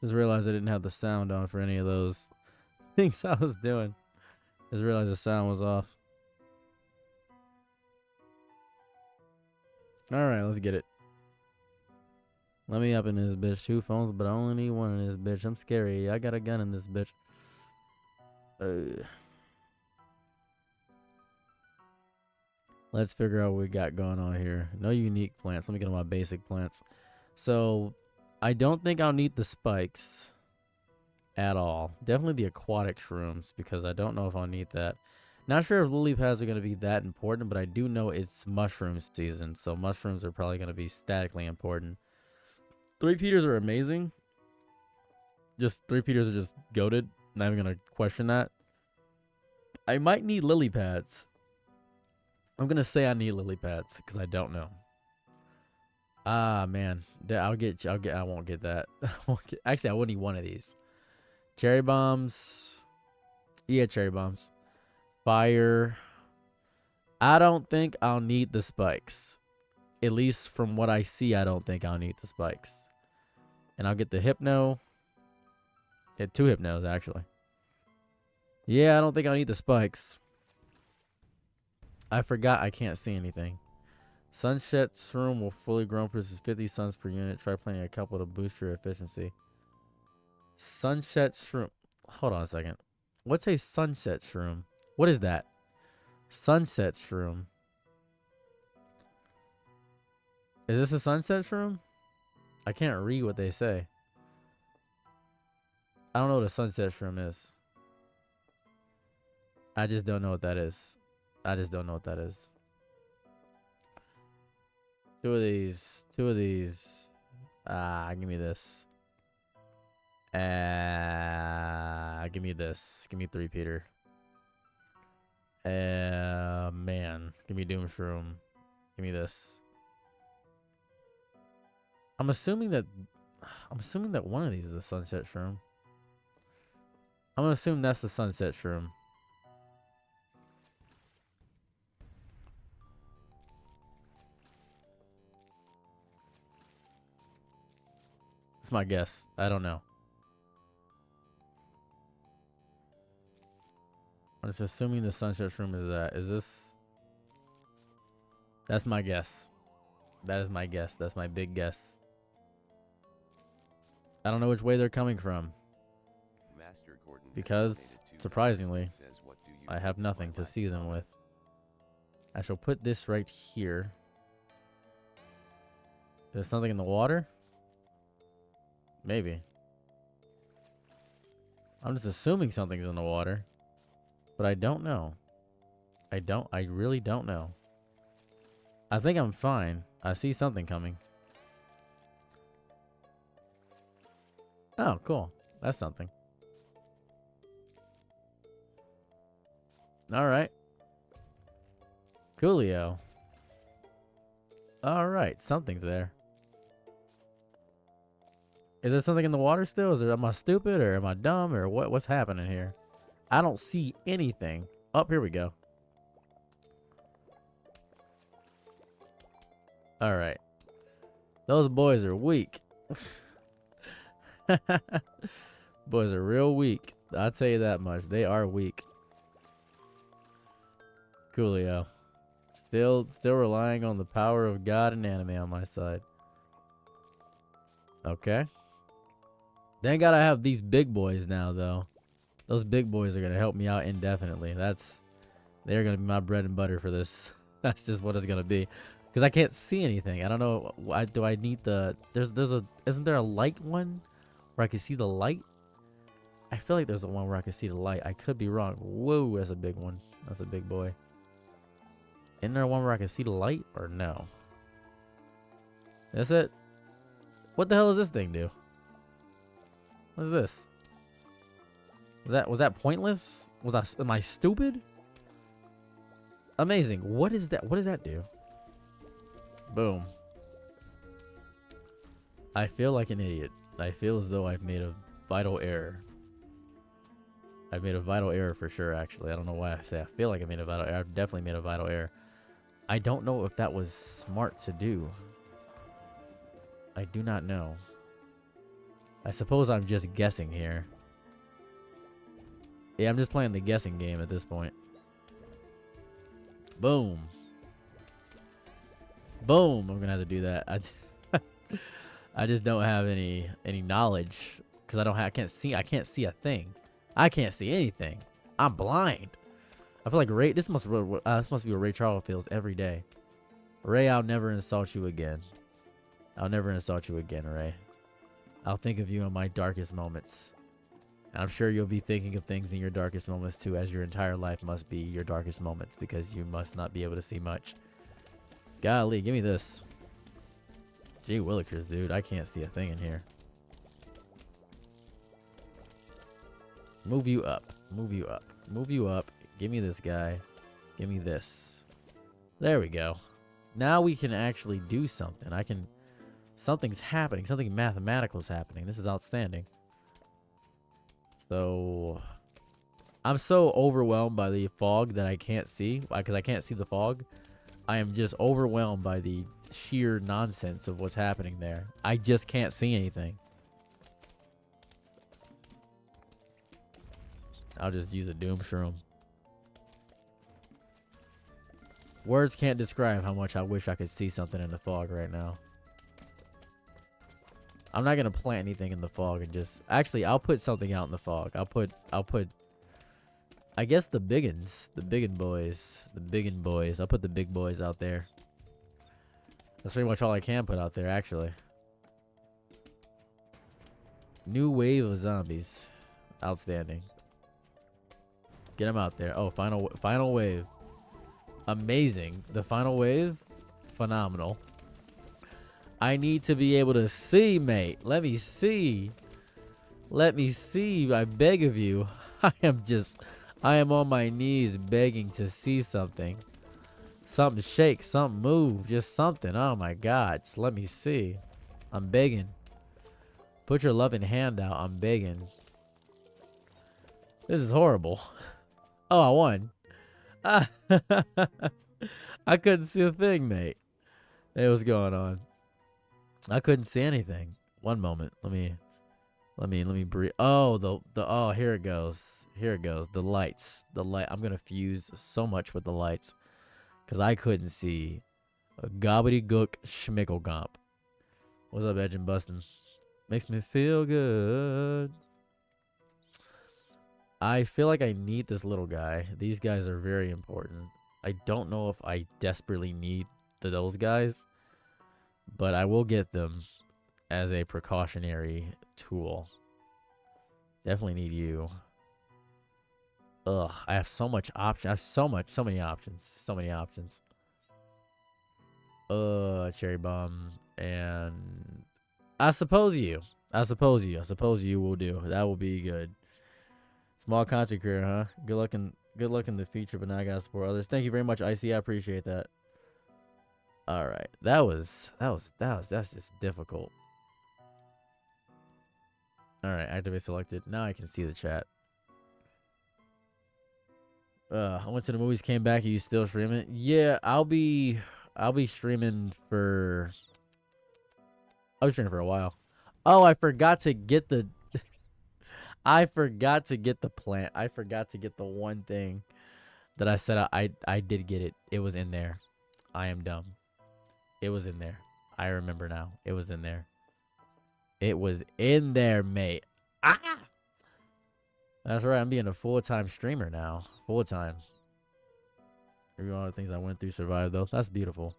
Just realized I didn't have the sound on for any of those things I was doing. Just realized the sound was off. Alright, let's get it. Let me up in this bitch. 2 phones, but I only need one in this bitch. I'm scary. I got a gun in this bitch. Let's figure out what we got going on here. No unique plants. Let me get on my basic plants. So, I don't think I'll need the spikes at all. Definitely the aquatic shrooms, because I don't know if I'll need that. Not sure if lily pads are going to be that important, but I do know it's mushroom season, so mushrooms are probably going to be statically important. 3-peters are amazing. Just 3-peters are just goated. Not even going to question that. I might need lily pads. I'm going to say I need lily pads because I don't know. Ah, man. I won't get that. Actually, I wouldn't need one of these. Cherry bombs. Yeah, cherry bombs. Fire. I don't think I'll need the spikes. At least from what I see, I don't think I'll need the spikes. And I'll get the hypno. Get 2 hypnos, actually. Yeah, I don't think I'll need the spikes. I forgot I can't see anything. Sunset Shroom will fully grown produces 50 suns per unit. Try planting a couple to boost your efficiency. Sunset Shroom. Hold on a second. What's a Sunset Shroom? What is that? Sunset Shroom. Is this a Sunset Shroom? I can't read what they say. I don't know what a Sunset Shroom is. I just don't know what that is. I just don't know what that is. 2 of these. 2 of these. Give me this. Give me this. Give me 3-peter. Man. Give me Doom Shroom. Give me this. I'm assuming that one of these is a Sunset Shroom. I'm gonna assume that's the Sunset Shroom. That's my guess. I don't know. I'm just assuming the Sunset Shroom is that. Is this? That's my guess. That is my guess. That's my big guess. I don't know which way they're coming from. Because, surprisingly, I have nothing to see them with. I shall put this right here. There's something in the water? Maybe. I'm just assuming something's in the water. But I don't know. I really don't know. I think I'm fine. I see something coming. Oh, cool. That's something. Alright. Coolio. Alright, something's there. Is there something in the water still? Am I stupid or am I dumb or what's happening here? I don't see anything. Oh, here we go. Alright. Those boys are weak. Boys are real weak. I'll tell you that much. They are weak. Coolio. Still relying on the power of God and anime on my side. Okay. Thank God I have these big boys now, though. Those big boys are going to help me out indefinitely. They're going to be my bread and butter for this. That's just what it's going to be. Because I can't see anything. I don't know. Do I need the... Isn't there a light one where I can see the light? I feel like there's the one where I can see the light. I could be wrong. Whoa, that's a big one. That's a big boy. Isn't there one where I can see the light or no? That's it. What the hell does this thing do? What is this? Was that pointless? Am I stupid? Amazing. What is that? What does that do? Boom. I feel like an idiot. I feel as though I've made a vital error. I've made a vital error for sure, actually. I don't know why I say I feel like I made a vital error. I've definitely made a vital error. I don't know if that was smart to do. I do not know. I suppose I'm just guessing here. Yeah, I'm just playing the guessing game at this point. Boom. Boom. I'm gonna have to do that. I just don't have any knowledge because I can't see a thing. I can't see anything. I'm blind. I feel like this must be what Ray Charles feels every day. Ray, I'll never insult you again. I'll never insult you again, Ray. I'll think of you in my darkest moments. And I'm sure you'll be thinking of things in your darkest moments too, as your entire life must be your darkest moments because you must not be able to see much. Golly, give me this. Gee willikers, dude. I can't see a thing in here. Move you up. Move you up. Move you up. Give me this guy. Give me this. There we go. Now we can actually do something. Something's happening. Something mathematical is happening. This is outstanding. So, I'm so overwhelmed by the fog that I can't see. Because I can't see the fog. I am just overwhelmed by the sheer nonsense of what's happening there. I just can't see anything. I'll just use a doom shroom. Words can't describe how much I wish I could see something in the fog right now. I'm not gonna plant anything in the fog and just actually I'll put something out in the fog. I'll put I guess the biggins, the biggin boys. I'll put the big boys out there. That's pretty much all I can put out there actually. New wave of zombies. Outstanding. Get them out there. Oh, final wave. Amazing. The final wave, phenomenal. I need to be able to see, mate. Let me see. Let me see. I beg of you. I am on my knees begging to see something. Something shake, something move, just something. Oh my God. Just let me see. I'm begging. Put your loving hand out. I'm begging. This is horrible. Oh, I won. I couldn't see a thing, mate. Hey, what's going on? I couldn't see anything. One moment. Let me breathe. Oh, oh, here it goes. Here it goes. The lights. The light. I'm gonna fuse so much with the lights because I couldn't see a gobbledygook schmickelgomp. What's up, Edge and Bustin'? Makes me feel good. I feel like I need this little guy. These guys are very important. I don't know if I desperately need those guys, but I will get them as a precautionary tool. Definitely need you. Ugh, I have so much option. I have so many options. So many options. Cherry bomb and I suppose you will do. That will be good. Small content creator, huh? Good luck in the future, but now I gotta support others. Thank you very much, IC. I appreciate that. All right, that's just difficult. All right, activate selected. Now I can see the chat. I went to the movies, came back. Are you still streaming? Yeah, I'll be streaming for. I'll be streaming for a while. Oh, I forgot to get the. I forgot to get the plant. I forgot to get the one thing that I said I did get it. It was in there. I am dumb. It was in there. I remember now. It was in there. It was in there, mate. Ah! That's right. I'm being a full-time streamer now. Full-time. Every all the things I went through survived, though. That's beautiful.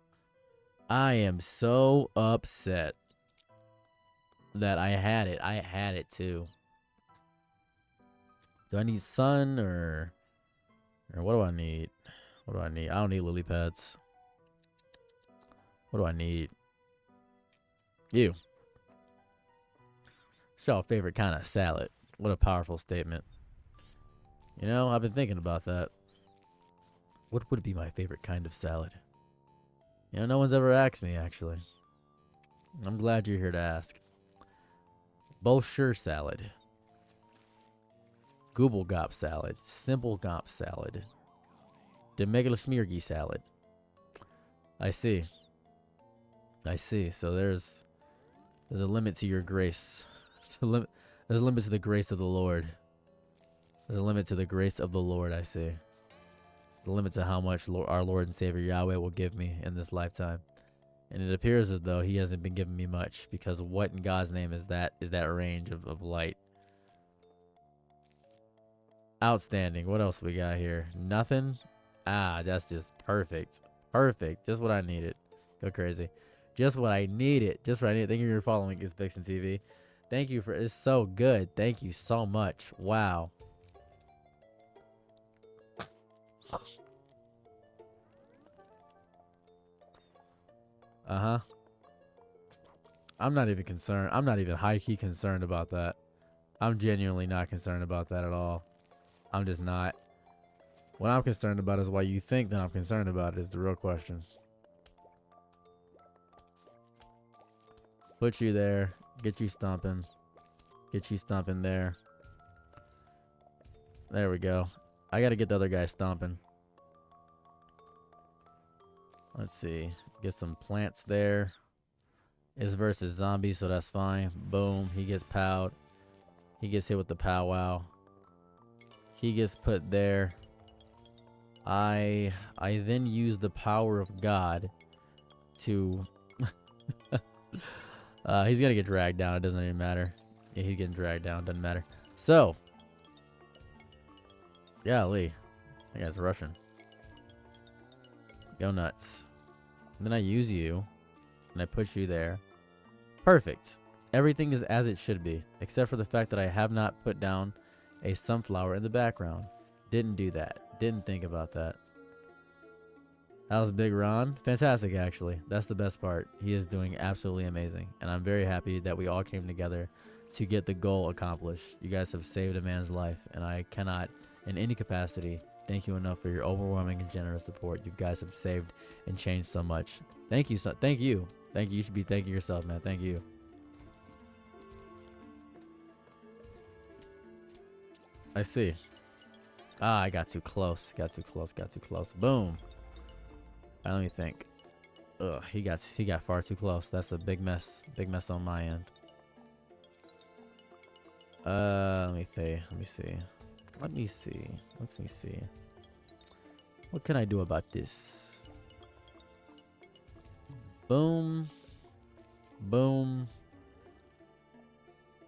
I am so upset that I had it. I had it, too. Do I need sun or what do I need? What do I need? I don't need lily pads. What do I need? You. It's your favorite kind of salad. What a powerful statement. You know, I've been thinking about that. What would be my favorite kind of salad? You know, no one's ever asked me, actually. I'm glad you're here to ask. Bolshir salad. Google Gop salad. Simple Gop salad. Demegalosmirgy salad. I see. I see. So there's a limit to your grace. There's a limit to the grace of the Lord. There's a limit to the grace of the Lord, I say. The limit to how much our Lord and Savior Yahweh will give me in this lifetime. And it appears as though he hasn't been giving me much, because what in God's name is that range of light? Outstanding. What else we got here? Nothing? Ah, that's just perfect. Perfect. Just what I needed. Go crazy. Just what I needed. Just what I needed. Thank you for following Is Vixen TV. Thank you for, it's so good. Thank you so much. Wow. Uh-huh. I'm not even concerned. I'm not even high-key concerned about that. I'm genuinely not concerned about that at all. I'm just not. What I'm concerned about is why you think that I'm concerned about it is the real question. Put you there. Get you stomping. Get you stomping there. There we go. I gotta get the other guy stomping. Let's see. Get some plants there. It's versus zombies, so that's fine. Boom. He gets powed. He gets hit with the powwow. He gets put there. I then use the power of God to... he's gonna get dragged down. It doesn't even matter. Yeah, he's getting dragged down. Doesn't matter. So... golly. That guy's rushing. Go nuts. And then I use you. And I put you there. Perfect. Everything is as it should be. Except for the fact that I have not put down a sunflower in the background. Didn't do that. Didn't think about that. That was Big Ron. Fantastic, actually. That's the best part. He is doing absolutely amazing. And I'm very happy that we all came together to get the goal accomplished. You guys have saved a man's life. And I cannot, in any capacity, thank you enough for your overwhelming and generous support. You guys have saved and changed so much. Thank you. Thank you. Thank you. You should be thanking yourself, man. Thank you. I see. Ah, I got too close. Got too close. Got too close. Boom. Right, let me think. Ugh, he got far too close. That's a big mess. Big mess on my end. Let me see. Let me see. Let me see. Let me see. What can I do about this? Boom. Boom.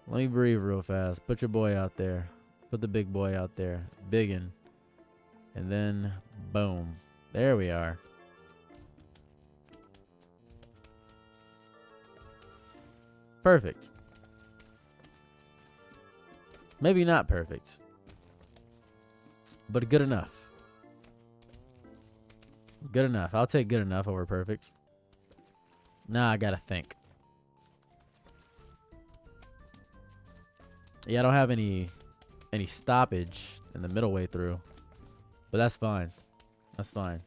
Let me breathe real fast. Put your boy out there. Put the big boy out there. Biggin. And then, boom. There we are. Perfect. Maybe not perfect. But good enough. Good enough. I'll take good enough over perfect. Now I gotta think. Yeah, I don't have any stoppage in the middle way through. But that's fine. That's fine.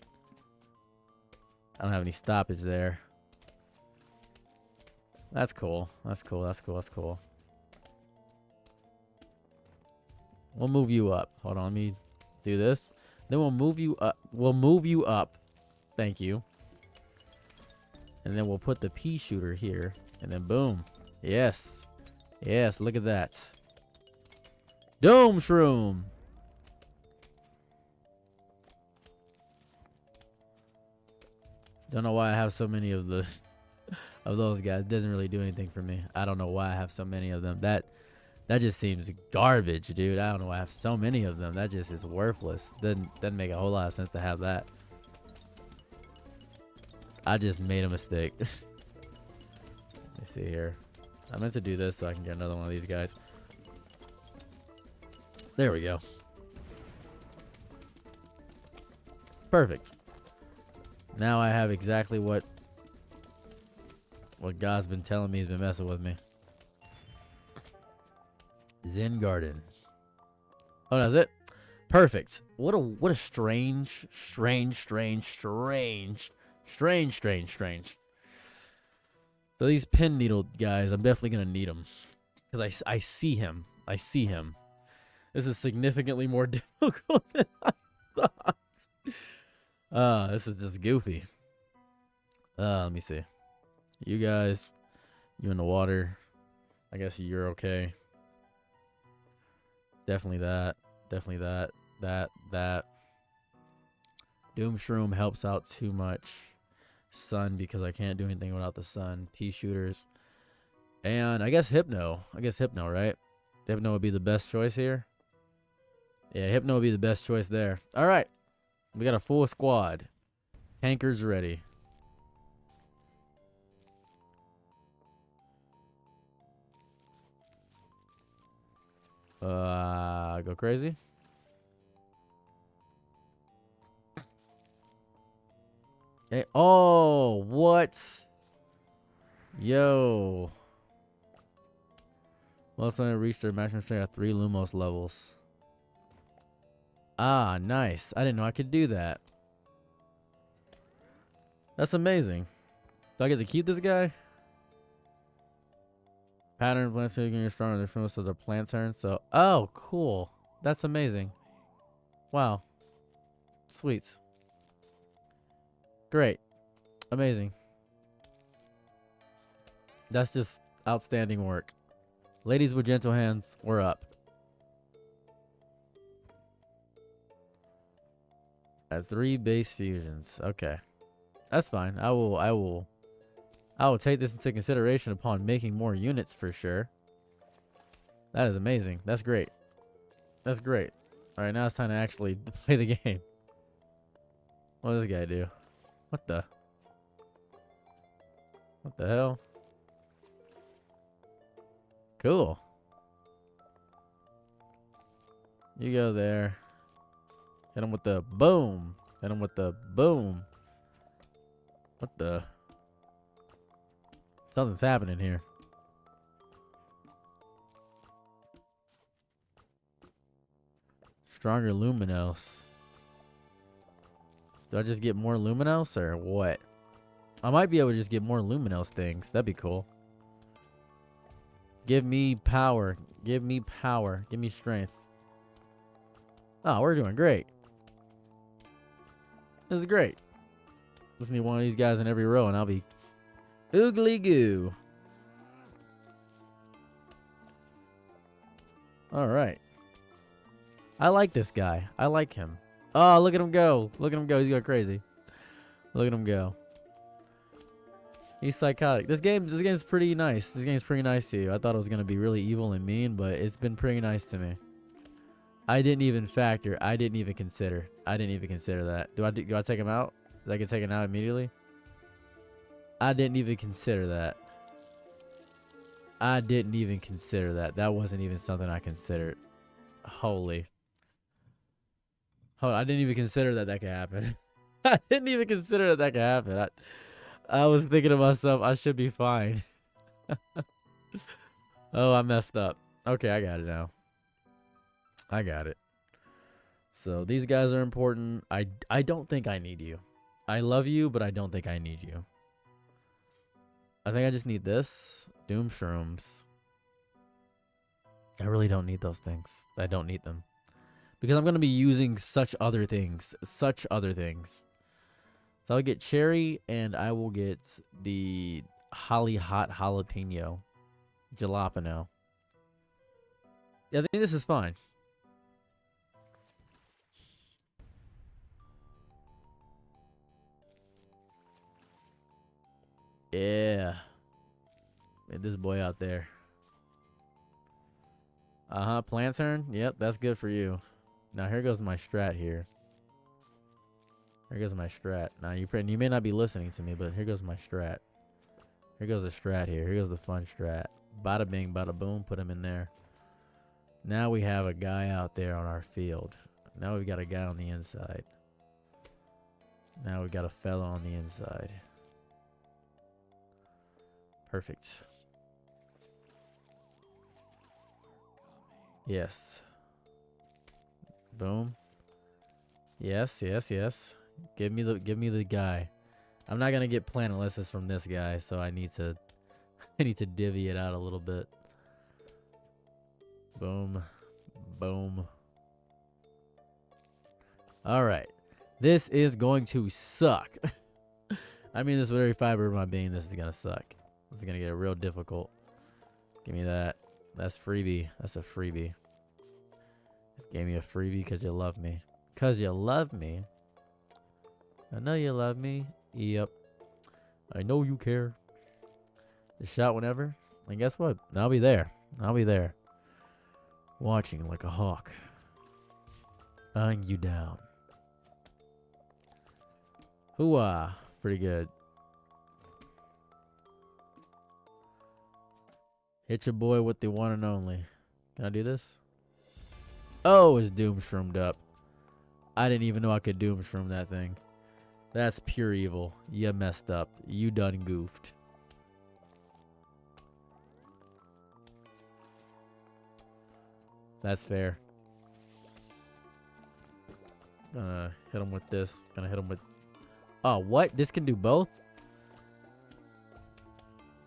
I don't have any stoppage there. That's cool. That's cool. That's cool. That's cool. We'll move you up. Hold on. Let me do this. Then we'll move you up. We'll move you up. Thank you. And then we'll put the pea shooter here. And then boom. Yes. Yes. Look at that. Dome shroom. Don't know why I have so many of the of those guys. It doesn't really do anything for me. I don't know why I have so many of them. That just seems garbage, dude. I don't know why I have so many of them. That just is worthless. Doesn't make a whole lot of sense to have that. I just made a mistake. Let me see here. I meant to do this so I can get another one of these guys. There we go. Perfect. Now I have exactly what God's been telling me. He's been messing with me. Zen Garden. Oh, that's it. Perfect. What a strange. So these pin needle guys, I'm definitely gonna need them because I see him. I see him. This is significantly more difficult than I thought. This is just goofy. Let me see. You guys, you in the water. I guess you're okay. Definitely that. Definitely that. That. Doom Shroom helps out too much. Sun, because I can't do anything without the sun. Pea shooters. And I guess Hypno. I guess Hypno, right? Hypno would be the best choice here. Yeah, Hypno would be the best choice there. All right. We got a full squad. Tankers ready. Go crazy. Hey, oh, what? Yo. Most of them reach their maximum strength at 3 Lumos levels. Ah, nice. I didn't know I could do that. That's amazing. Do I get to keep this guy? Pattern plants getting stronger than most of the plant turn. So, oh, cool. That's amazing. Wow. Sweet. Great. Amazing. That's just outstanding work. Ladies with gentle hands, we're up. At 3 base fusions. Okay. That's fine. I will take this into consideration upon making more units for sure. That is amazing. That's great. That's great. All right, now it's time to actually play the game. What does this guy do? What the hell? Cool. You go there. Hit him with the boom. Hit him with the boom. What the? Something's happening here. Stronger Luminos. Do I just get more Luminos or what? I might be able to just get more Luminos things. That'd be cool. Give me power. Give me power. Give me strength. Oh, we're doing great. This is great. Just need one of these guys in every row and I'll be oogly goo. All right. I like this guy. I like him. Oh, look at him go. Look at him go. He's going crazy. Look at him go. He's psychotic. This game's pretty nice. This game's pretty nice to you. I thought it was going to be really evil and mean, but it's been pretty nice to me. I didn't even factor. I didn't even consider that. Do I take him out? Did I get taken out immediately? I didn't even consider that. I didn't even consider that. That wasn't even something I considered. Holy. Hold on, I didn't even consider that could happen. I didn't even consider that could happen. I was thinking to myself, I should be fine. Oh, I messed up. Okay, I got it now. I got it. So these guys are important. I don't think I need you. I love you, but I don't think I need you. I think I just need this. Doom Shrooms. I really don't need those things. I don't need them. Because I'm going to be using such other things. Such other things. So I'll get cherry and I will get the Holly Hot Jalapeno. Jalapeno. Yeah, I think this is fine. Yeah. Get this boy out there. Plant turn. Yep, that's good for you. Now here goes my strat here. Here goes my strat. Now you may not be listening to me, but here goes my strat. Here goes the strat here. Here goes the fun strat. Bada bing, bada boom. Put him in there. Now we have a guy out there on our field. Now we've got a guy on the inside. Now we got a fella on the inside. Perfect. Yes. Boom. Yes, yes, yes. Give me the guy. I'm not gonna get Planetless from this guy, so I need to divvy it out a little bit. Boom. Boom. Alright. This is going to suck. I mean this with every fiber of my being, this is gonna suck. This is gonna get real difficult. Give me that. That's freebie. That's a freebie. Just gave me a freebie because you love me. Because you love me. I know you love me. Yep. I know you care. Just shout whenever. And guess what? I'll be there. I'll be there. Watching like a hawk. Eyeing you down. Hooah. Pretty good. Hit your boy with the one and only. Can I do this? Oh, it's doom shroomed up. I didn't even know I could doom shroom that thing. That's pure evil. You messed up. You done goofed. That's fair. Gonna hit him with this. Gonna hit him with... Oh, what? This can do both?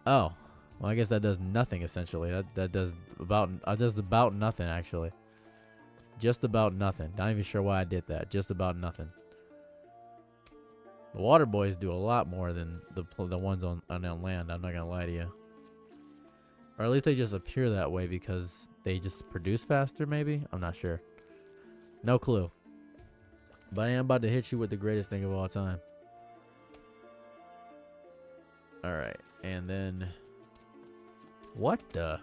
Oh. Well, I guess that does nothing, essentially. That does about nothing, actually. Just about nothing. Not even sure why I did that. Just about nothing. The water boys do a lot more than the ones on land. I'm not gonna lie to you. Or at least they just appear that way because they just produce faster, maybe? I'm not sure. No clue. But I am about to hit you with the greatest thing of all time. Alright. And then... What the?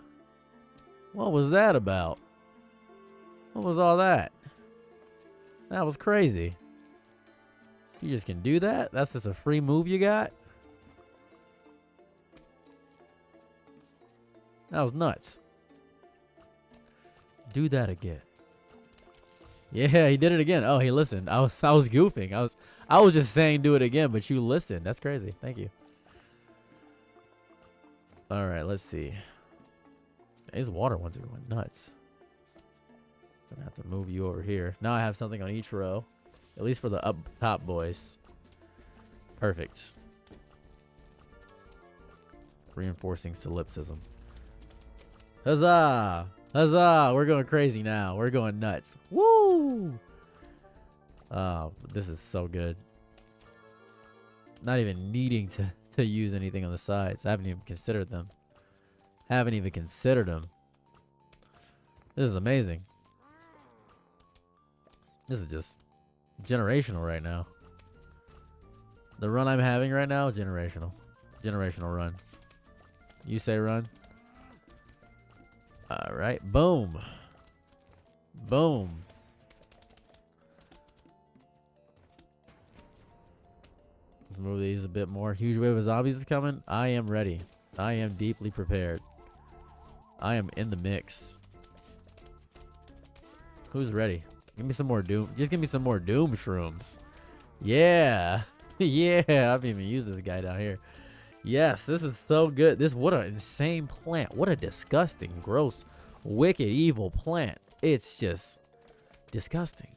What was that about? What was all that? That was crazy. You just can do that? That's just a free move you got? That was nuts. Do that again. Yeah, he did it again. Oh, he listened. I was goofing. I was just saying do it again, but you listened. That's crazy. Thank you. All right, let's see. These water ones are going nuts. Gonna have to move you over here. Now I have something on each row, at least for the up top boys. Perfect. Reinforcing solipsism. Huzzah! Huzzah! We're going crazy now. We're going nuts. Woo! Oh, this is so good. Not even needing to use anything on the sides. I haven't even considered them. Haven't even considered them. This is amazing. This is just generational right now. The run I'm having right now, generational. Generational run. You say run. All right. Boom. Boom. Let's move these a bit more. Huge wave of zombies is coming. I am ready. I am deeply prepared. I am in the mix. Who's ready? Give me some more doom. Just give me some more doom shrooms. Yeah. Yeah. I haven't even used this guy down here. Yes, this is so good. What an insane plant. What a disgusting, gross, wicked, evil plant. It's just disgusting.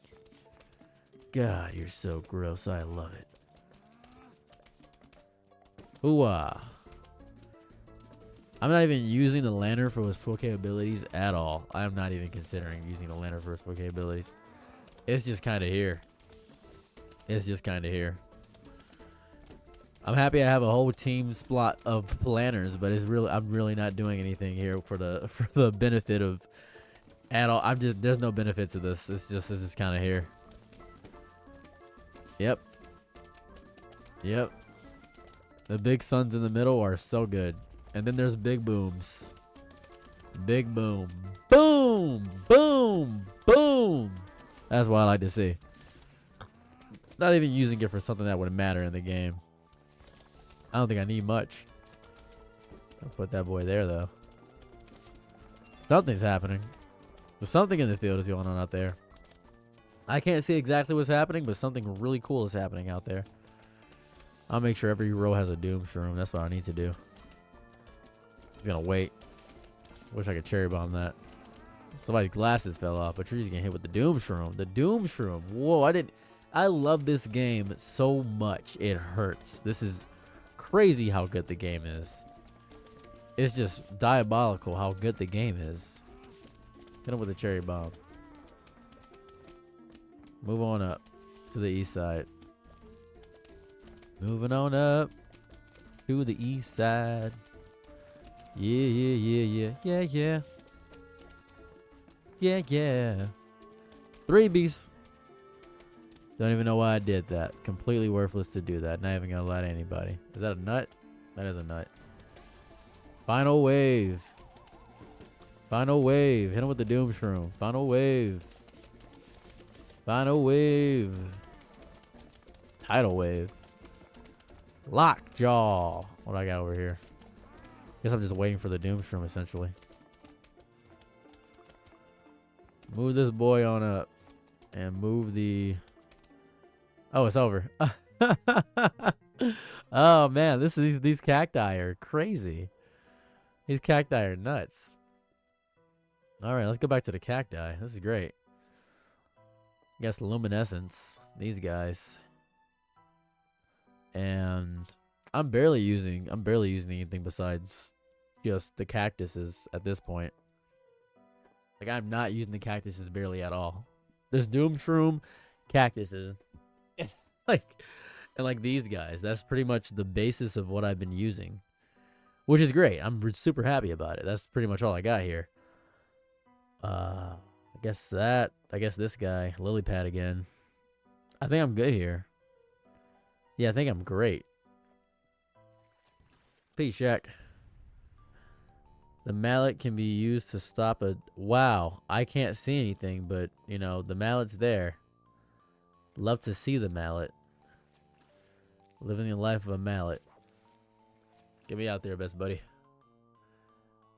God, you're so gross. I love it. Hooah. I'm not even using the lantern for its full capabilities at all. I'm not even considering using the lantern for its full capabilities. It's just kind of here. It's just kind of here. I'm happy I have a whole team spot of planners, but I'm really not doing anything here for the benefit of at all. There's no benefit to this. It's just kind of here. Yep. Yep. The big suns in the middle are so good. And then there's big booms. Big boom. Boom! Boom! Boom! That's what I like to see. Not even using it for something that would matter in the game. I don't think I need much. I'll put that boy there, though. Something's happening. There's something in the field is going on out there. I can't see exactly what's happening, but something really cool is happening out there. I'll make sure every row has a doom shroom. That's what I need to do. I'm gonna wait. Wish I could cherry bomb that. Somebody's glasses fell off, but you're just getting hit with the doom shroom. The doom shroom. Whoa, I love this game so much. It hurts. This is crazy how good the game is. It's just diabolical how good the game is. Hit him with a cherry bomb. Move on up to the east side. Moving on up to the east side. Yeah, yeah, yeah, yeah, yeah, yeah. Yeah, yeah. 3 beasts. Don't even know why I did that. Completely worthless to do that. Not even gonna lie to anybody. Is that a nut? That is a nut. Final wave. Final wave. Hit him with the doom shroom. Final wave. Final wave. Tidal wave. Lockjaw. What do I got over here? Guess I'm just waiting for the doom shroom essentially. Move this boy on up. And move the... Oh, it's over. Oh man, these cacti are crazy. These cacti are nuts. All right, let's go back to the cacti. This is great. Guess luminescence. These guys. And I'm barely using anything besides just the cactuses at this point. Like I'm not using the cactuses barely at all. There's doom shroom, cactuses, like these guys. That's pretty much the basis of what I've been using, which is great. I'm super happy about it. That's pretty much all I got here. I guess this guy, lily pad again. I think I'm good here. Yeah, I think I'm great. Peace, Shaq. The mallet can be used to stop a... Wow, I can't see anything, but, you know, the mallet's there. Love to see the mallet. Living the life of a mallet. Get me out there, best buddy.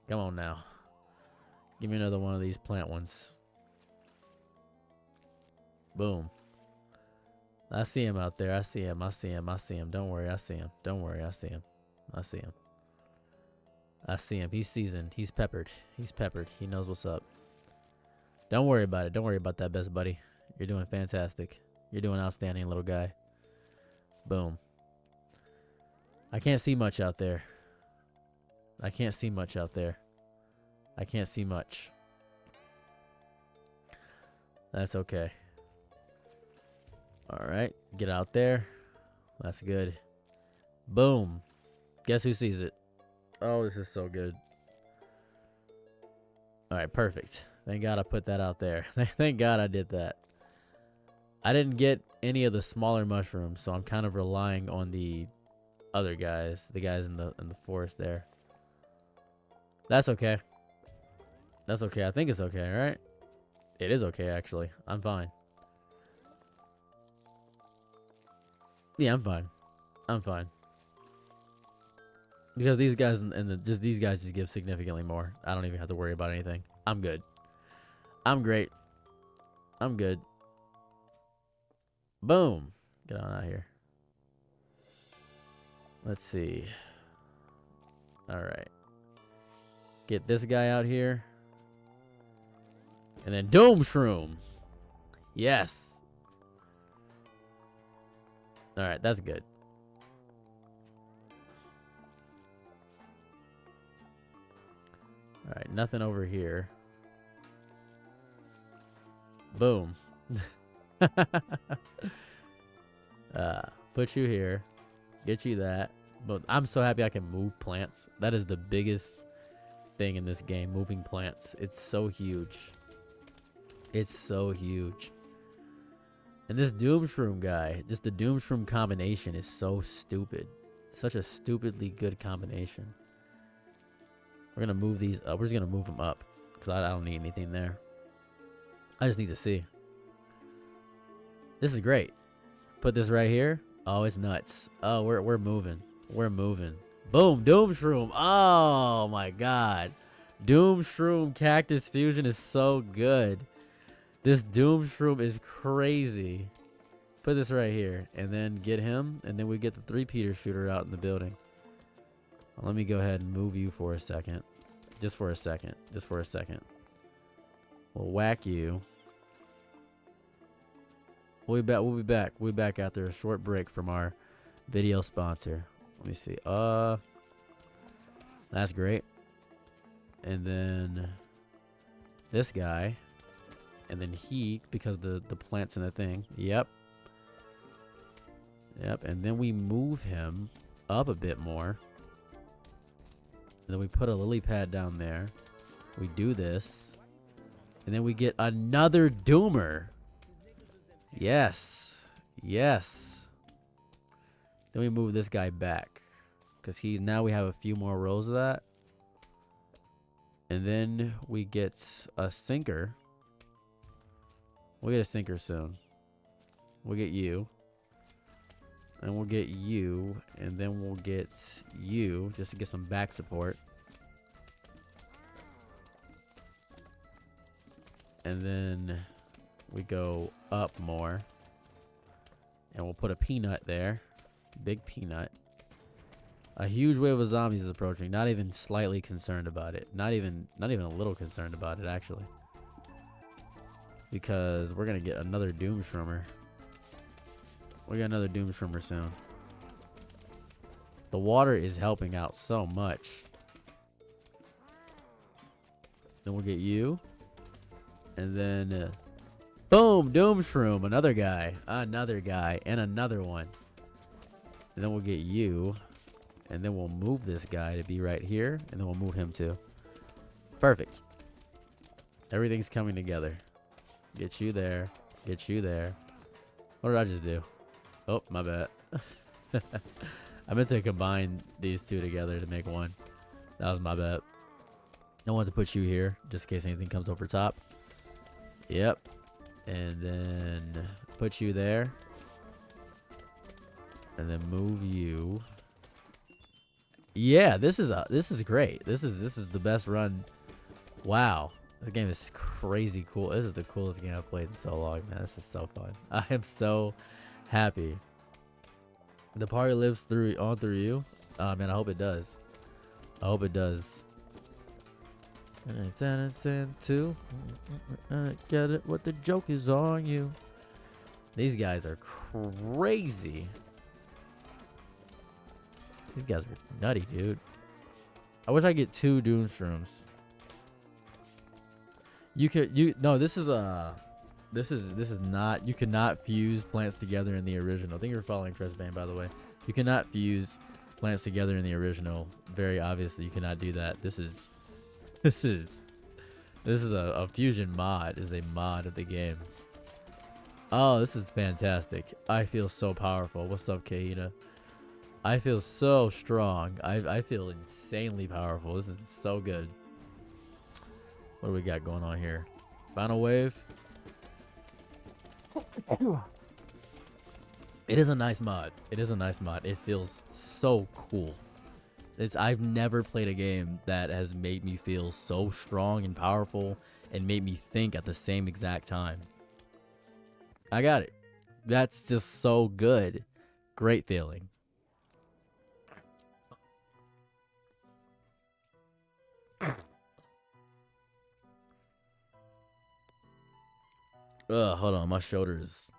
Come on now. Give me another one of these plant ones. Boom. I see him out there. I see him. I see him. I see him. Don't worry. I see him. Don't worry. I see him. I see him. I see him. He's seasoned. He's peppered. He's peppered. He knows what's up. Don't worry about it. Don't worry about that, best buddy. You're doing fantastic. You're doing outstanding, little guy. Boom. I can't see much out there. I can't see much out there. I can't see much. That's okay. All right. Get out there. That's good. Boom. Guess who sees it? Oh, this is so good. All right, perfect. Thank God I put that out there. Thank God I did that. I didn't get any of the smaller mushrooms, so I'm kind of relying on the other guys, the guys in the forest there. That's okay. That's okay. I think it's okay, right? It is okay, actually. I'm fine. Yeah, I'm fine. I'm fine. Because these guys these guys just give significantly more. I don't even have to worry about anything. I'm good. I'm great. I'm good. Boom. Get on out here. Let's see. All right. Get this guy out here. And then Doom Shroom. Yes. All right, that's good. All right, nothing over here. Boom. Put you here. Get you that. But I'm so happy I can move plants. That is the biggest thing in this game, moving plants. It's so huge. It's so huge. And this Doom Shroom guy, just the Doom Shroom combination is so stupid. Such a stupidly good combination. We're going to move these up. We're just going to move them up because I don't need anything there. I just need to see. This is great. Put this right here. Oh, it's nuts. Oh, we're moving. We're moving. Boom, Doom Shroom. Oh my God. Doom Shroom Cactus Fusion is so good. This Doom Shroom is crazy. Put this right here and then get him, and then we get the 3-peater shooter out in the building. Let me go ahead and move you for a second. Just for a second. Just for a second. We'll whack you. We'll be back. We'll be back after a short break from our video sponsor. Let me see. That's great. And then this guy. And then he, because the plant's in the thing. Yep. Yep. And then we move him up a bit more. And then we put a lily pad down there. We do this. And then we get another doomer. Yes. Yes. Then we move this guy back. Because now we have a few more rows of that. And then we get a sinker. We'll get a sinker soon. We'll get you. And we'll get you. And then we'll get you. Just to get some back support. And then we go up more. And we'll put a peanut there. Big peanut. A huge wave of zombies is approaching. Not even slightly concerned about it. Not even a little concerned about it, actually. Because we're going to get another Doom Shroomer. We got another Doom Shroomer soon. The water is helping out so much. Then we'll get you. And then, boom, Doom Shroom. Another guy, and another one. And then we'll get you. And then we'll move this guy to be right here. And then we'll move him too. Perfect. Everything's coming together. Get you there. Get you there. What did I just do? Oh, my bad. I meant to combine these two together to make one. That was my bad. I wanted to put you here just in case anything comes over top. Yep. And then put you there. And then move you. Yeah, this is great. This is the best run. Wow. This game is crazy cool. This is the coolest game I've played in so long, man. This is so fun. I am so happy. The party lives on through you. Man, I hope it does. I hope it does. Two. Get it? What the joke is on you? These guys are crazy. These guys are nutty, dude. I wish I get 2 Doom Shrooms. This is not, you cannot fuse plants together in the original. I think you're following Chris Bane, by the way. You cannot fuse plants together in the original. Very obviously, you cannot do that. This is a fusion mod. Is a mod of the game. Oh, this is fantastic. I feel so powerful. What's up, Kaida? I feel so strong. I feel insanely powerful. This is so good. What do we got going on here? Final wave. It is a nice mod. It is a nice mod. It feels so cool. I've never played a game that has made me feel so strong and powerful and made me think at the same exact time. I got it. That's just so good. Great feeling. Hold on. My shoulder is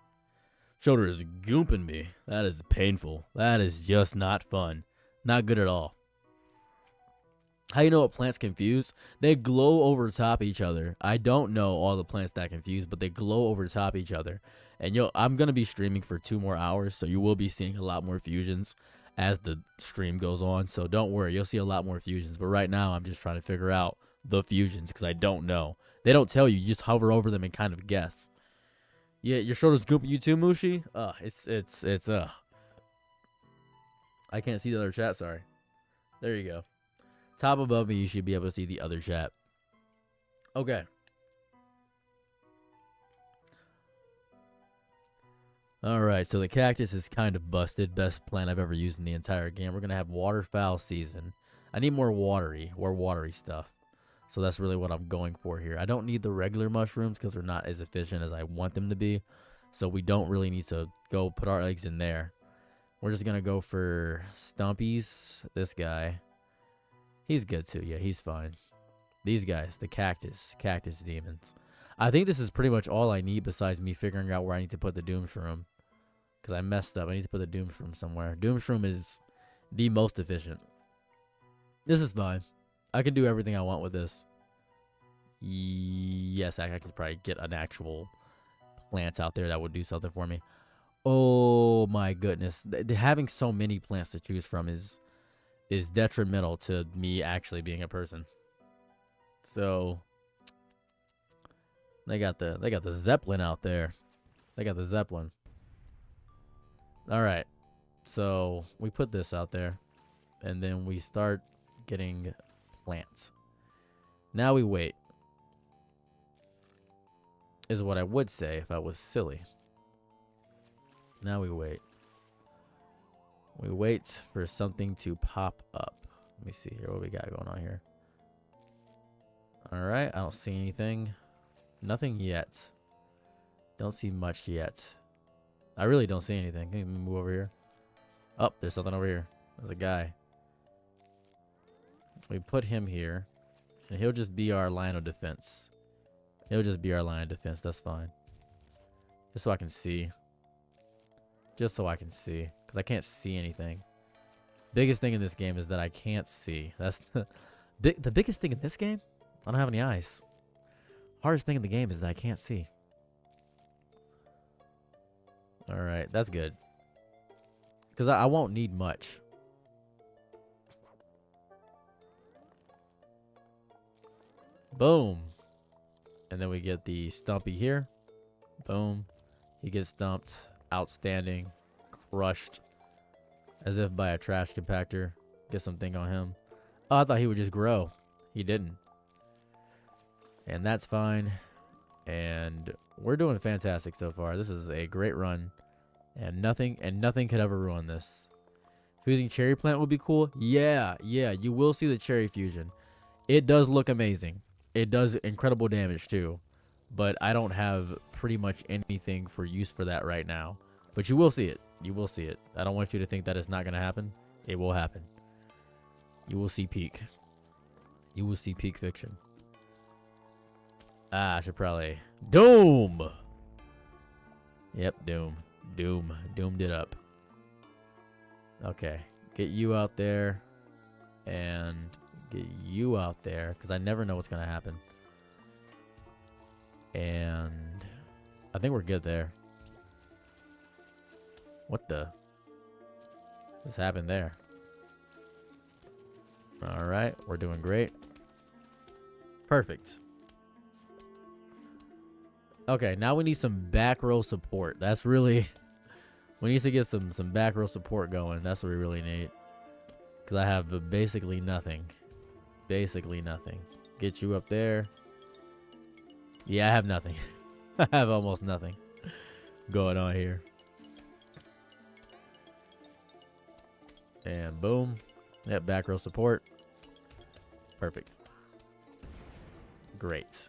gooping me. That is painful. That is just not fun. Not good at all. How you know what plants can fuse? They glow over top each other. I don't know all the plants that can fuse, but they glow over top each other. And I'm going to be streaming for 2 more hours, so you will be seeing a lot more fusions as the stream goes on. So don't worry, you'll see a lot more fusions. But right now, I'm just trying to figure out the fusions because I don't know. They don't tell you. You just hover over them and kind of guess. Yeah, your shoulder's gooping you too, Mushi? It's I can't see the other chat, sorry. There you go. Top above me, you should be able to see the other chat. Okay. Alright, so the cactus is kind of busted. Best plant I've ever used in the entire game. We're going to have waterfowl season. I need more watery stuff. So that's really what I'm going for here. I don't need the regular mushrooms because they're not as efficient as I want them to be. So we don't really need to go put our eggs in there. We're just going to go for Stumpies. This guy. He's good too. Yeah, he's fine. These guys, the cactus demons. I think this is pretty much all I need besides me figuring out where I need to put the Doom Shroom. Because I messed up. I need to put the Doom Shroom somewhere. Doom Shroom is the most efficient. This is fine. I can do everything I want with this. Yes, I could probably get an actual plant out there that would do something for me. Oh my goodness. Having so many plants to choose from is is detrimental to me actually being a person. So they got the Zeppelin out there. They got the Zeppelin. All right. So we put this out there, and then we start getting plants. Now we wait. Is what I would say if I was silly. Now we wait. We wait for something to pop up. Let me see here what we got going on here. All right, I don't see anything. Nothing yet. Don't see much yet. I really don't see anything. Can you move over here? Oh, there's something over here. There's a guy. We put him here, and he'll just be our line of defense. He'll just be our line of defense. That's fine. Just so I can see. Just so I can see. Because I can't see anything. Biggest thing in this game is that I can't see. That's the biggest thing in this game? I don't have any eyes. Hardest thing in the game is that I can't see. Alright, that's good. Because I won't need much. Boom. And then we get the Stumpy here. Boom. He gets stumped. Outstanding. Crushed. As if by a trash compactor. Get something on him. Oh, I thought he would just grow. He didn't. And that's fine. And we're doing fantastic so far. This is a great run. And nothing could ever ruin this. Fusing cherry plant would be cool. Yeah, you will see the cherry fusion. It does look amazing. It does incredible damage too. But I don't have pretty much anything for use for that right now. But you will see it. You will see it. I don't want you to think that it's not going to happen. It will happen. You will see peak. You will see peak fiction. Ah, I should probably... Doom! Yep, Doom. Doom. Doomed it up. Okay. Get you out there. And get you out there. Because I never know what's going to happen. And... I think we're good there. What the? What's happened there? Alright. We're doing great. Perfect. Okay, now we need some back row support. That's really... We need to get some back row support going. That's what we really need. Because I have basically nothing. Basically nothing. Get you up there. Yeah, I have nothing. I have almost nothing going on here. And boom. Yep, back row support. Perfect. Great.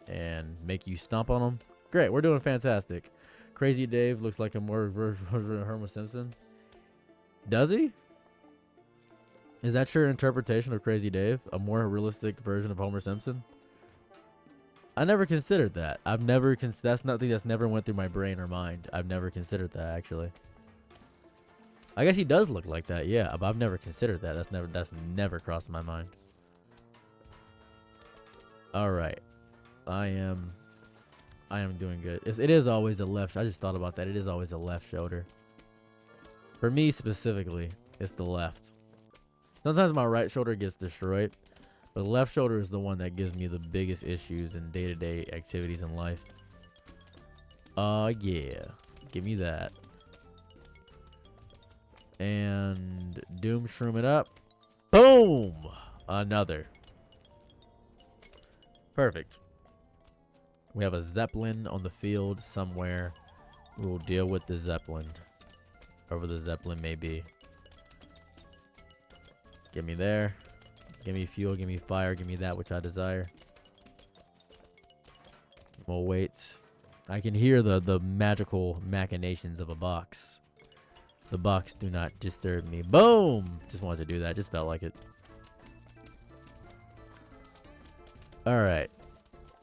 And make you stomp on them. Great, we're doing fantastic. Crazy Dave looks like a more version of Homer Simpson. Does he? Is that your interpretation of Crazy Dave? A more realistic version of Homer Simpson? I never considered that. I've never that's nothing that's never went through my brain or mind. I've never considered that actually. I guess he does look like that, yeah, but I've never considered that. That's never crossed my mind. All right. I am doing good. It is always the left. I just thought about that. It is always the left shoulder. For me specifically, it's the left. Sometimes my right shoulder gets destroyed, but the left shoulder is the one that gives me the biggest issues in day-to-day activities in life. Yeah. Give me that. And Doom shroom it up. Boom! Another. Perfect. We have a Zeppelin on the field somewhere. We will deal with the Zeppelin. Wherever the Zeppelin may be. Give me there. Give me fuel. Give me fire. Give me that which I desire. We'll wait. I can hear the magical machinations of a box. The box do not disturb me. Boom! Just wanted to do that. Just felt like it. Alright.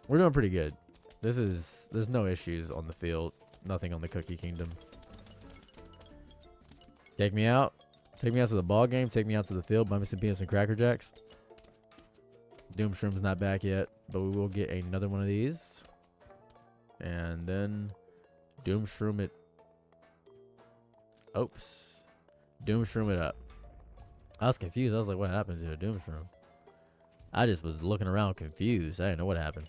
We're doing pretty good. There's no issues on the field. Nothing on the Cookie Kingdom. Take me out. Take me out to the ball game. Take me out to the field. Buy me some peanuts and Cracker Jacks. Doom Shroom's not back yet, but we will get another one of these. And then Doom Shroom it. Oops. Doom Shroom it up. I was confused. I was like, what happened to the Doomshroom? I just was looking around confused. I didn't know what happened.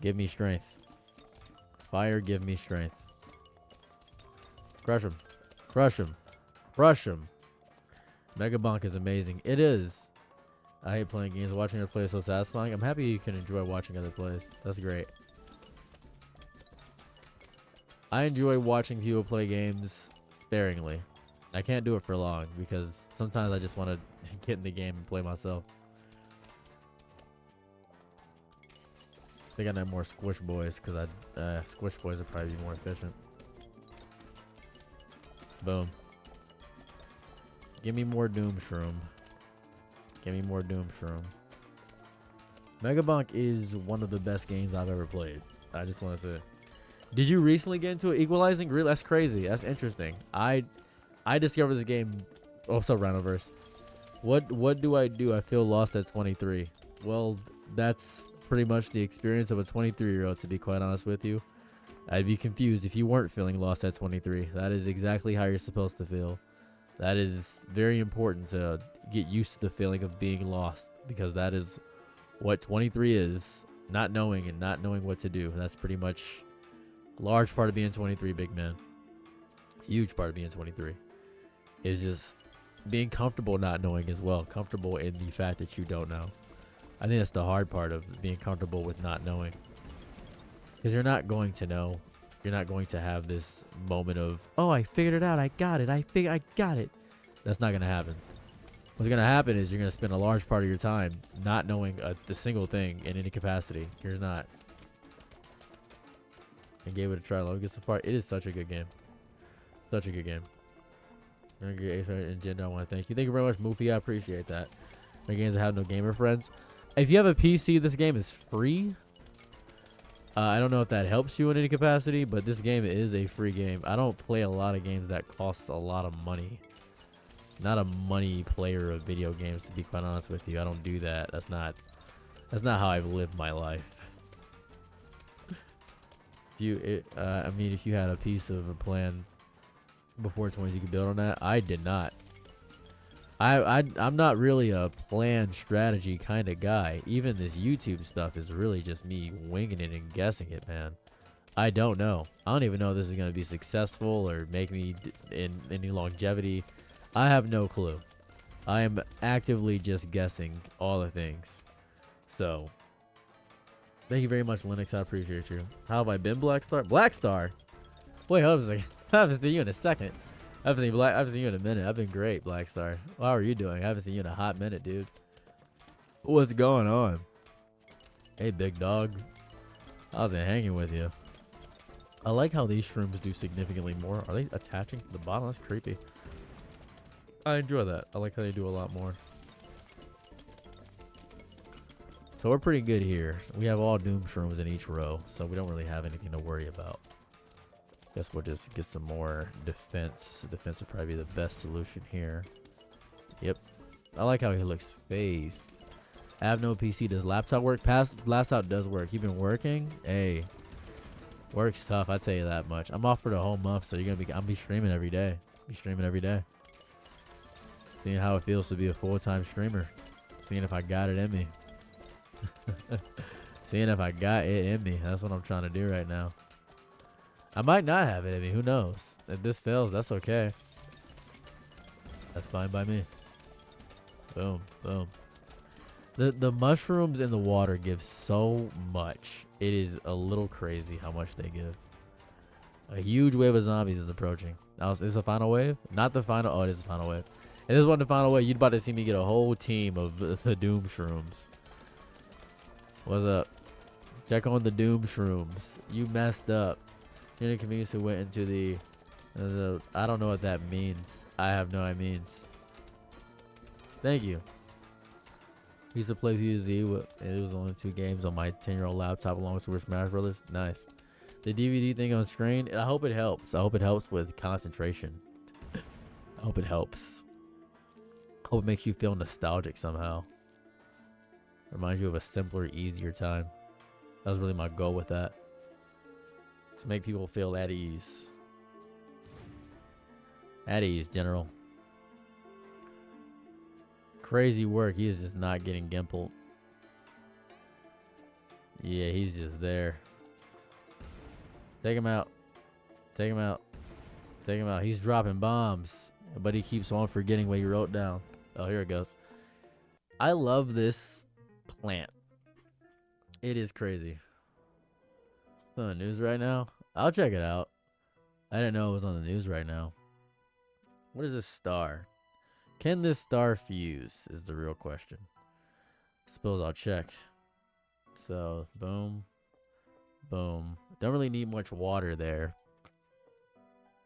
Give me strength. Fire, give me strength. Crush him. Crush him. Crush him. Mega Bonk is amazing. It is. I hate playing games. Watching her play is so satisfying. I'm happy you can enjoy watching other plays. That's great. I enjoy watching people play games sparingly. I can't do it for long because sometimes I just want to get in the game and play myself. I think I need more Squish Boys because Squish Boys would probably be more efficient. Boom. Give me more Doomshroom. Give me more Doomshroom. Mega Bonk is one of the best games I've ever played. I just want to say. Did you recently get into it? Equalizing? Really? That's crazy. That's interesting. I discovered this game. Oh, so Rhinoverse. What do? I feel lost at 23. Well, that's pretty much the experience of a 23-year-old, to be quite honest with you. I'd be confused if you weren't feeling lost at 23. That is exactly how you're supposed to feel. That is very important to get used to the feeling of being lost, because that is what 23 is. Not knowing and not knowing what to do. That's pretty much a large part of being 23, big man. Huge part of being 23 is just being comfortable not knowing as well. Comfortable in the fact that you don't know. I think that's the hard part of being comfortable with not knowing. Because you're not going to know. You're not going to have this moment of, oh, I figured it out. I got it. I got it. That's not going to happen. What's going to happen is you're going to spend a large part of your time not knowing the single thing in any capacity. You're not. And gave it a try. Let me get so far. It is such a good game. Such a good game. In general, I want to thank you. Thank you very much, Moofy. I appreciate that. My games that have no gamer friends. If you have a PC, this game is free. I don't know if that helps you in any capacity, but this game is a free game. I don't play a lot of games that cost a lot of money. Not a money player of video games, to be quite honest with you. I don't do that. That's not how I've lived my life. I mean, if you had a piece of a plan before 20, you could build on that. I did not. I'm not really a planned strategy kind of guy. Even this YouTube stuff is really just me winging it and guessing it, man. I don't know. I don't even know if this is going to be successful or make me in any longevity. I have no clue. I am actively just guessing all the things. So, thank you very much, Linux. I appreciate you. How have I been, Blackstar? Blackstar? Wait, hold on a second. I haven't seen you in a second. I haven't seen you in a minute. I've been great, Blackstar. How are you doing? I haven't seen you in a hot minute, dude. What's going on? Hey, big dog. How's it hanging with you? I like how these shrooms do significantly more. Are they attaching to the bottom? That's creepy. I enjoy that. I like how they do a lot more. So we're pretty good here. We have all doom shrooms in each row, so we don't really have anything to worry about. Guess we'll just get some more defense. Defense would probably be the best solution here. Yep. I like how he looks phased. I have no PC. Does laptop work? Laptop does work. You've been working? Hey. Work's tough, I'd tell you that much. I'm off for the whole month, so I'm be streaming every day. Be streaming every day. Seeing how it feels to be a full-time streamer. Seeing if I got it in me. Seeing if I got it in me. That's what I'm trying to do right now. I might not have it in me. Who knows? If this fails, that's okay. That's fine by me. Boom. Boom. The mushrooms in the water give so much. It is a little crazy how much they give. A huge wave of zombies is approaching. Is this the final wave? Not the final. Oh, it is the final wave. If this wasn't the final wave, you'd about to see me get a whole team of the Doom Shrooms. What's up? Check on the Doom Shrooms. You messed up. You're the comedians who went into the I don't know what that means. I have no idea what it means. Thank you. I used to play PVZ. It was only 2 games on my 10-year-old laptop along with Super Smash Brothers. Nice. The DVD thing on screen, I hope it helps. I hope it helps with concentration. I hope it helps. I hope it makes you feel nostalgic somehow. Reminds you of a simpler, easier time. That was really my goal with that. To make people feel at ease. At ease, General. crazy work. He is just not getting gimpled. Yeah, he's just there. Take him out. Take him out. Take him out. He's dropping bombs, but he keeps on forgetting what he wrote down. Oh, here it goes. I love this plant. It is crazy. It's on the news right now. I'll check it out. I didn't know it was on the news right now. What is this star? Can this star fuse is the real question. Suppose I'll check. So, boom. Boom. Don't really need much water there.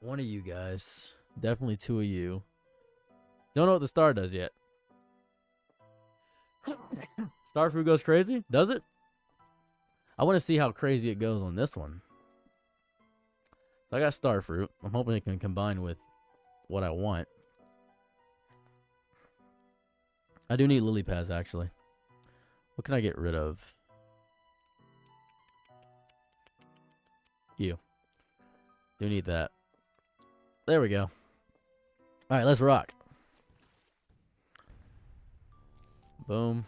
One of you guys. Definitely two of you. Don't know what the star does yet. Star fruit goes crazy? Does it? I want to see how crazy it goes on this one. So I got star fruit. I'm hoping it can combine with what I want. I do need lily pads, actually. What can I get rid of? You. Do need that. There we go. All right, let's rock. Boom.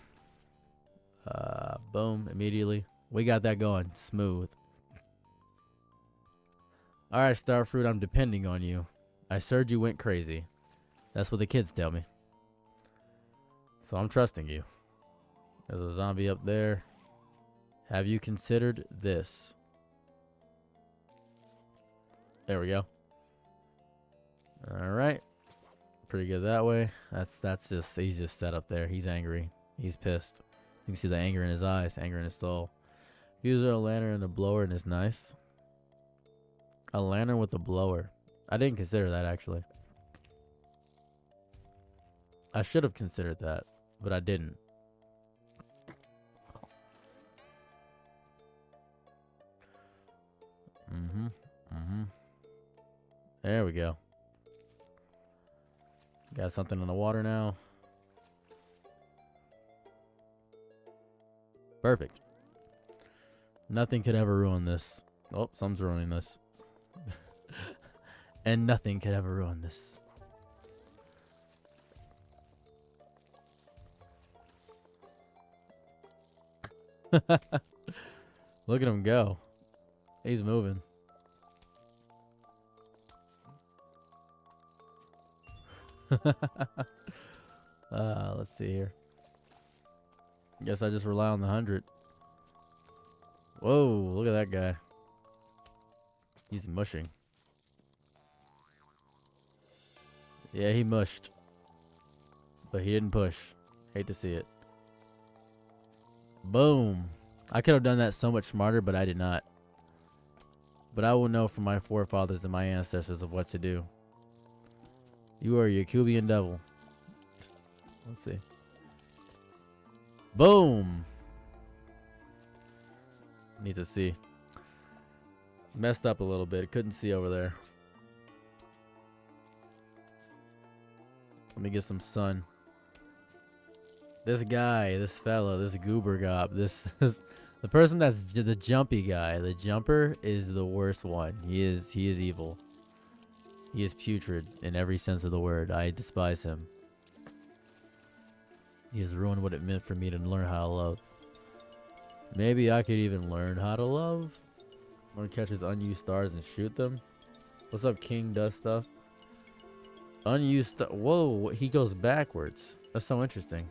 Boom. Immediately. We got that going. Smooth. All right, Starfruit, I'm depending on you. I heard you went crazy. That's what the kids tell me. So I'm trusting you. There's a zombie up there. Have you considered this? There we go. All right. Pretty good that way. That's just, he's just set up there. He's angry. He's pissed. You can see the anger in his eyes, anger in his soul. User a lantern and a blower, and it's nice. A lantern with a blower. I didn't consider that, actually. I should have considered that, but I didn't. There we go. Got something in the water now. Perfect. Nothing could ever ruin this. Oh, something's ruining this. And nothing could ever ruin this. Look at him go. He's moving. Let's see here. Guess I just rely on the 100. Whoa, look at that guy. He's mushing. Yeah, he mushed. But he didn't push. Hate to see it. Boom. I could have done that so much smarter, but I did not. But I will know from my forefathers and my ancestors of what to do. You are a Yakubian devil. Let's see. Boom. Need to see. Messed up a little bit. Couldn't see over there. Let me get some sun. This guy, this fella, this goober gob, the person that's the jumpy guy, the jumper is the worst one. He is evil. He is putrid in every sense of the word. I despise him. He has ruined what it meant for me to learn how to love. Maybe I could even learn how to love. I'm gonna catch his unused stars and shoot them. What's up, King does stuff? Unused whoa, he goes backwards. That's so interesting.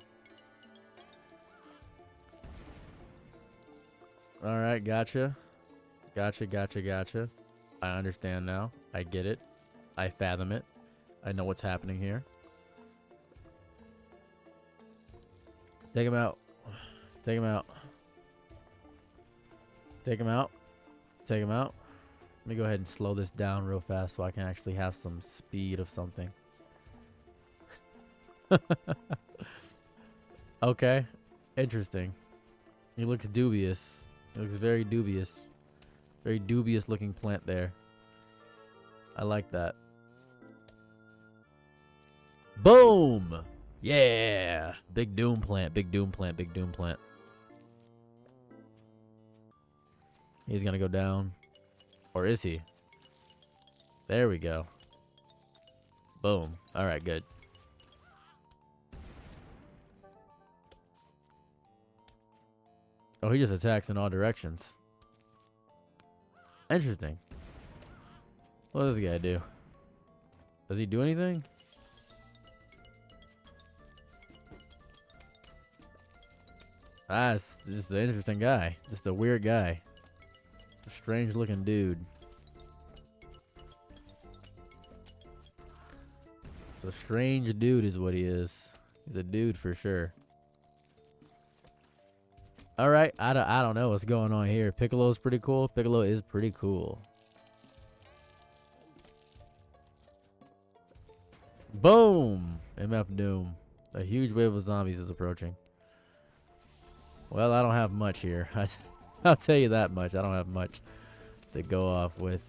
Alright, gotcha. Gotcha. I understand now. I get it. I fathom it. I know what's happening here. Take him out. Take him out. Take him out. Take him out. Let me go ahead and slow this down real fast so I can actually have some speed of something. Okay. Interesting. He looks dubious. He looks very dubious. Very dubious looking plant there. I like that. Boom! Yeah! Big doom plant, big doom plant, big doom plant. He's gonna go down. Or is he? There we go. Boom. Alright, good. Oh, he just attacks in all directions. Interesting. What does this guy do? Does he do anything? Ah, it's just an interesting guy. Just a weird guy. A strange looking dude. It's a strange dude is what he is. He's a dude for sure. All right, I don't know what's going on here. Piccolo's pretty cool. Piccolo is pretty cool. Boom! MF Doom. A huge wave of zombies is approaching. Well, I don't have much here. I'll tell you that much. I don't have much to go off with.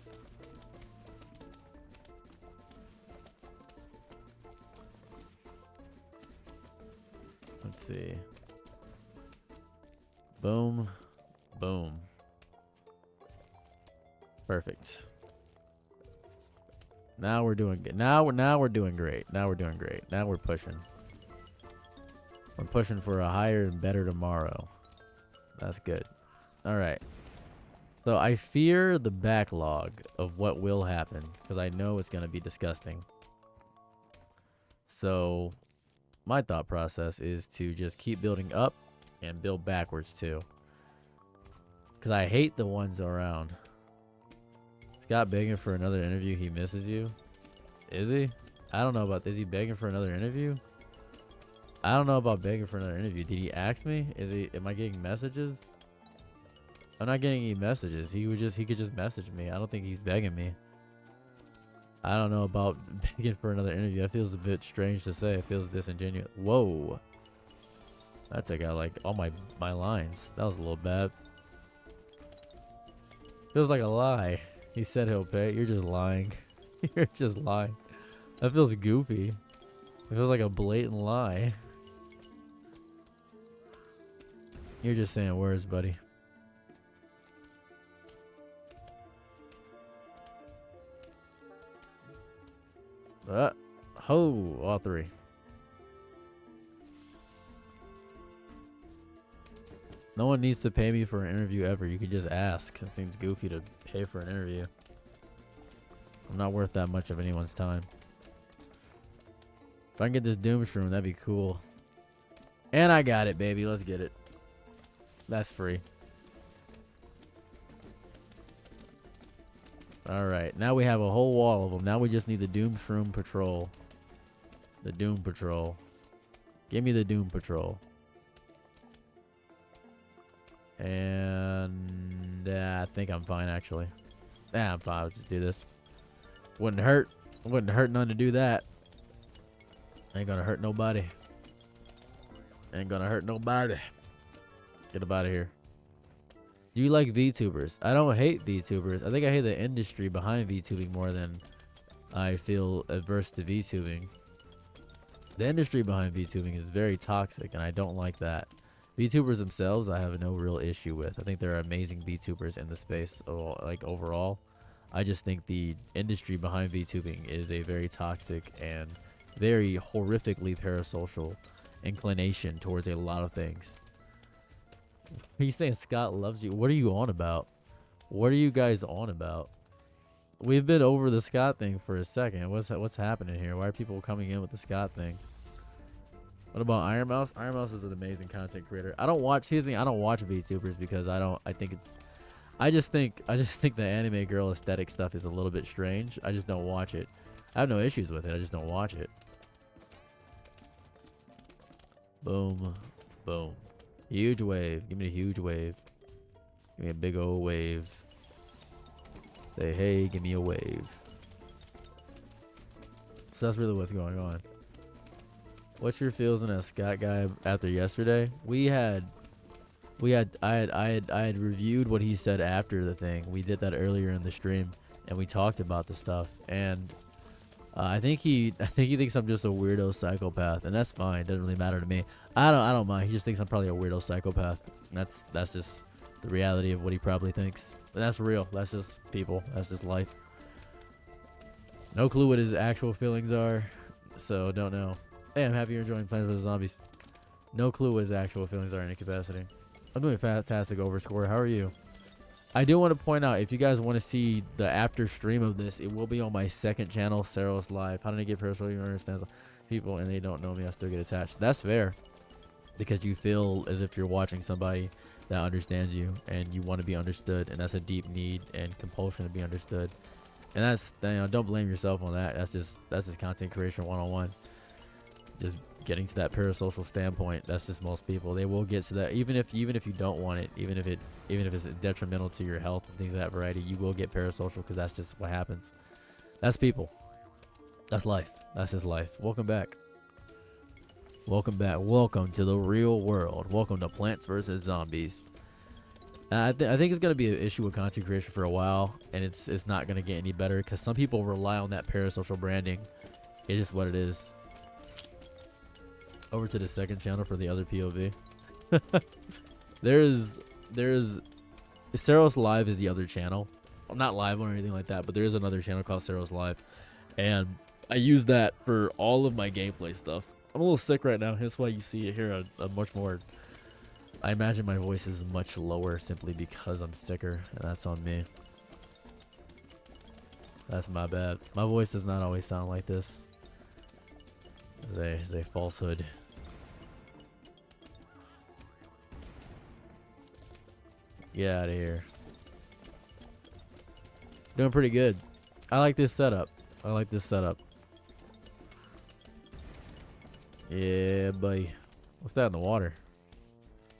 Let's see. Boom. Boom. Perfect. Now we're doing good. Now we're doing great. Now we're doing great. Now we're pushing. We're pushing for a higher and better tomorrow. That's good. All right. So I fear the backlog of what will happen because I know it's going to be disgusting. So my thought process is to just keep building up and build backwards too. Because I hate the ones around. Scott begging for another interview. He misses you. Is he? I don't know about this. Is he begging for another interview? I don't know about begging for another interview. Did he ask me? Is he? Am I getting messages? I'm not getting any messages. He could just message me. I don't think he's begging me. I don't know about begging for another interview. That feels a bit strange to say. It feels disingenuous. Whoa. That took out like all my lines. That was a little bad. Feels like a lie. He said he'll pay. You're just lying. You're just lying. That feels goofy. It feels like a blatant lie. You're just saying words, buddy. All three. No one needs to pay me for an interview ever. You can just ask. It seems goofy to pay for an interview. I'm not worth that much of anyone's time. If I can get this Doom Shroom, that'd be cool. And I got it, baby. Let's get it. That's free. Alright, now we have a whole wall of them. Now we just need the Doom Shroom Patrol. The Doom Patrol. Give me the Doom Patrol. And I think I'm fine, actually. Yeah, I'm fine. Let's just do this. Wouldn't hurt. Wouldn't hurt none to do that. Ain't gonna hurt nobody. Ain't gonna hurt nobody. Get up out of here. Do you like VTubers? I don't hate VTubers. I think I hate the industry behind VTubing more than I feel averse to VTubing. The industry behind VTubing is very toxic, and I don't like that. VTubers themselves, I have no real issue with. I think there are amazing VTubers in the space, like overall. I just think the industry behind VTubing is a very toxic and very horrifically parasocial inclination towards a lot of things. Are you saying Scott loves you? What are you on about? What are you guys on about? We've been over the Scott thing for a second. What's happening here? Why are people coming in with the Scott thing? What about Iron Mouse? Iron Mouse is an amazing content creator. I don't watch his thing. I don't watch VTubers because I just think the anime girl aesthetic stuff is a little bit strange. I just don't watch it. I have no issues with it. I just don't watch it. Boom. Boom. Huge wave. Give me a huge wave. Give me a big old wave. Say, hey, give me a wave. So that's really what's going on. What's your feels on a Scott guy after yesterday? I had reviewed what he said after the thing. We did that earlier in the stream, and we talked about the stuff. And I think he thinks I'm just a weirdo psychopath, and that's fine. Doesn't really matter to me. I don't mind. He just thinks I'm probably a weirdo psychopath. That's just the reality of what he probably thinks. And that's real. That's just people. That's just life. No clue what his actual feelings are, so don't know. Hey, I'm happy you're enjoying Plants vs. Zombies. No clue what his actual feelings are in any capacity. I'm doing fantastic, Overscore. How are you? I do want to point out, if you guys want to see the after stream of this, it will be on my second channel, Saros Live. How did I get personal? You understand people and they don't know me, I still get attached. That's fair, because you feel as if you're watching somebody that understands you and you want to be understood, and that's a deep need and compulsion to be understood. And that's, you know, don't blame yourself on that. That's just content creation 101. Just getting to that parasocial standpoint. That's just most people. They will get to that, even if you don't want it, even if it's detrimental to your health and things of that variety, you will get parasocial, because that's just what happens. That's people. That's life. That's just life. Welcome back. Welcome back. Welcome to the real world. Welcome to Plants vs. Zombies. I think it's going to be an issue with content creation for a while, and it's not going to get any better, because some people rely on that parasocial branding. It's just what it is. Over to the second channel for the other POV. there's Saros Live is the other channel. I'm not live or anything like that, but there is another channel called Saros Live, and I use that for all of my gameplay stuff. I'm a little sick right now. That's why you see it here a much more. I imagine my voice is much lower simply because I'm sicker, and that's on me. That's my bad. My voice does not always sound like this. It's a falsehood. Get out of here. Doing pretty good. I like this setup. I like this setup. Yeah, buddy. What's that in the water?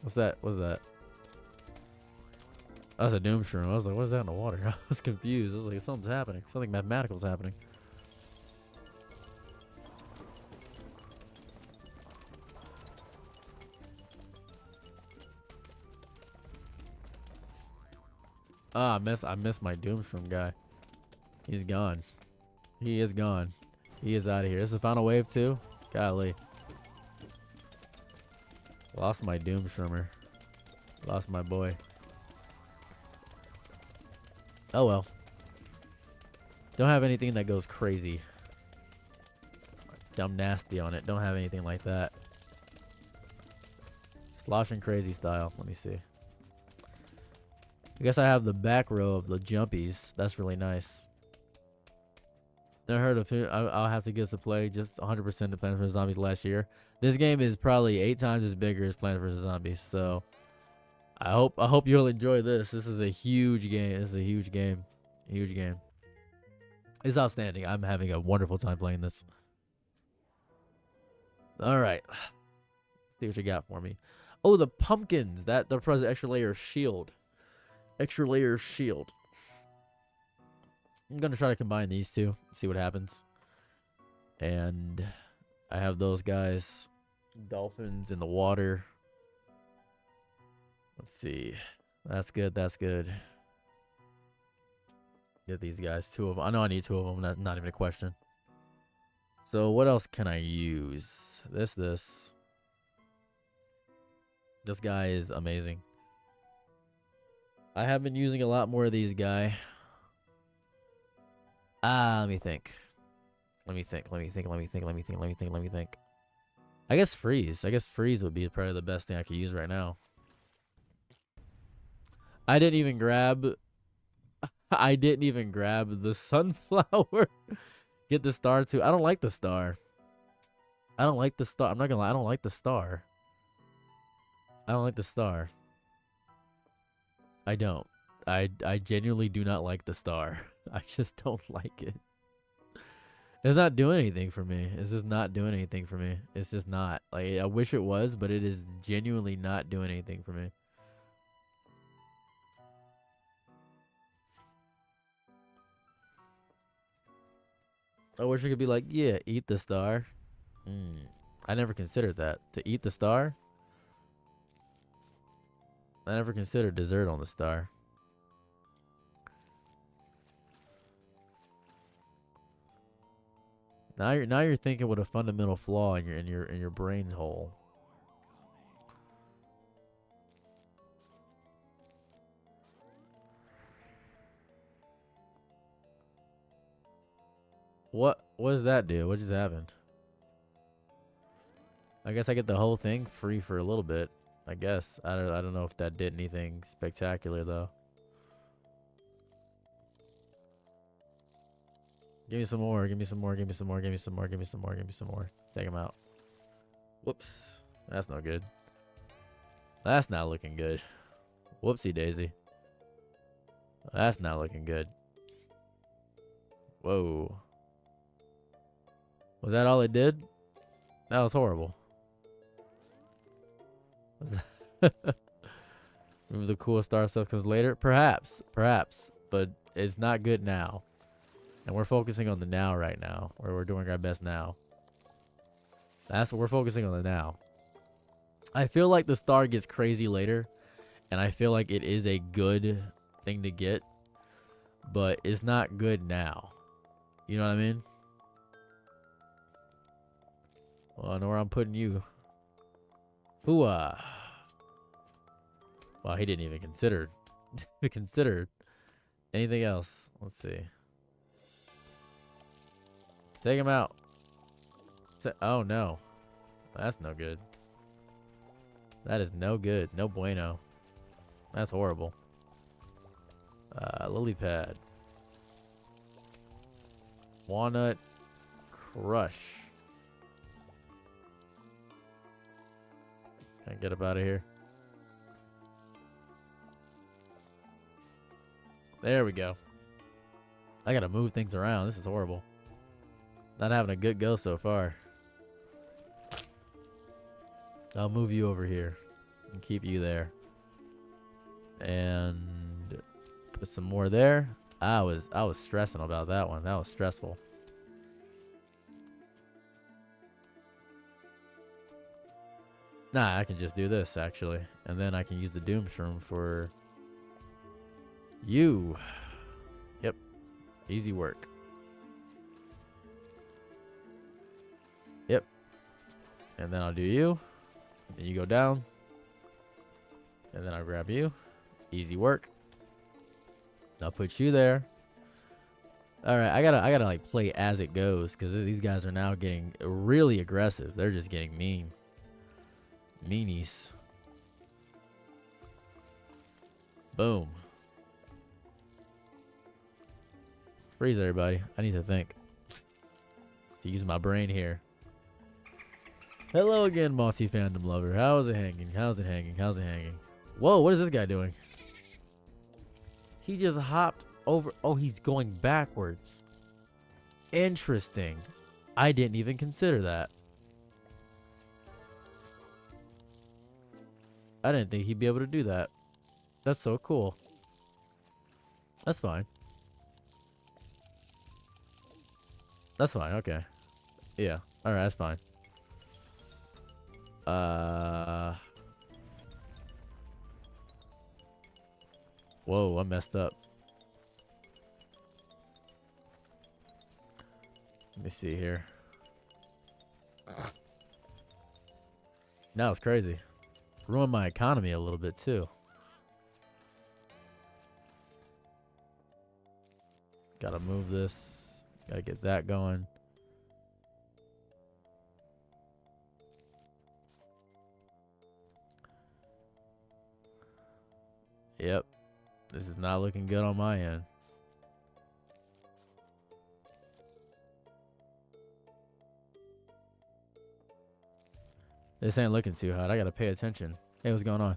What's that? What's that? That's a doom shroom. I was like, what is that in the water? I was confused. I was like, something's happening. Something mathematical is happening. Ah, I missed my Doomstrom guy. He's gone. He is gone. He is out of here. This is the final wave too? Golly. Lost my Doomstrommer. Lost my boy. Oh well. Don't have anything that goes crazy. Dumb nasty on it. Don't have anything like that. Sloshing crazy style. Let me see. I guess I have the back row of the jumpies. That's really nice. Never heard of it. I'll have to get to play just 100% of Plants vs. Zombies last year. This game is probably 8 times as bigger as Plants vs. Zombies. So I hope you'll enjoy this. This is a huge game. This is a huge game. Huge game. It's outstanding. I'm having a wonderful time playing this. All right. Let's see what you got for me. Oh, the pumpkins. That the present extra layer of shield. Extra layer of shield. I'm going to try to combine these two. See what happens. And I have those guys. Dolphins in the water. Let's see. That's good. That's good. Get these guys. 2 of them. I know I need 2 of them. That's not even a question. So what else can I use? This guy is amazing. I have been using a lot more of these guys. Let me think. Let me think. I guess freeze. Freeze would be probably the best thing I could use right now. I didn't even grab the sunflower. Get the star too. I don't like the star. I'm not gonna lie. I don't like the star. I don't. I genuinely do not like the star. I just don't like it. It's not doing anything for me. It's just not doing anything for me. It's just not. Like, I wish it was, but it is genuinely not doing anything for me. I wish it could be like, yeah, eat the star. I never considered that. To eat the star? I never considered dessert on the star. Now you're thinking with a fundamental flaw in your brain hole. What does that do? What just happened? I guess I get the whole thing free for a little bit. I guess. I don't know if that did anything spectacular though. Give me some more. Give me some more. Give me some more. Give me some more. Give me some more. Give me some more. Take him out. Whoops. That's no good. That's not looking good. Whoopsie daisy. That's not looking good. Whoa. Was that all it did? That was horrible. Maybe the cool star stuff comes later? Perhaps. Perhaps. But it's not good now. And we're focusing on the now right now. Where we're doing our best now. That's what we're focusing on the now. I feel like the star gets crazy later. And I feel like it is a good thing to get. But it's not good now. You know what I mean? Well, I know where I'm putting you. Hooah. Wow, he didn't even consider. Considered anything else. Let's see. Take him out. Oh no. That's no good. That is no good. No bueno. That's horrible. Lily pad. Walnut crush. Can I get up out of here? There we go. I gotta move things around. This is horrible. Not having a good go so far. I'll move you over here and keep you there. And put some more there. I was stressing about that one. That was stressful. Nah, I can just do this actually. And then I can use the Doom Shroom for you. Yep. Easy work. Yep. And then I'll do you. Then you go down. And then I'll grab you. Easy work. I'll put you there. Alright, I gotta like play as it goes, because these guys are now getting really aggressive. They're just getting mean. Meanies. Boom. Freeze everybody. I need to think. To use my brain here. Hello again, Mossy Fandom Lover. How is it hanging? How's it hanging? How's it hanging? Whoa, what is this guy doing? He just hopped over. Oh, he's going backwards. Interesting. I didn't even consider that. I didn't think he'd be able to do that. That's so cool. That's fine. That's fine. Okay. Yeah. All right. That's fine. Whoa, I messed up. Let me see here. Now it's crazy. Ruined my economy a little bit too. Gotta move this. Gotta get that going. Yep. This is not looking good on my end. This ain't looking too hot. I gotta pay attention. Hey, what's going on?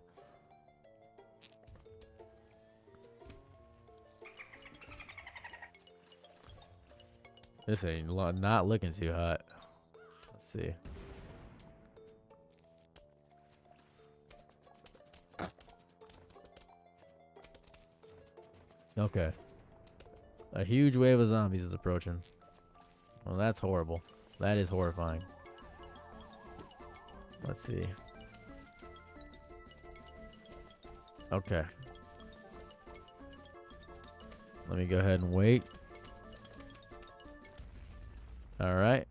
This ain't not looking too hot. Let's see. Okay. A huge wave of zombies is approaching. Well, that's horrible. That is horrifying. Let's see. Okay. Let me go ahead and wait. All right.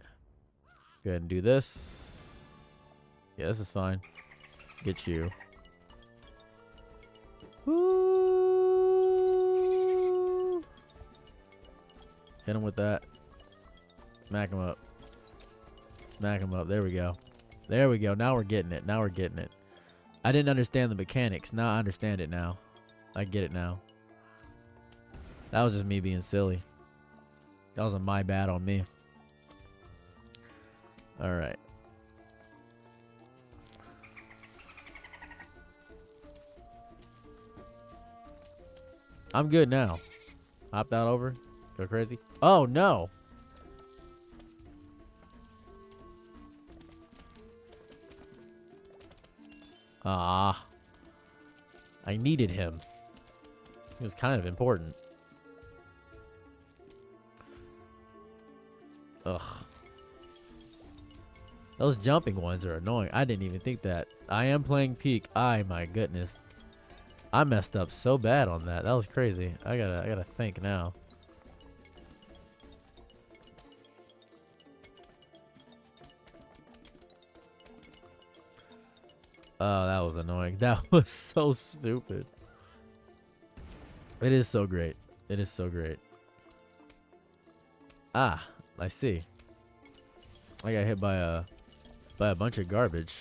Go ahead and do this. Yeah, this is fine. Get you. Woo! Hit him with that. Smack him up. Smack him up. There we go. There we go. Now we're getting it. Now we're getting it. I didn't understand the mechanics. Now I understand it now. I get it now. That was just me being silly. That was a my bad on me. All right. I'm good now. Hop that over. Go crazy. Oh, no. Ah. I needed him. He was kind of important. Ugh. Those jumping ones are annoying. I didn't even think that. I am playing peak. My goodness. I messed up so bad on that. That was crazy. I gotta think now. Oh, that was annoying. That was so stupid. It is so great. It is so great. Ah, I see. I got hit by a bunch of garbage.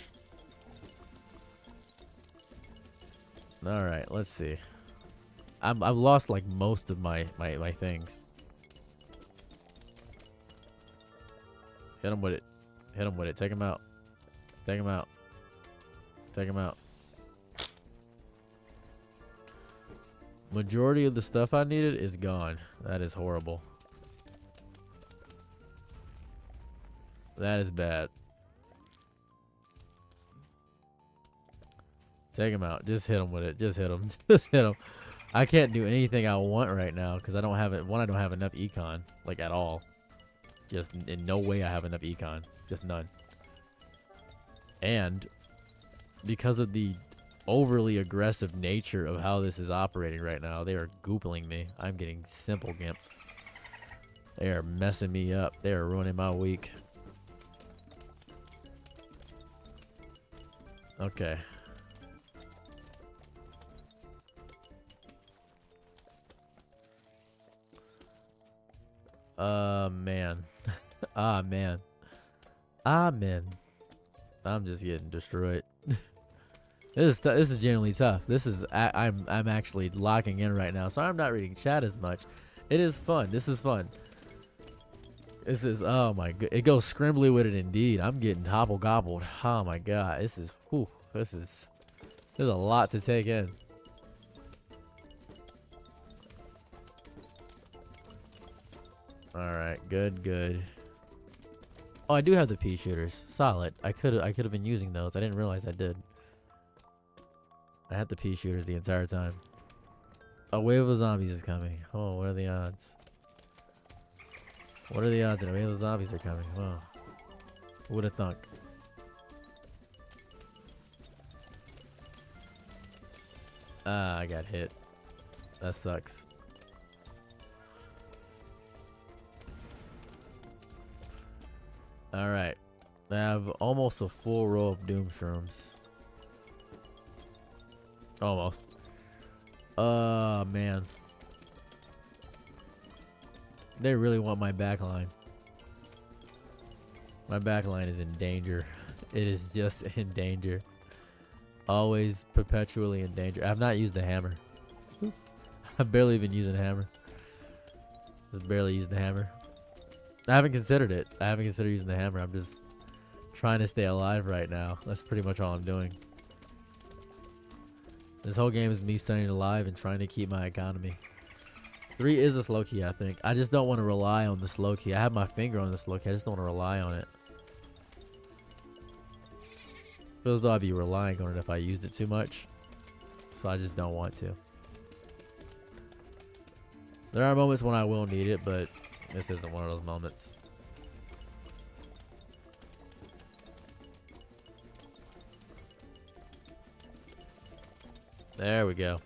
All right, let's see. I've lost like most of my things. Hit him with it. Hit him with it. Take him out. Take him out. Take him out. Majority of the stuff I needed is gone. That is horrible. That is bad. Take him out. Just hit him with it. Just hit him. Just hit him. I can't do anything I want right now because I don't have it. One, I don't have enough econ, like at all. Just in no way I have enough econ. Just none. And because of the overly aggressive nature of how this is operating right now, they are goopling me. I'm getting simple gimped. They are messing me up. They are ruining my week. Okay. Man. Man. Man. I'm just getting destroyed. This is genuinely tough. This is I'm actually locking in right now, so I'm not reading chat as much. It is fun. This is fun. This is, oh my god, it goes scrimbly with it indeed. I'm getting hobble gobbled. Oh my god, this is, whew, there's a lot to take in. All right, good. Oh, I do have the pea shooters. Solid. I could have been using those. I didn't realize I did. I had the pea shooters the entire time. A wave of zombies is coming. Oh, what are the odds? What are the odds that a wave of zombies are coming? Wow. Who would have thunk? I got hit. That sucks. Alright. I have almost a full row of doom shrooms. Almost. Man. They really want my backline. My backline is in danger. It is just in danger. Always perpetually in danger. I've not used the hammer. I've barely even used a hammer. Just barely used the hammer. I haven't considered it. I haven't considered using the hammer. I'm just trying to stay alive right now. That's pretty much all I'm doing. This whole game is me staying alive and trying to keep my economy. 3 is a slow key, I think. I just don't want to rely on the slow key. I have my finger on the slow key. I just don't want to rely on it. Feels as though I'd be relying on it if I used it too much. So I just don't want to. There are moments when I will need it, but this isn't one of those moments. There we go.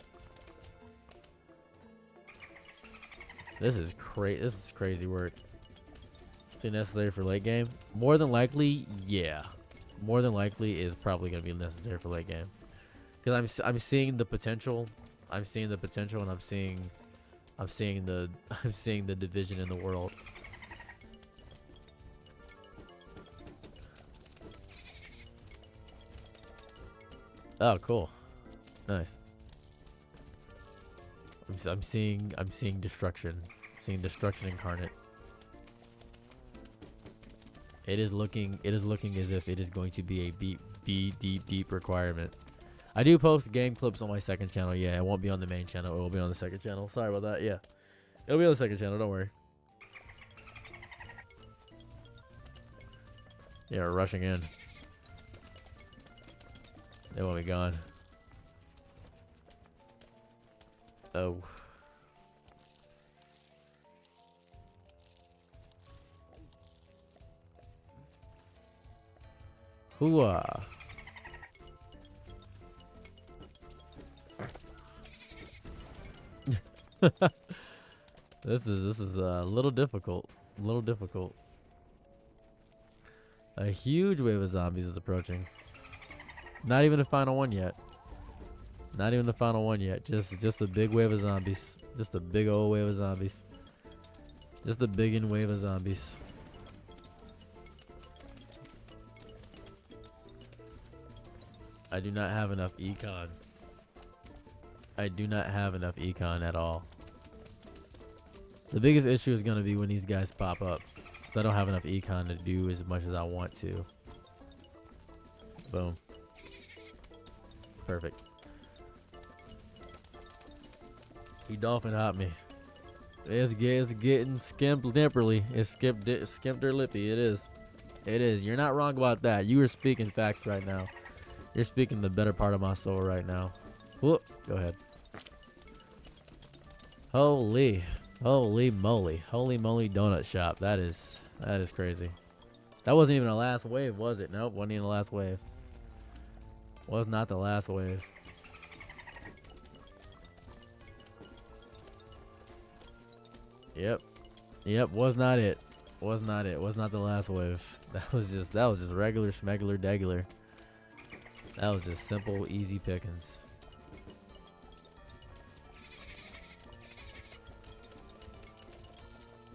This is crazy work. Is it necessary for late game? More than likely, yeah. More than likely is probably gonna be necessary for late game. Because I'm seeing the potential. I'm seeing the potential, and I'm seeing the division in the world. Oh, cool. Nice. I'm seeing destruction. I'm seeing destruction incarnate. It is looking as if it is going to be a deep requirement. I do post game clips on my second channel. Yeah, it won't be on the main channel. It will be on the second channel. Sorry about that. Yeah. It'll be on the second channel, don't worry. Yeah, we're rushing in. They won't be gone. Oh. Hooah. This is a little difficult. A little difficult. A huge wave of zombies is approaching. Not even the final one yet. Not even the final one yet. Just a big wave of zombies. Just a big old wave of zombies. Just a biggin' wave of zombies. I do not have enough econ. I do not have enough econ at all. The biggest issue is going to be when these guys pop up. I don't have enough econ to do as much as I want to. Boom. Perfect. He dolphin hopped me. It's getting skimped nipperly. It's skimped her lippy. It is. It is. You're not wrong about that. You are speaking facts right now. You're speaking the better part of my soul right now. Whoop. Go ahead. Holy moly. Holy moly donut shop. That is crazy. That wasn't even the last wave, was it? Nope, wasn't even the last wave. Was not the last wave. Yep. Yep, was not it. Was not it. Was not the last wave. That was just regular schmegular degular. That was just simple, easy pickings.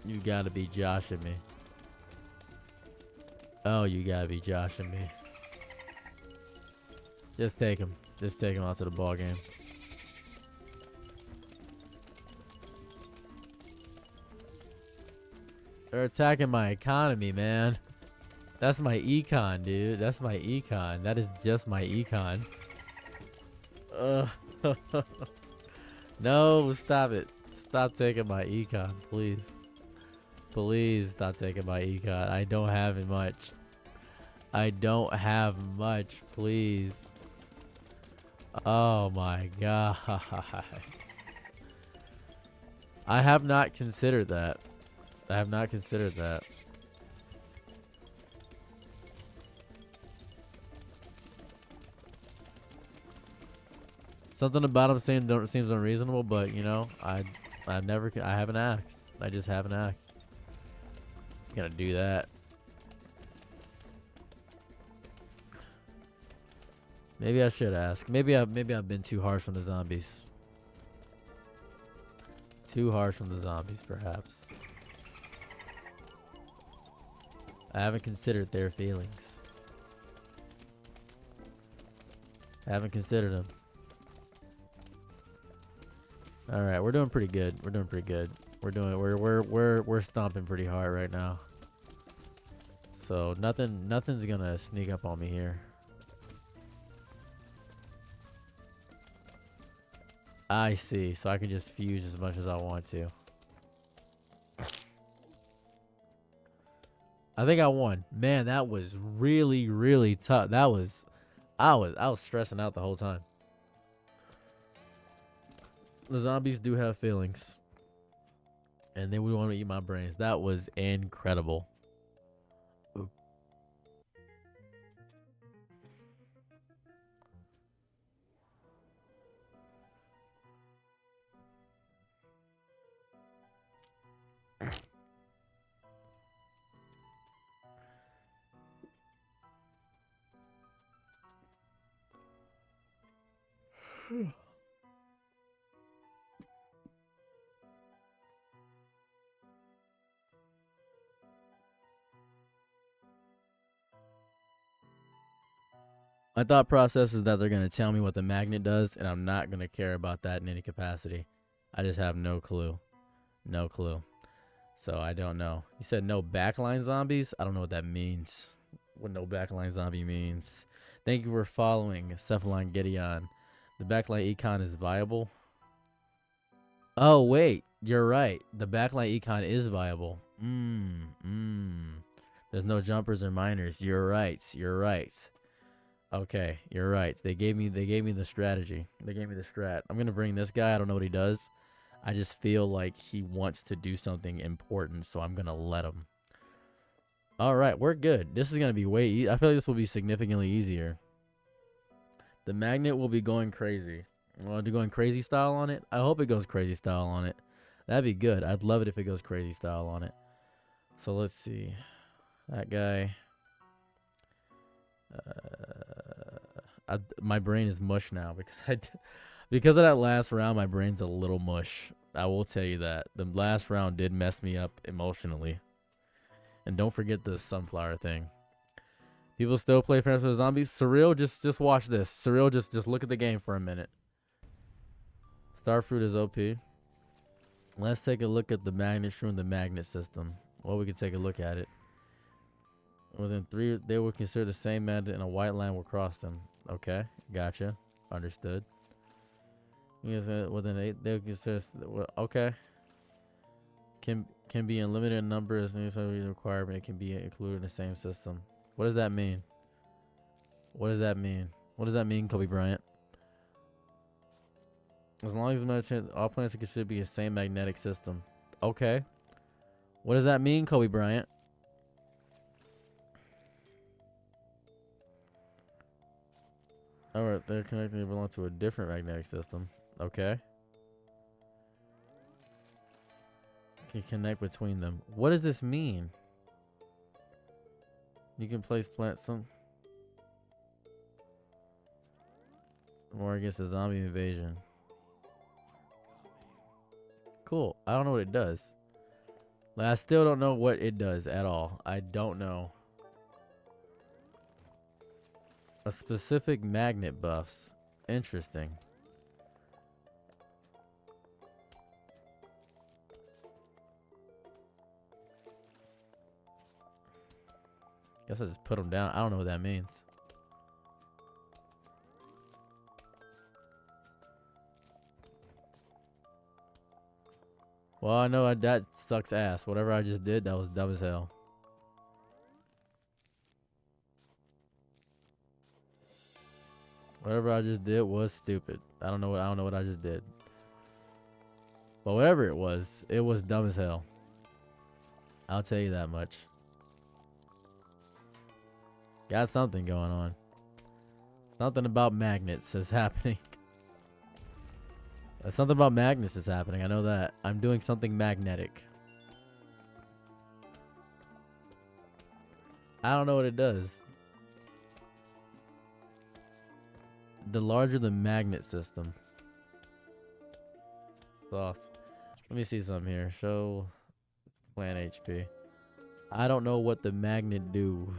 You gotta be joshing me. Oh, you gotta be joshing me. Just take him. Just take him out to the ball game. They're attacking my economy, man. That's my econ, dude. That's my econ. That is just my econ. No, stop it. Stop taking my econ, please. Please stop taking my econ. I don't have much. I don't have much, please. Oh my god. I have not considered that. I have not considered that. Something about him seems unreasonable, but you know, I haven't asked. I just haven't asked. I'm gonna do that. Maybe I should ask. Maybe I've been too harsh on the zombies. Too harsh on the zombies, perhaps. I haven't considered their feelings. I haven't considered them. All right, we're doing pretty good. We're doing pretty good. We're stomping pretty hard right now. So nothing's gonna sneak up on me here. I see. So I can just fuse as much as I want to. I think I won. Man, that was really, really tough. I was stressing out the whole time. The zombies do have feelings. And they would want to eat my brains. That was incredible. Ooh. My thought process is that they're going to tell me what the magnet does, and I'm not going to care about that in any capacity. I just have no clue. No clue. So I don't know. You said no backline zombies? I don't know what that means. What no backline zombie means. Thank you for following Cephaline Gideon. The backline econ is viable. Oh, wait. You're right. The backline econ is viable. There's no jumpers or miners. You're right. You're right. Okay, you're right. They gave me the strategy. They gave me the strat. I'm gonna bring this guy. I don't know what he does. I just feel like he wants to do something important, so I'm gonna let him. All right, we're good. This is gonna be I feel like this will be significantly easier. The magnet will be going crazy. Want to do going crazy style on it? I hope it goes crazy style on it. That'd be good. I'd love it if it goes crazy style on it. So let's see. That guy. My brain is mush now because of that last round. My brain's a little mush. I will tell you that the last round did mess me up emotionally. And don't forget the sunflower thing. People still play Plants vs Zombies. Surreal, just watch this. Surreal, just look at the game for a minute. Starfruit is OP. Let's take a look at the magnet shroom, the magnet system. Well, we can take a look at it. Within 3, they will consider the same magnet and a white line will cross them. Okay, gotcha. Understood. Within 8, they will consider. Okay. Can be unlimited number as necessary requirement. It can be included in the same system. What does that mean? What does that mean? What does that mean, Kobe Bryant? As long as all planets are considered to be the same magnetic system. Okay. What does that mean, Kobe Bryant? Alright, they're connected. They belong to a different magnetic system. Okay. Can connect between them. What does this mean? You can place plants some. War against a zombie invasion. Cool. I don't know what it does. Like, I still don't know what it does at all. I don't know. A specific magnet buffs. Interesting. Guess I just put them down. I don't know what that means. Well, I know that sucks ass. Whatever I just did, that was dumb as hell. Whatever I just did was stupid. I don't know what I just did. But whatever it was dumb as hell. I'll tell you that much. Got something going on. Something about magnets is happening. Something about magnets is happening. I know that. I'm doing something magnetic. I don't know what it does. The larger the magnet system. Sauce. Let me see something here. Show plant HP. I don't know what the magnet do.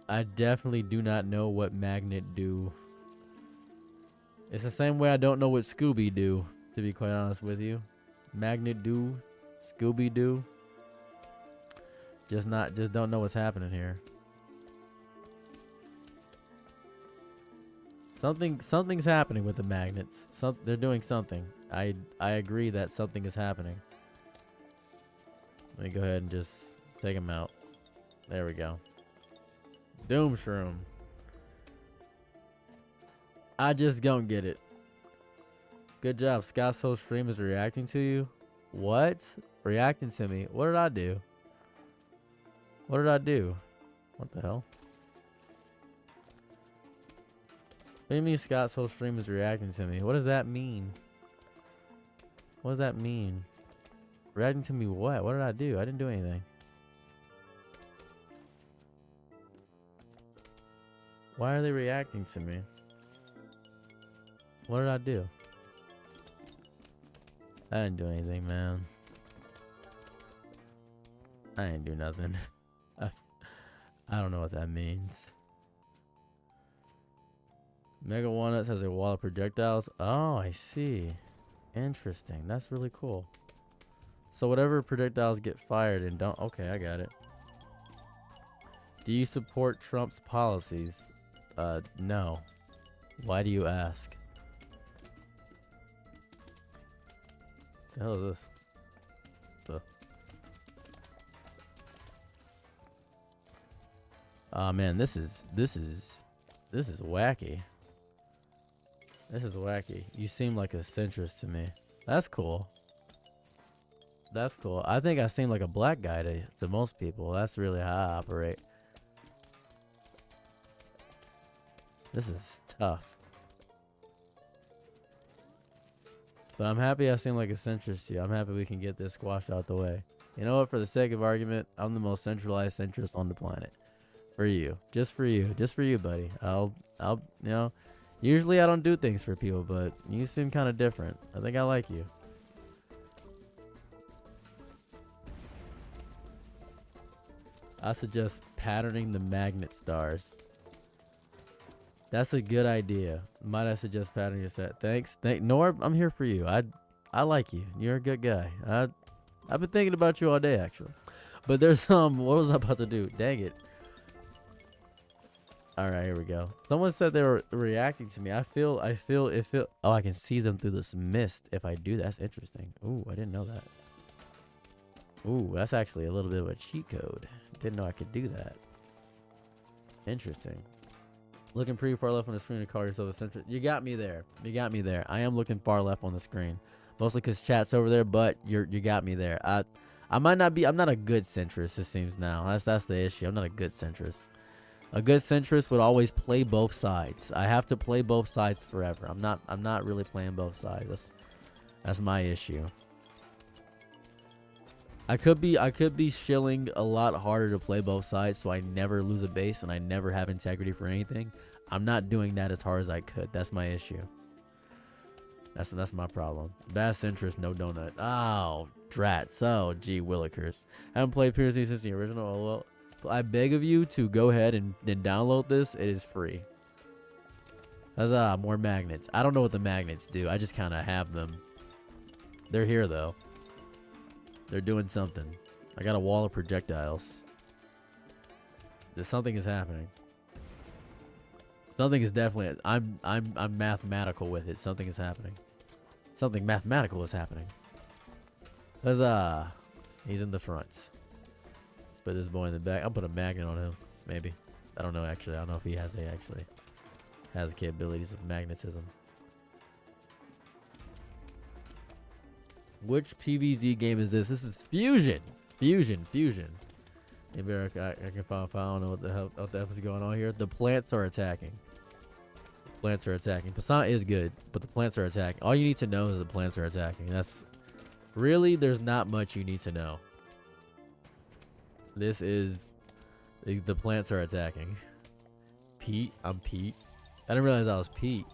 I definitely do not know what magnet do. It's the same way I don't know what Scooby do, to be quite honest with you. Magnet do, Scooby do. Just don't know what's happening here. Something's happening with the magnets. They're doing something. I agree that something is happening. Let me go ahead and just take them out. There we go. Doom Shroom. I just don't get it. Good job. Scott's whole stream is reacting to you. What? Reacting to me? What did I do? What did I do? What the hell? What do you mean Scott's whole stream is reacting to me? What does that mean? What does that mean? Reacting to me what? What did I do? I didn't do anything. Why are they reacting to me? What did I do? I didn't do anything, man. I didn't do nothing. I don't know what that means. Mega Walnuts has a wall of projectiles. Oh, I see. Interesting. That's really cool. So whatever projectiles get fired and don't... Okay, I got it. Do you support Trump's policies? No. Why do you ask? The hell is this? Oh man, this is wacky. This is wacky. You seem like a centrist to me. That's cool. That's cool. I think I seem like a black guy to most people. That's really how I operate. This is tough. But I'm happy I seem like a centrist to you. I'm happy we can get this squashed out the way. You know what? For the sake of argument, I'm the most centralized centrist on the planet. For you. Just for you. Just for you, buddy. I'll, you know, usually I don't do things for people, but you seem kind of different. I think I like you. I suggest patterning the magnet stars. That's a good idea. Might I suggest patterning your set? Thanks. Norb, I'm here for you. I like you. You're a good guy. I've been thinking about you all day, actually. But there's what was I about to do? Dang it. All right, here we go. Someone said they were reacting to me. I feel. Oh, I can see them through this mist if I do that. That's interesting. Ooh, I didn't know that. Ooh, that's actually a little bit of a cheat code. Didn't know I could do that. Interesting. Looking pretty far left on the screen to call yourself a centrist. You got me there. You got me there. I am looking far left on the screen. Mostly because chat's over there, but you got me there. I might not be. I'm not a good centrist, it seems now. That's the issue. I'm not a good centrist. A good centrist would always play both sides. I have to play both sides forever. I'm not really playing both sides. That's my issue. I could be shilling a lot harder to play both sides so I never lose a base and I never have integrity for anything. I'm not doing that as hard as I could. That's my issue. That's my problem. Bad centrist, no donut. Oh, drats. Oh, gee willikers. Haven't played PVZ since the original. Oh, well. I beg of you to go ahead and download this. It is free. Huzzah, more magnets. I don't know what the magnets do. I just kind of have them. They're here, though. They're doing something. I got a wall of projectiles. Something is happening. Something is definitely... I'm mathematical with it. Something is happening. Something mathematical is happening. Huzzah. He's in the front. Put this boy in the back. I'll put a magnet on him. Maybe. I don't know, actually. I don't know if he has capabilities of magnetism. Which PVZ game is this? This is Fusion. Fusion. Maybe I can find. I don't know what the hell is going on here. The plants are attacking. Passant is good, but the plants are attacking. All you need to know is the plants are attacking. That's really, there's not much you need to know. This is the plants are attacking. Pete, I'm Pete. I didn't realize I was Pete.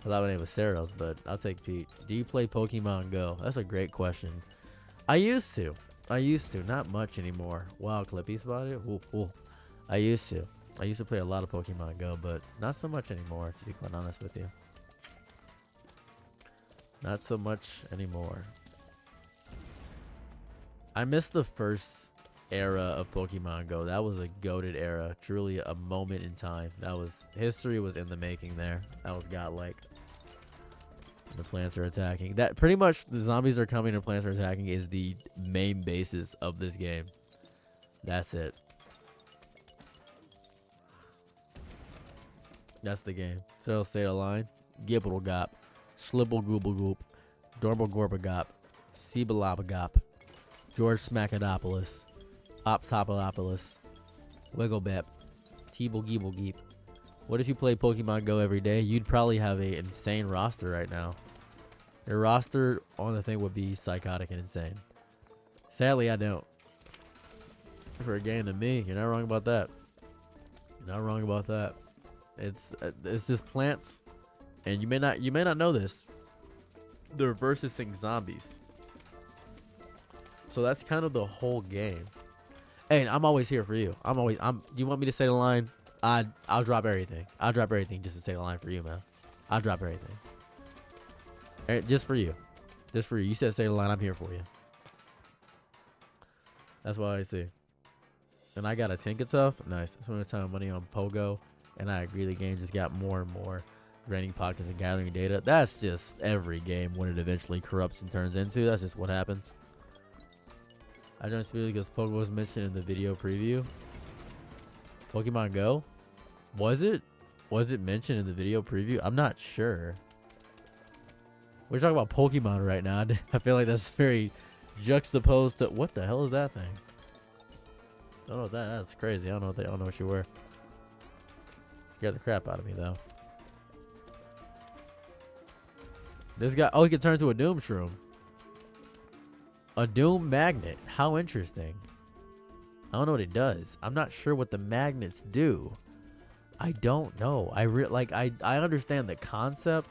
I thought my name was Saros, but I'll take Pete. Do you play Pokemon Go? That's a great question. I used to. Not much anymore. Wow, Clippy spotted. Ooh, ooh. I used to play a lot of Pokemon Go, but not so much anymore, to be quite honest with you. Not so much anymore. I miss the first era of Pokemon Go. That was a goated era. Truly a moment in time. History was in the making there. That was godlike. The plants are attacking. That pretty much the zombies are coming and plants are attacking is the main basis of this game. That's it. That's the game. So say the line. Gibble gop. Slibble gooble goop. Dorble gorba gop. Seebalaba gop. George Smackadopoulos. Optopolopoulos. Wigglebep. Teeble geeble geep. What if you play Pokemon Go every day? You'd probably have an insane roster right now. Your roster on the thing would be psychotic and insane. Sadly, I don't. For a game to me, you're not wrong about that. You're not wrong about that. It's just plants, and you may not know this. They're versing zombies. So that's kind of the whole game. Hey, I'm always here for you. Do you want me to say the line? I'll drop everything. I'll drop everything just to say the line for you, man. I'll drop everything. Just for you. Just for you. You said say the line. I'm here for you. That's what I see. And I got a Tinkertuff. Nice. I spent a ton of money on Pogo. And I agree the game just got more and more draining pockets and gathering data. That's just every game when it eventually corrupts and turns into. That's just what happens. I joined Speedy because Pogo was mentioned in the video preview. Pokemon Go? Was it? Was it mentioned in the video preview? I'm not sure. We're talking about Pokemon right now. I feel like that's very juxtaposed to... What the hell is that thing? I don't know what that... That's crazy. I don't know what you were. Scared the crap out of me, though. This guy... Oh, he can turn into a Doom Shroom. A Doom Magnet. How interesting. I don't know what it does. I'm not sure what the magnets do. I don't know. I understand the concept.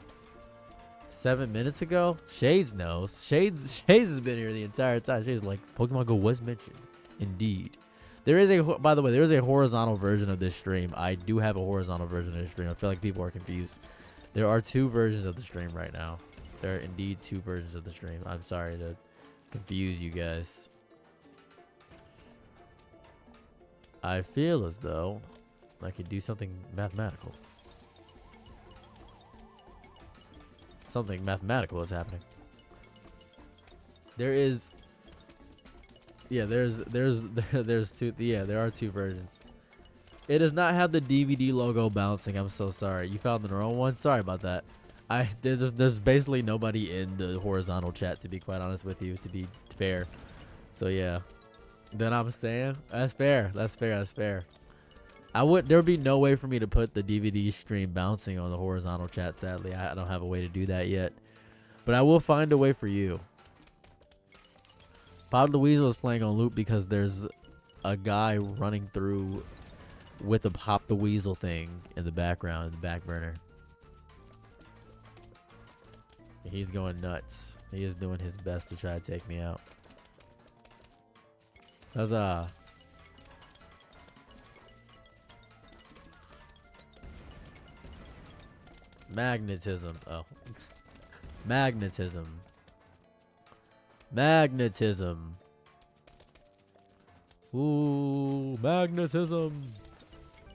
7 minutes ago, Shades knows. Shades has been here the entire time. Shades like Pokemon Go was mentioned. Indeed. There is a, by the way, there is a horizontal version of this stream. I do have a horizontal version of this stream. I feel like people are confused. There are 2 versions of the stream right now. There are indeed 2 versions of the stream. I'm sorry to confuse you guys. I feel as though I could do something mathematical. Something mathematical is happening. There is... Yeah, there's 2... Yeah, there are 2 versions. It does not have the DVD logo bouncing. I'm so sorry. You found the wrong one? Sorry about that. There's basically nobody in the horizontal chat, to be quite honest with you, to be fair. So, yeah. Then I'm saying, that's fair. That's fair. That's fair. There would be no way for me to put the DVD stream bouncing on the horizontal chat, sadly. I don't have a way to do that yet. But I will find a way for you. Pop the Weasel is playing on loop because there's a guy running through with the Pop the Weasel thing in the background, in the back burner. He's going nuts. He is doing his best to try to take me out. Huzzah. Magnetism. Oh. Magnetism. Magnetism. Ooh, magnetism.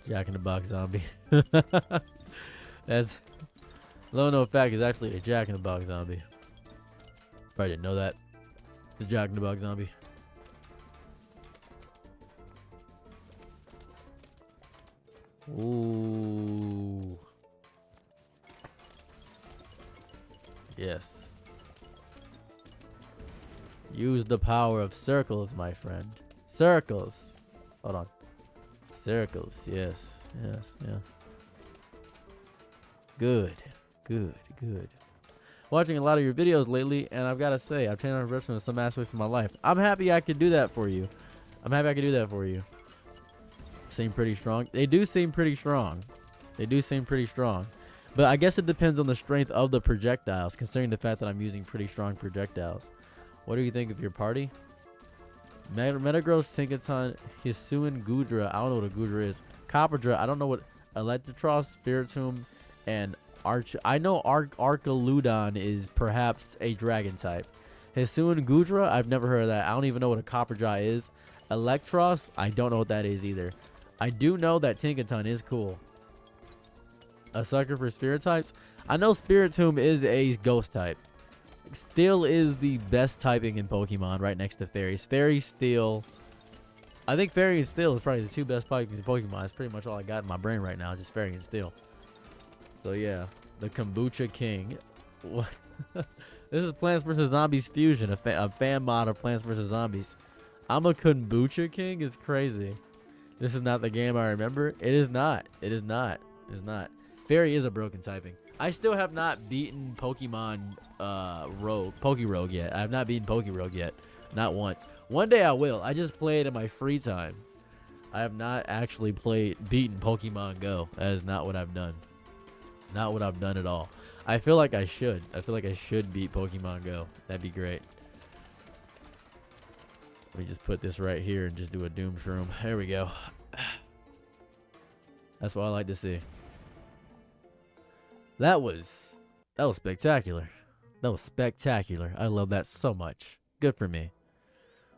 Jack in the Box zombie. That's little known fact is actually a Jack in the Box zombie. Probably didn't know that. The Jack in the Box zombie. Ooh. Yes. Use the power of circles, my friend. Circles. Hold on. Circles. Yes. Yes. Yes. Good. Good. Good. Watching a lot of your videos lately, and I've got to say, I've changed my direction in some aspects of my life. I'm happy I could do that for you. I'm happy I could do that for you. Seem pretty strong. They do seem pretty strong. They do seem pretty strong. But I guess it depends on the strength of the projectiles, considering the fact that I'm using pretty strong projectiles. What do you think of your party? Metagross, Tinkaton, Hisuian Gudra. I don't know what a Gudra is. Copperdraw. I don't know what Electros, Spiritomb, and Arch. I know Archaludon is perhaps a dragon type. Hisuian Gudra. I've never heard of that. I don't even know what a Copperdraw is. Electros. I don't know what that is either. I do know that Tinkaton is cool. A sucker for spirit types. I know Spiritomb is a ghost type. Steel is the best typing in Pokemon, right next to Fairies. Fairy, Steel. I think Fairy and Steel is probably the 2 best typings in Pokemon. That's pretty much all I got in my brain right now, just Fairy and Steel. So yeah, the Kombucha King. What? This is Plants vs. Zombies Fusion, a fan mod of Plants vs. Zombies. I'm a Kombucha King is crazy. This is not the game I remember. It is not. It is not. It is not. Fairy is a broken typing. I still have not beaten Pokemon Pokerogue yet. I have not beaten Pokerogue yet. Not once. One day I will. I just play it in my free time. I have not actually beaten Pokemon Go. That is not what I've done. Not what I've done at all. I feel like I should. I feel like I should beat Pokemon Go. That'd be great. Let me just put this right here and just do a Doom Shroom. There we go. That's what I like to see. That was spectacular. That was spectacular. I love that so much. Good for me.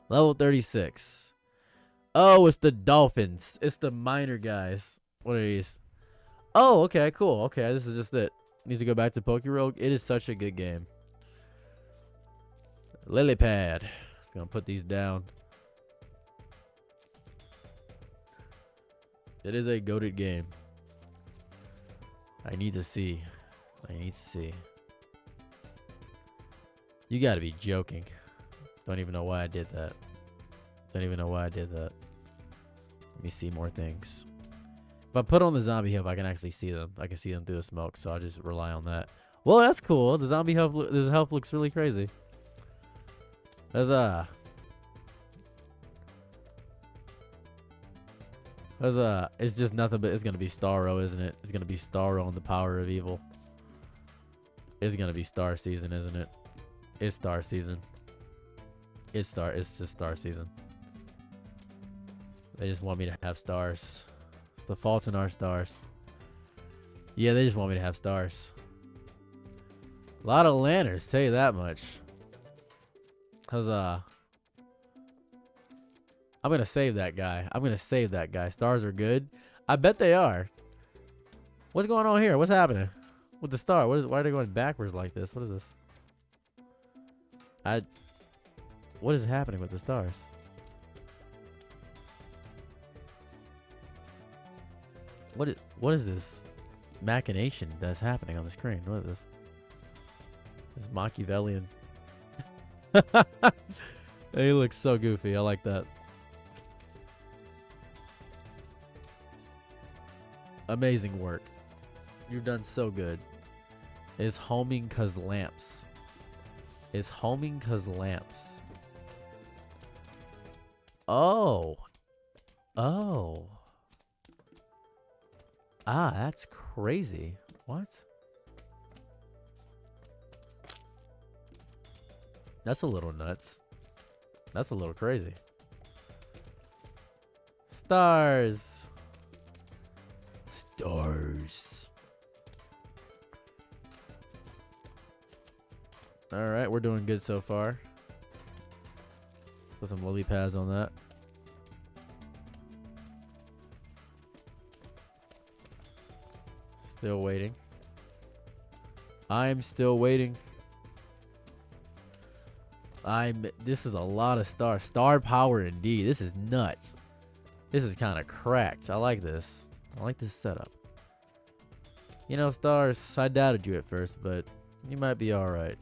Level 36. Oh, it's the dolphins. It's the minor guys. What are these? Oh, okay, cool. Okay, this is just it. Needs to go back to Pokerogue. It is such a good game. Lily pad. Just gonna put these down. It is a goated game. I need to see. You gotta be joking. Don't even know why I did that. Let me see more things. If I put on the zombie hub, I can actually see them. I can see them through the smoke, so I'll just rely on that. Well, that's cool. The zombie hub, this help looks really crazy. Huzzah. It's just nothing but it's gonna be Starro, isn't it? It's gonna be Starro and the power of evil. It's gonna be star season, isn't it? It's star season. It's just star season. They just want me to have stars. It's the fault in our stars. Yeah, they just want me to have stars. A lot of lanterns, tell you that much. Huzzah. I'm gonna save that guy. Stars are good. I bet they are. What's going on here? What's happening with the star? Why are they going backwards like this? What is this? What is happening with the stars? What is this machination that's happening on the screen? What is this? This is Machiavellian. He looks so goofy. I like that. Amazing work. You've done so good. Is homing cause lamps. Oh. Ah, that's crazy. What? That's a little nuts. That's a little crazy. Stars. All right, we're doing good so far. Put some lily pads on that. Still waiting. I'm still waiting. This is a lot of stars. Star power indeed. This is nuts. This is kind of cracked. I like this. I like this setup. You know, stars, I doubted you at first, but you might be alright.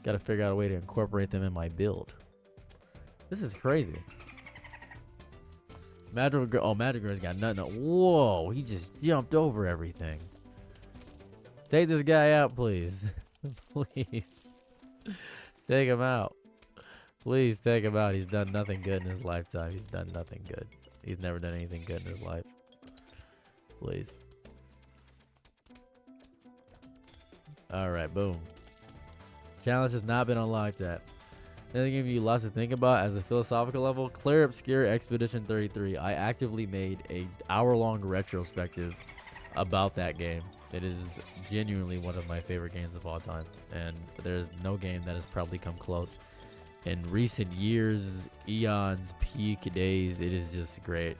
Gotta figure out a way to incorporate them in my build. This is crazy. Madrigal's got nothing. Whoa, he just jumped over everything. Take this guy out, please. Please. Take him out. Please take him out. He's done nothing good in his lifetime. He's done nothing good. He's never done anything good in his life. Please. Alright, boom. Challenge has not been unlocked yet. Then they give you lots to think about as a philosophical level. Clear Obscure Expedition 33. I actively made a hour-long retrospective about that game. It is genuinely one of my favorite games of all time. And there's no game that has probably come close. In recent years, eons, peak days, it is just great.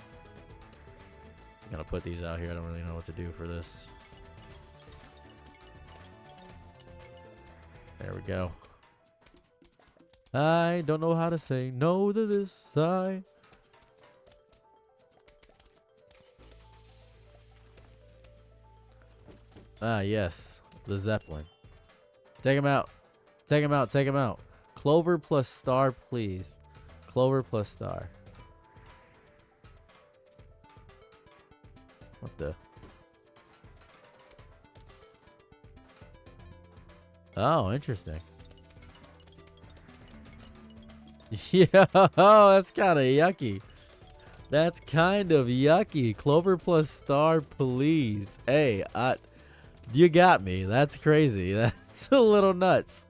Just gonna put these out here. I don't really know what to do for this. There we go. I don't know how to say no to this. Yes. The Zeppelin. Take him out. Take him out. Take him out. Clover plus star, please. Clover plus star. What the? Oh, interesting. Yeah, that's kind of yucky. That's kind of yucky. Clover plus star, please. Hey, you got me. That's crazy. That's a little nuts.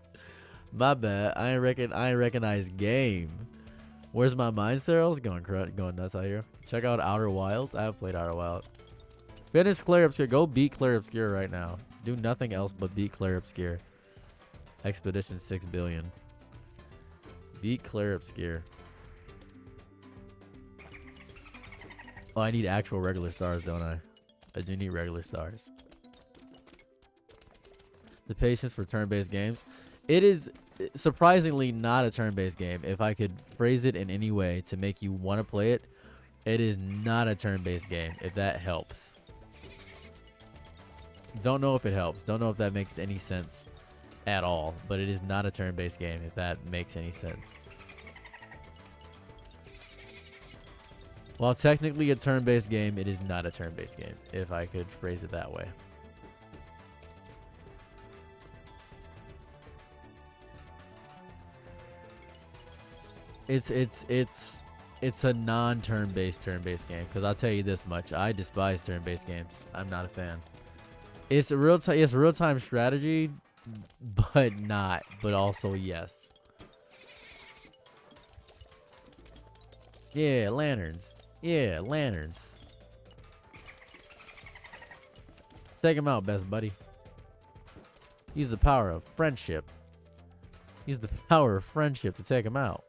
My bad. I ain't recognize game. Where's my mind cells? Going nuts out here. Check out Outer Wilds. I have played Outer Wilds. Finish Clear Obscure. Go beat Clear Obscure right now. Do nothing else but beat Clear Obscure. Expedition 6 billion. Beat Clear Obscure. Oh, I need actual regular stars, don't I? I do need regular stars. The patience for turn-based games. It is surprisingly not a turn-based game. If I could phrase it in any way to make you want to play it, it is not a turn-based game, if that helps. Don't know if it helps. Don't know if that makes any sense at all, but it is not a turn-based game, if that makes any sense. While technically a turn-based game, it is not a turn-based game, if I could phrase it that way. It's a non-turn-based game, because I'll tell you this much: I despise turn-based games. I'm not a fan. It's a real-time strategy, but also yes. Yeah, lanterns. Yeah, lanterns. Take him out, best buddy. Use the power of friendship. Use the power of friendship to take him out.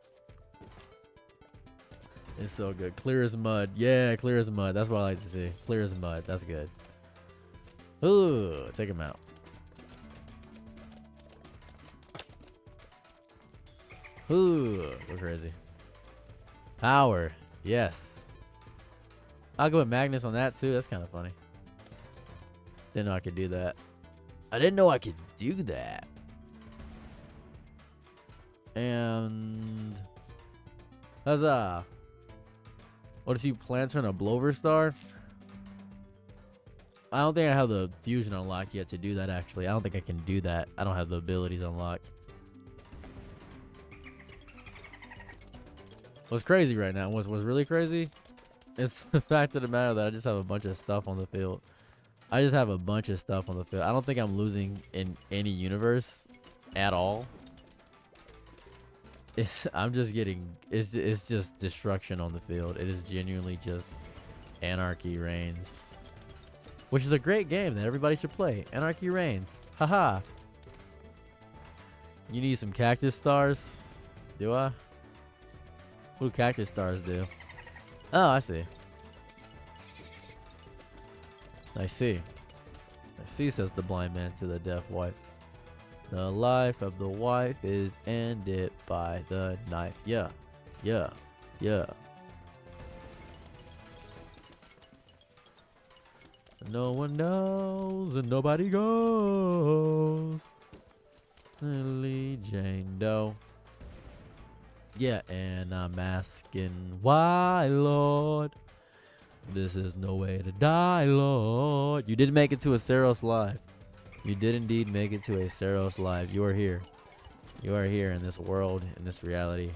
It's so good. Clear as mud. Yeah, clear as mud. That's what I like to see. Clear as mud. That's good. Ooh, take him out. Ooh, we're crazy. Power. Yes. I'll go with Magnus on that too. That's kind of funny. Didn't know I could do that. I didn't know I could do that. And huzzah. What if you plant her in a Blover Star? I don't think I have the fusion unlocked yet to do that, actually. I don't think I can do that. I don't have the abilities unlocked. What's crazy right now, what's really crazy, is the fact of the matter that I just have a bunch of stuff on the field. I just have a bunch of stuff on the field. I don't think I'm losing in any universe at all. I'm just getting, it's just destruction on the field. It is genuinely just Anarchy reigns. Which is a great game that everybody should play. Anarchy reigns. Haha. You need some cactus stars? Do I? What do cactus stars do? Oh, I see. I see. I see, says the blind man to the deaf wife. The life of the wife is ended by the knife. Yeah. Yeah. Yeah. No one knows and nobody goes. Lily Jane Doe. Yeah, and I'm asking why, Lord. This is no way to die, Lord. You did make it to a Saros Live. You did indeed make it to a Saros Live. You are here. You are here in this world, in this reality.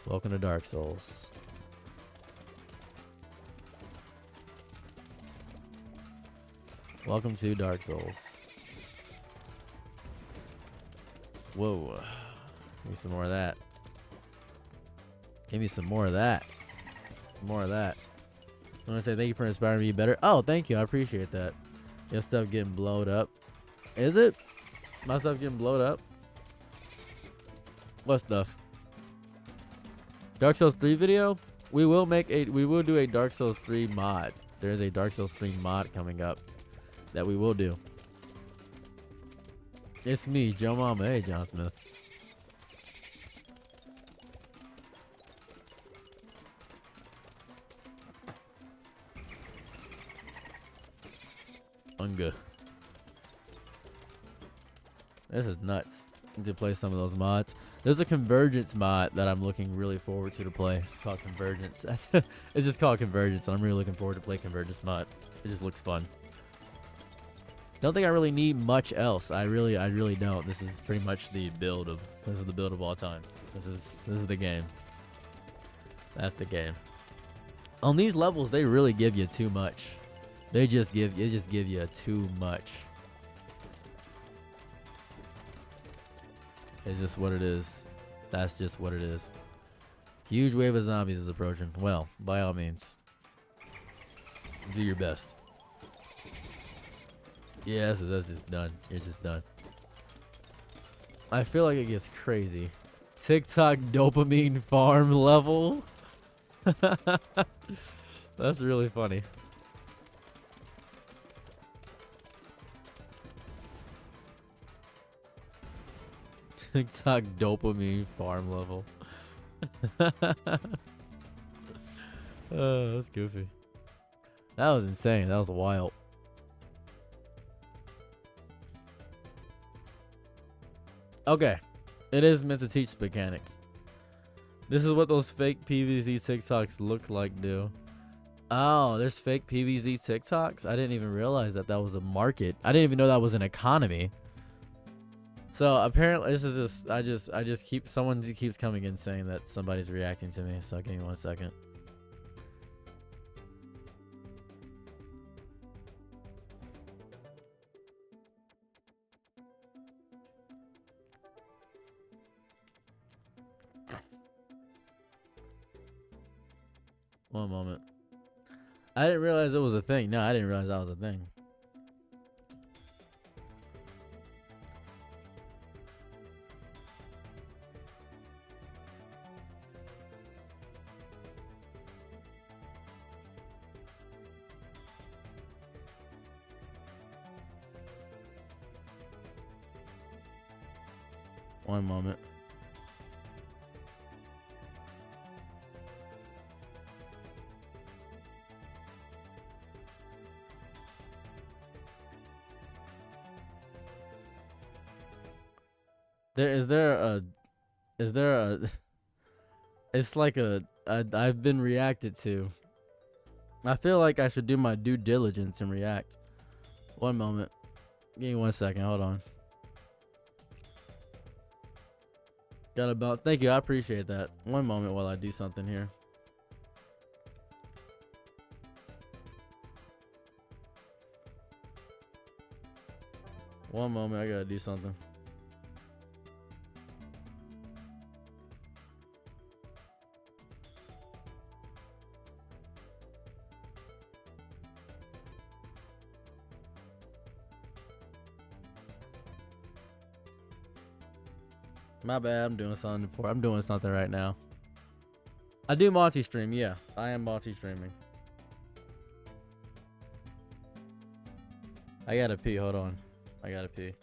Welcome to Dark Souls. Welcome to Dark Souls. Whoa. Give me some more of that. Give me some more of that. More of that. I want to say thank you for inspiring me better. Oh, thank you. I appreciate that. Your stuff getting blowed up. Is it? My stuff getting blowed up? What stuff? Dark Souls 3 video? We will do a Dark Souls 3 mod. There is a Dark Souls 3 mod coming up that we will do. It's me, Joe Mama. Hey, John Smith. Unga. This is nuts. Need to play some of those mods. There's a Convergence mod that I'm looking really forward to play. It's called Convergence. It's just called Convergence, and I'm really looking forward to play Convergence mod. It just looks fun. Don't think I really need much else. I really don't. This is pretty much the build of all time. This is the game. That's the game. On these levels, they really give you too much. They just give you too much. It's just what it is. That's just what it is. Huge wave of zombies is approaching. Well, by all means, do your best. Yeah, so that's just done. You're just done. I feel like it gets crazy. TikTok dopamine farm level. That's really funny. TikTok dopamine farm level. That's goofy. That was insane. That was wild. Okay. It is meant to teach mechanics. This is what those fake PVZ TikToks look like, do. Oh, there's fake PVZ TikToks? I didn't even realize that that was a market. I didn't even know that was an economy. So apparently this is I just keep someone keeps coming in saying that somebody's reacting to me. So give me 1 second. One moment. I didn't realize it was a thing. No, I didn't realize that was a thing. One moment. Is there a it's like I've been reacted to. I feel like I should do my due diligence and react. One moment. Give me 1 second. Hold on. Got about. Thank you. I appreciate that. One moment while I do something here. One moment. I gotta do something. My bad. I'm doing something before. I'm doing something right now. I do multi-stream. Yeah, I am multi-streaming. I gotta pee. Hold on. I gotta pee.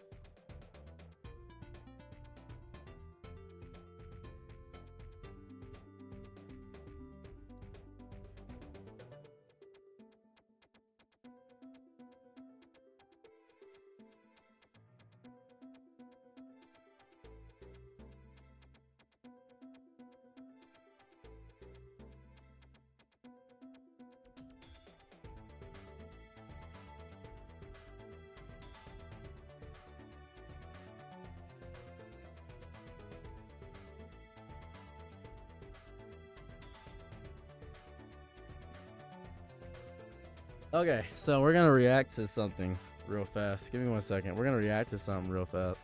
Okay, so we're gonna react to something real fast. Give me 1 second. We're gonna react to something real fast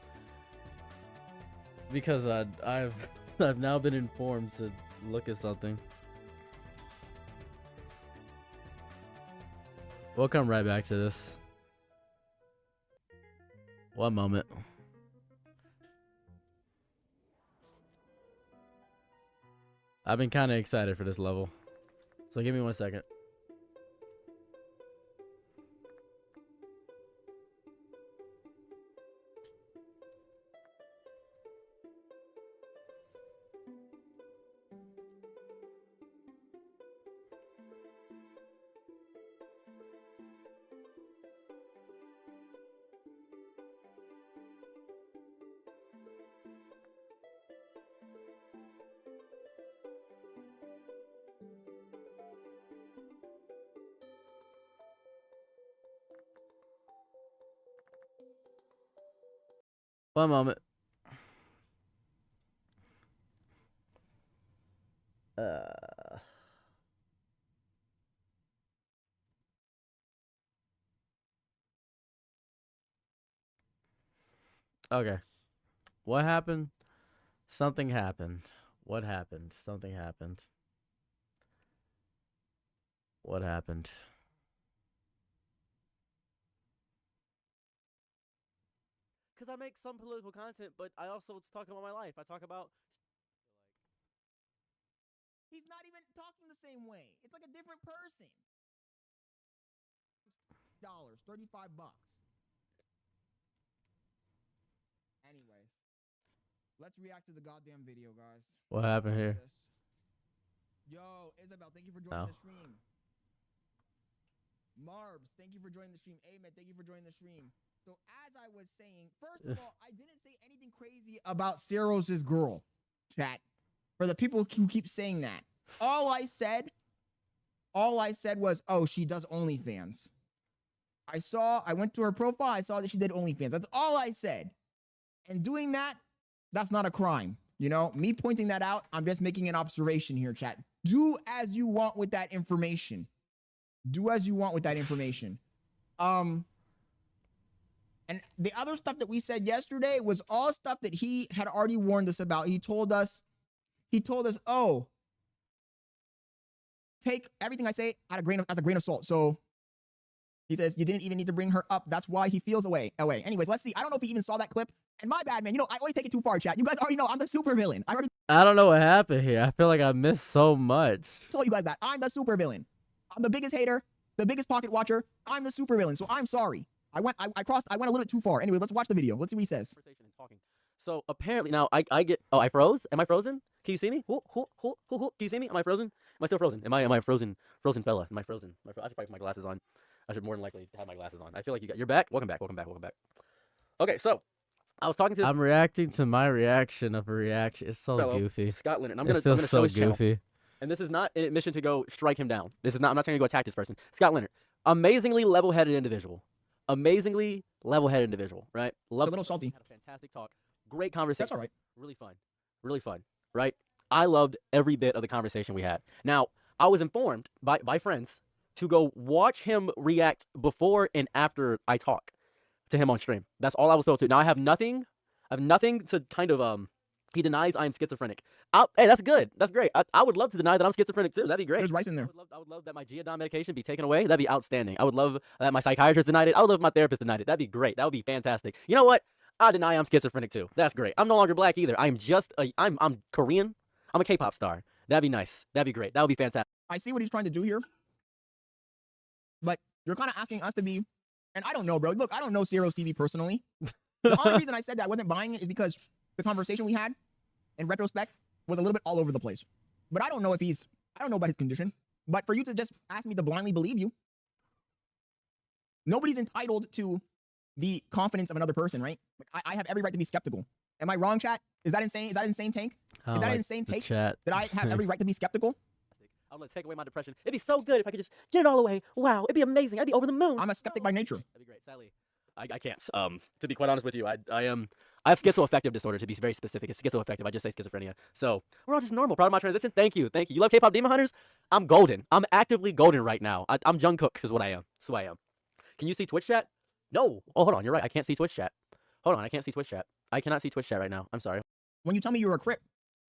because I've I've now been informed to look at something. We'll come right back to this. One moment. I've been kind of excited for this level, so give me 1 second. One moment. Okay. What happened? Something happened. What happened? Something happened. What happened? because I make some political content, but I also talk about my life. I talk about. He's not even talking the same way. It's like a different person. $35. Anyways, let's react to the goddamn video, guys. What happened here? Yo, Isabel, thank you for joining the stream. Marbs, thank you for joining the stream. Ahmed, thank you for joining the stream. So as I was saying, first of all, I didn't say anything crazy about Ceros's girl, chat. For the people who keep saying that. All I said was, oh, she does OnlyFans. I went to her profile, I saw that she did OnlyFans. That's all I said. And doing that, that's not a crime. You know, me pointing that out, I'm just making an observation here, chat. Do as you want with that information. Do as you want with that information. And the other stuff that we said yesterday was all stuff that he had already warned us about. He told us, oh, take everything I say as a grain of salt. So he says, you didn't even need to bring her up. That's why he feels away. Anyways, let's see. I don't know if he even saw that clip. And my bad, man. You know, I always take it too far, chat. You guys already know I'm the super villain. I don't know what happened here. I feel like I missed so much. I told you guys that. I'm the super villain. I'm the biggest hater, the biggest pocket watcher. I'm the super villain. So I'm sorry. I went a little bit too far. Anyway, let's watch the video. Let's see what he says. So apparently now I get. Oh, I froze. Am I frozen? Can you see me? Can you see me? Am I frozen? Am I still frozen? Am I frozen? Frozen fella? Am I frozen? I should probably put my glasses on. I should more than likely have my glasses on. I feel like you're back. Welcome back. Okay, so I was talking to this. I'm reacting to my reaction of a reaction. It's so goofy. Scott Leonard. I'm gonna show his channel. And this is not an admission to go strike him down. I'm not saying to go attack this person. Scott Leonard, amazingly level-headed individual. Right? A little salty. Had a fantastic talk. Great conversation. That's all right. Really fun. Right? I loved every bit of the conversation we had. Now, I was informed by friends to go watch him react before and after I talk to him on stream. That's all I was told to. Now I have nothing to kind of he denies I am schizophrenic. Hey, that's good. That's great. I would love to deny that I'm schizophrenic too. That'd be great. There's rice in there. I would love that my Geodon medication be taken away. That'd be outstanding. I would love that my psychiatrist denied it. I would love if my therapist denied it. That'd be great. That would be fantastic. You know what? I deny I'm schizophrenic too. That's great. I'm no longer black either. I'm Korean. I'm a K-pop star. That'd be nice. That'd be great. That would be fantastic. I see what he's trying to do here. But you're kind of asking us to be, and I don't know, bro. Look, I don't know Ceros TV personally. The only reason I said that I wasn't buying it is because the conversation we had, in retrospect, was a little bit all over the place. But I don't know about his condition. But for you to just ask me to blindly believe you, nobody's entitled to the confidence of another person, right? Like, I have every right to be skeptical. Am I wrong, chat? Is that insane? Is that insane, Tank? Is that an insane take that I have every right to be skeptical? I'm gonna take away my depression. It'd be so good if I could just get it all away. Wow, it'd be amazing. I'd be over the moon. I'm a skeptic by nature. That'd be great. Sadly, I can't. To be quite honest with you, I have schizoaffective disorder. To be very specific, it's schizoaffective. I just say schizophrenia. So we're all just normal. Proud of my transition. Thank you. You love K-pop Demon Hunters? I'm golden. I'm actively golden right now. I'm Jungkook is what I am. That's who I am. Can you see Twitch chat? No. Oh, hold on. You're right. I can't see Twitch chat. Hold on. I can't see Twitch chat. I cannot see Twitch chat right now. I'm sorry. When you tell me you're a Crip,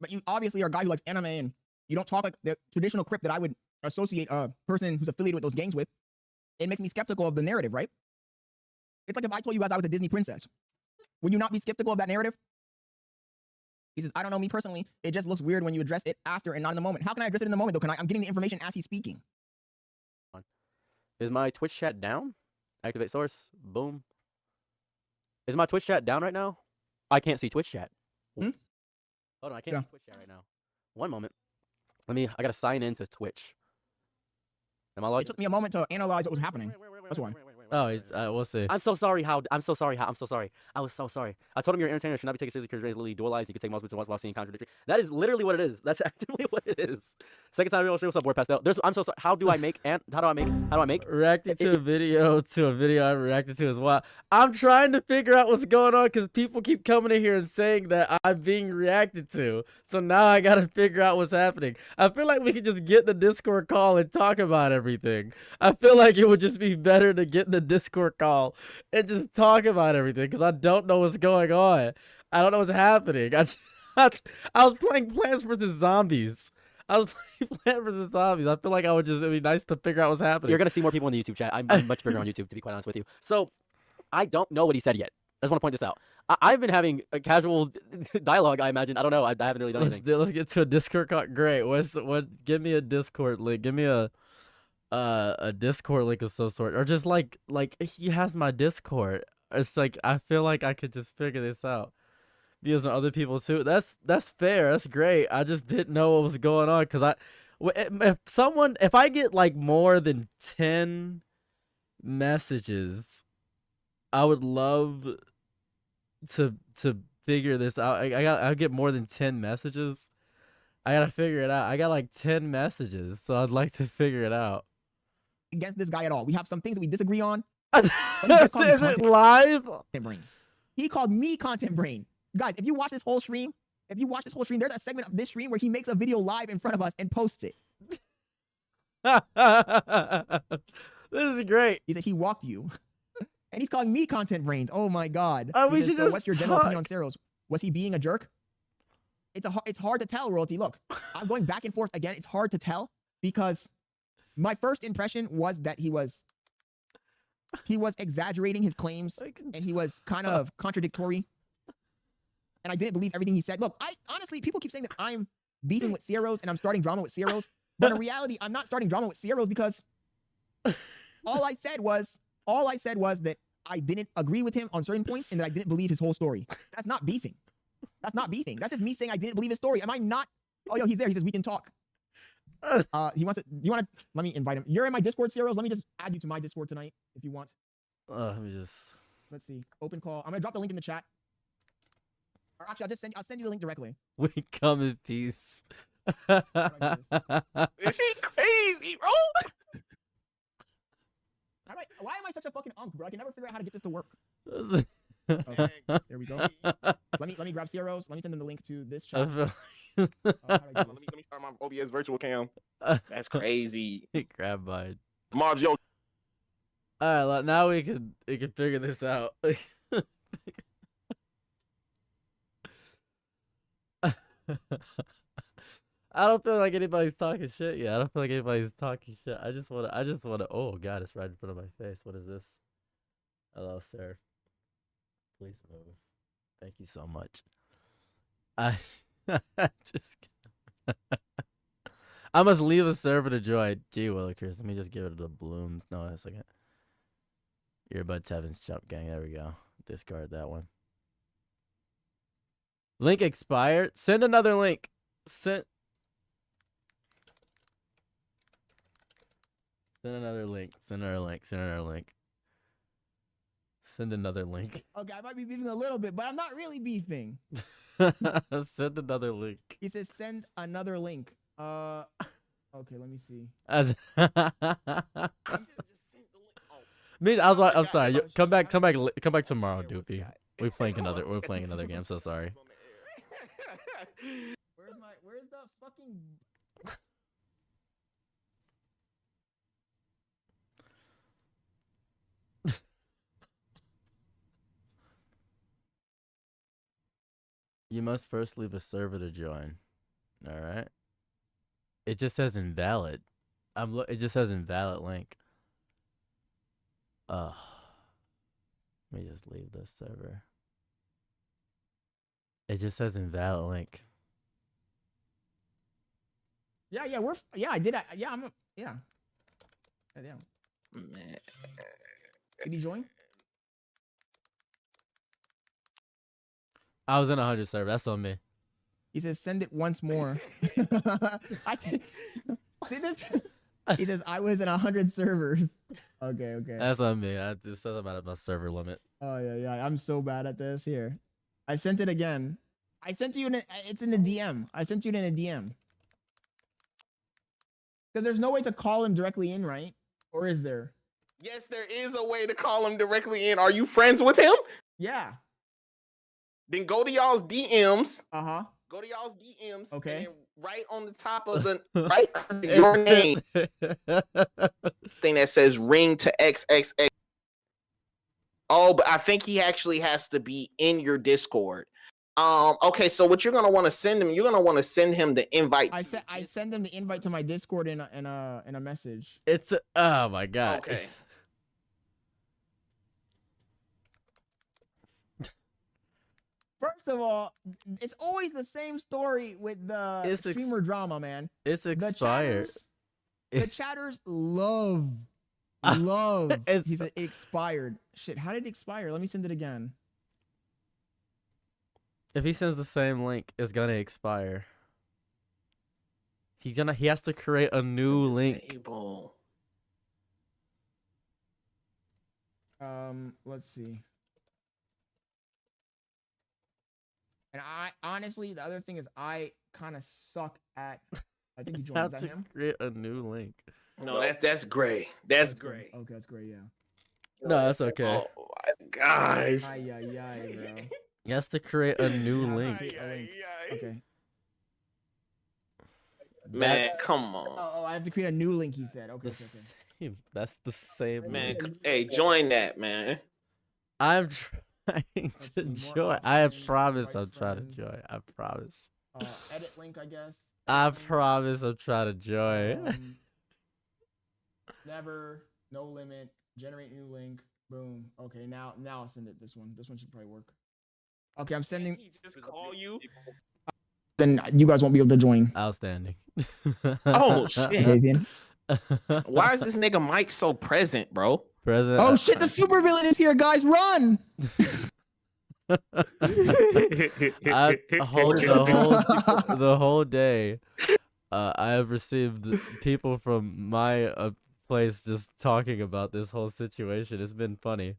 but you obviously are a guy who likes anime and you don't talk like the traditional Crip that I would associate a person who's affiliated with those gangs with, it makes me skeptical of the narrative, right? It's like if I told you guys I was a Disney princess. Would you not be skeptical of that narrative? He says, I don't know, me personally, it just looks weird when you address it after and not in the moment. How can I address it in the moment, though? I'm getting the information as he's speaking. Is my Twitch chat down? Activate source. Boom. Is my Twitch chat down right now? I can't see Twitch chat. Hmm? Hold on, I can't see Twitch chat right now. One moment. I gotta sign into Twitch. Am I logged? It took me a moment to analyze what was happening. That's why. Oh, we'll see. I'm so sorry. I'm so sorry. I was so sorry. I told him you're an entertainer. Should not be taken seriously because you're literally dualized. You can take multiple while seeing contradictory. That is literally what it is. That's actively what it is. Second time real stream. What's up, Board Pastel? I'm so sorry. How do I make? Reacting to a video I reacted to as well. I'm trying to figure out what's going on because people keep coming in here and saying that I'm being reacted to. So now I gotta figure out what's happening. I feel like we could just get in the Discord call and talk about everything. I feel like it would just be better to get in the Discord call and just talk about everything because I don't know what's going on. I don't know what's happening. I was playing Plants vs. Zombies. I feel like it'd be nice to figure out what's happening. You're gonna see more people in the YouTube chat. I'm much bigger on YouTube, to be quite honest with you. So I don't know what he said yet. I just want to point this out. I've been having a casual dialogue. I imagine. I don't know. I haven't really done anything. Let's get to a Discord. Great. What? Give me a Discord link. Give me a Discord link of some sort, or just like he has my Discord. It's like I feel like I could just figure this out. Views on other people too. That's fair. That's great. I just didn't know what was going on because if I get like more than 10 messages, I would love to figure this out. I'll get more than 10 messages. I gotta figure it out. I got like 10 messages, so I'd like to figure it out. Against this guy at all. We have some things that we disagree on. Is it live? Content brain. He called me content brain. Guys, if you watch this whole stream, there's a segment of this stream where he makes a video live in front of us and posts it. This is great. He said he walked you. And he's calling me content brains. Oh my god. We Says, should so just what's your general talk. opinion on Ceros? Was he being a jerk? It's hard to tell, Royalty. Look, I'm going back and forth again. It's hard to tell because my first impression was that he was exaggerating his claims and he was kind of contradictory. And I didn't believe everything he said. Look, honestly, people keep saying that I'm beefing with Ceros and I'm starting drama with Ceros. But in reality, I'm not starting drama with Ceros because all I said was that I didn't agree with him on certain points and that I didn't believe his whole story. That's not beefing. That's not beefing. That's just me saying I didn't believe his story. Am I not? Oh, yo, he's there. He says we can talk. He wants to. Do you want to? Let me invite him. You're in my Discord, Ceros. Let me just add you to my Discord tonight if you want. Let me just. Let's see. Open call. I'm gonna drop the link in the chat. Or actually, I'll send you the link directly. We come in peace. Is she crazy, bro? Why am I such a fucking unk, bro? I can never figure out how to get this to work. Okay. Okay, there we go. Let me grab Ceros. Let me send them the link to this chat. Let me start my OBS virtual cam. That's crazy. Grab mine. Marbs, yo. All right, now we can figure this out. I don't feel like anybody's talking shit yet. I don't feel like anybody's talking shit. I just wanna. Oh god, it's right in front of my face. What is this? Hello, sir. Please move. Thank you so much. I just. I must leave a server to join. Gee willikers, let me just give it the blooms. No, a second. Earbud Tevin's jump gang. There we go. Discard that one. Link expired. Send another link. Send another link. Send another link. Send another link. Send another link. Okay, I might be beefing a little bit, but I'm not really beefing. Send another link. He says send another link. Okay, let me see. I'm sorry. Come back tomorrow, Doopy. We're playing another game. I'm so sorry. Where's the fucking You must first leave a server to join. All right. It just says invalid. It just says invalid link. Let me just leave this server. It just says invalid link. Yeah, I did. Yeah. Yeah. Did he join? I was in 100 server. That's on me. He says send it once more. He says I was in 100 servers. Okay. That's on me. I just said about my server limit. Oh yeah. I'm so bad at this. Here, I sent it again. I sent you it's in the DM. I sent you it in a DM. Because there's no way to call him directly in, right? Or is there? Yes, there is a way to call him directly in. Are you friends with him? Yeah. Then go to y'all's DMs. Go to y'all's DMs. Okay. And then right on the top of the right under your name thing that says ring to XXX. Oh, but I think he actually has to be in your Discord. Okay, so what you're gonna want to send him? You're gonna want to send him the invite. I send him the invite to my Discord in a message. It's oh my god. Okay. First of all, it's always the same story with the It's streamer drama, man. It's The expired. chatters love. It's- He said it expired. Shit, how did it expire? Let me send it again. If he sends the same link, it's gonna expire. He has to create a new link. Disable. Let's see. And I honestly, the other thing is I kind of suck at. I think he joined. Has Is that to him? create a new link. No, that's gray. That's gray. Okay, that's great. Yeah. No, that's okay. Oh, guys. Ay, bro. He has to create a new link. Okay. Man, That's come on. Oh, I have to create a new link. He said. Okay. the same. That's the same Man, link. hey, join that, man. I'm trying Let's to see, more join. I options, promise invite I'm trying to friends. join. I promise. Edit link, I guess. I Edit link. promise I'm trying to join. Never. No limit. Generate new link. Boom. Okay, now I'll send it. This one should probably work. Okay, I'm sending. He just call you. Then you guys won't be able to join. Outstanding. Oh, shit. Jason. Why is this nigga Mike so present, bro? President? Oh shit! The super villain is here, guys! Run! The whole day, I have received people from my place just talking about this whole situation. It's been funny.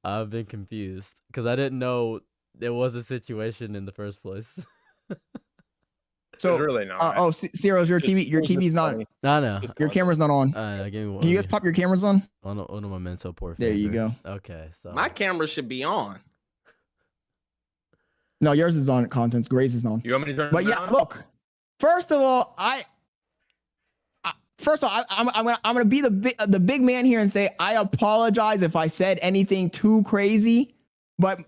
I've been confused because I didn't know there was a situation in the first place. So, really not. Ciro's, your TV's not. I know. Your camera's not on. Give me one. Can you guys pop your cameras on? on a memento por There you favor. go. Okay, so My camera should be on. No, yours is on. Contents. Grace is on. You want me to turn But it yeah, down? look. First of all, I'm gonna be the big man here and say I apologize if I said anything too crazy, but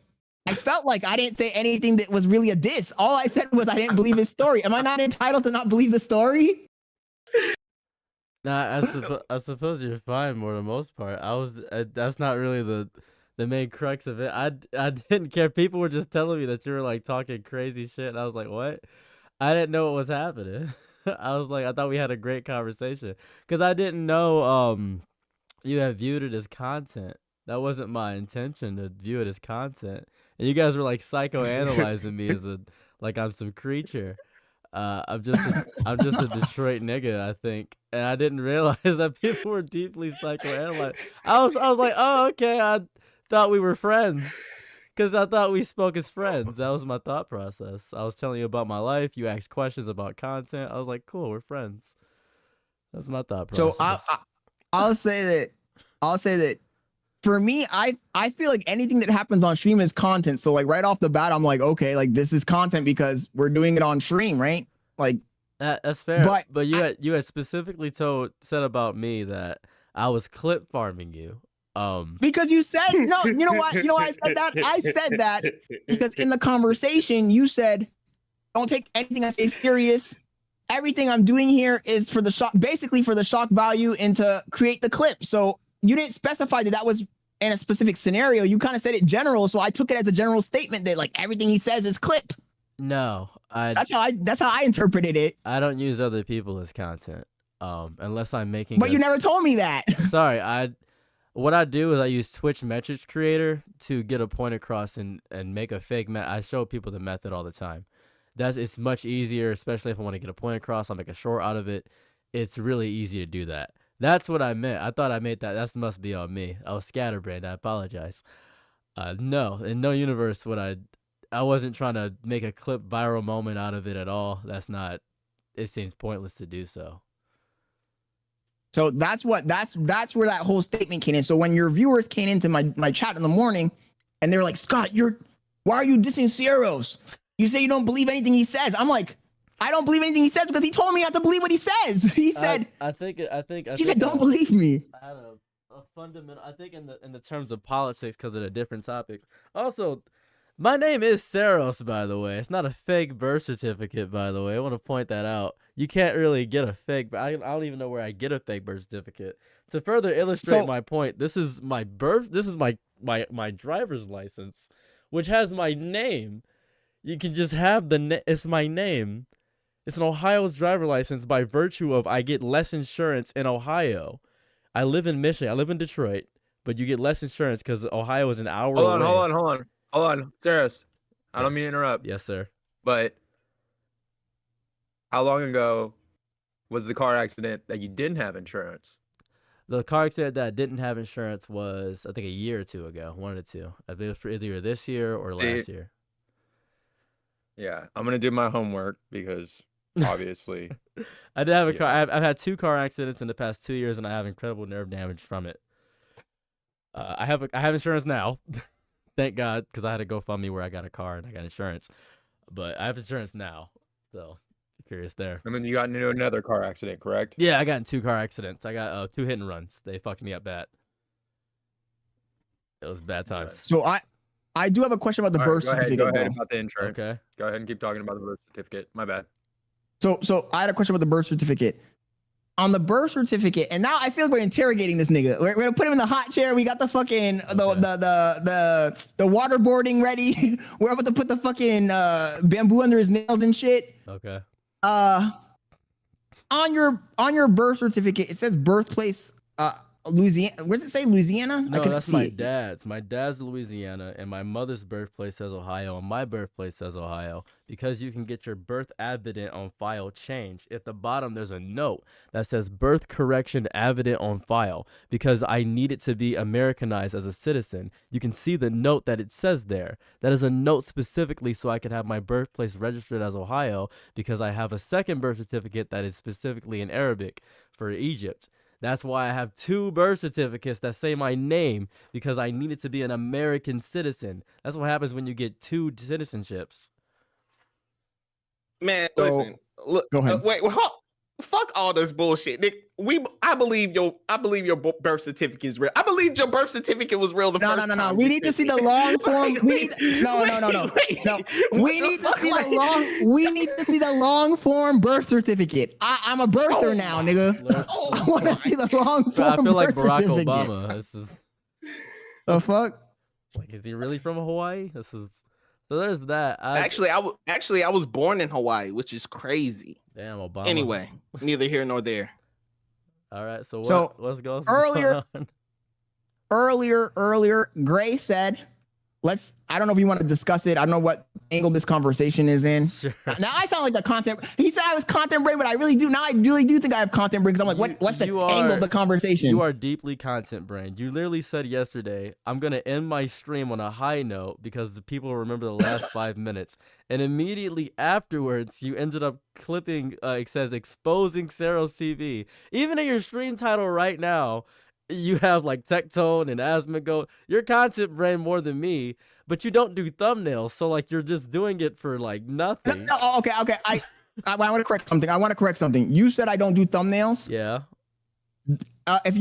I felt like I didn't say anything that was really a diss. All I said was I didn't believe his story. Am I not entitled to not believe the story? nah, I suppose you're fine for the most part. That's not really the main crux of it. I didn't care. People were just telling me that you were like talking crazy shit, and I was like, what? I didn't know what was happening. I was like, I thought we had a great conversation because I didn't know you had viewed it as content. That wasn't my intention to view it as content. And you guys were like psychoanalyzing me as like I'm some creature. I'm just a Detroit nigga, I think, and I didn't realize that people were deeply psychoanalyzed. I was like, oh, okay, I thought we were friends, because I thought we spoke as friends. That was my thought process. I was telling you about my life. You asked questions about content. I was like, cool, we're friends. That's my thought process. So I'll say that for me, I feel like anything that happens on stream is content. So like right off the bat, I'm like, okay, like this is content because we're doing it on stream, right? Like that's fair. But you I- had specifically said about me that I was clip farming you. because you said no, you know what? You know why I said that? I said that because in the conversation you said, don't take anything I say serious. Everything I'm doing here is for the shock, basically for the shock value and to create the clip. So you didn't specify that was in a specific scenario. You kind of said it general, so I took it as a general statement that like everything he says is clip. No, That's how I interpreted it. I don't use other people as content. Unless I'm making. But you never told me that. Sorry, what I do is I use Twitch Metrics Creator to get a point across and make a fake I show people the method all the time. It's much easier, especially if I want to get a point across. I'll make a short out of it. It's really easy to do that. That's what I meant. I thought I made that. That must be on me. I was scatterbrained. I apologize. No, in no universe would I wasn't trying to make a clip viral moment out of it at all. It seems pointless to do so. So that's where that whole statement came in. So when your viewers came into my chat in the morning and they're like, Scott, why are you dissing Cieros? You say you don't believe anything he says. I'm like, I don't believe anything he says because he told me not to believe what he says. He said, he said, don't believe me. I had a fundamental, I think in the terms of politics, because of the different topics. Also, my name is Saros, by the way. It's not a fake birth certificate, by the way. I want to point that out. You can't really get a fake, I don't even know where I get a fake birth certificate. To further illustrate my point, this is my birth, this is my driver's license which has my name. You can just have it's my name. It's an Ohio's driver license by virtue of I get less insurance in Ohio. I live in Michigan. I live in Detroit, but you get less insurance because Ohio is an hour away. Hold on. Serious. I don't mean to interrupt. Yes, sir. But how long ago was the car accident that you didn't have insurance? The car accident that didn't have insurance was, I think, a year or two ago. One of the two. I think it was either this year or last year. Yeah, I'm gonna do my homework because obviously I did have a car. I've had 2 car accidents in the past 2 years, and I have incredible nerve damage from it. I have insurance now, thank God, because I had to go fund me where I got a car and I got insurance. But I have insurance now, so curious there. I mean, you got into another car accident, correct? Yeah, I got in 2 car accidents. I got 2 hit and runs. They fucked me up bad. It was bad times. So I do have a question about the birth certificate. Go ahead about the insurance. Okay. Go ahead and keep talking about the birth certificate. My bad. So I had a question about the birth certificate. On the birth certificate, and now I feel like we're interrogating this nigga. We're gonna put him in the hot chair. We got the fucking the waterboarding ready. We're about to put the fucking bamboo under his nails and shit. Okay. On your birth certificate, it says birthplace Louisiana. Where does it say Louisiana? No, I that's see my it. dad's. My dad's Louisiana, and my mother's birthplace says Ohio, and my birthplace says Ohio, because you can get your birth evident on file changed. At the bottom, there's a note that says birth correction evident on file, because I need it to be Americanized as a citizen. You can see the note that it says there. That is a note specifically so I can have my birthplace registered as Ohio, because I have a second birth certificate that is specifically in Arabic for Egypt. That's why I have 2 birth certificates that say my name, because I needed to be an American citizen. That's what happens when you get 2 citizenships. Man, So, listen. Look, go ahead. Fuck all this bullshit, Nick. I believe your birth certificate is real. I believe your birth certificate was real the first time. No. We need to see the long form. We need to see the long form birth certificate. I'm a birther now, nigga. I want to see the long form. I feel like birth Barack certificate. Obama. This is The fuck? like, is he really from Hawaii? So there's that. Actually, I was born in Hawaii, which is crazy. Damn, Obama. Anyway, neither here nor there. All right. So what's going on? Earlier, Gray said, I don't know if you want to discuss it. I don't know what angle this conversation is in. Sure. Now I sound like the content. He said I was content brain, but I really do. Now I really do think I have content brain, because I'm like, what's the angle of the conversation? You are deeply content brain. You literally said yesterday, I'm going to end my stream on a high note because the people will remember the last 5 minutes. And immediately afterwards, you ended up clipping, it says, exposing Ceros TV. Even in your stream title right now, you have like Tectone and Asmongold. You're content brain more than me, but you don't do thumbnails. So like you're just doing it for like nothing. Okay. I want to correct something. You said I don't do thumbnails. Yeah. If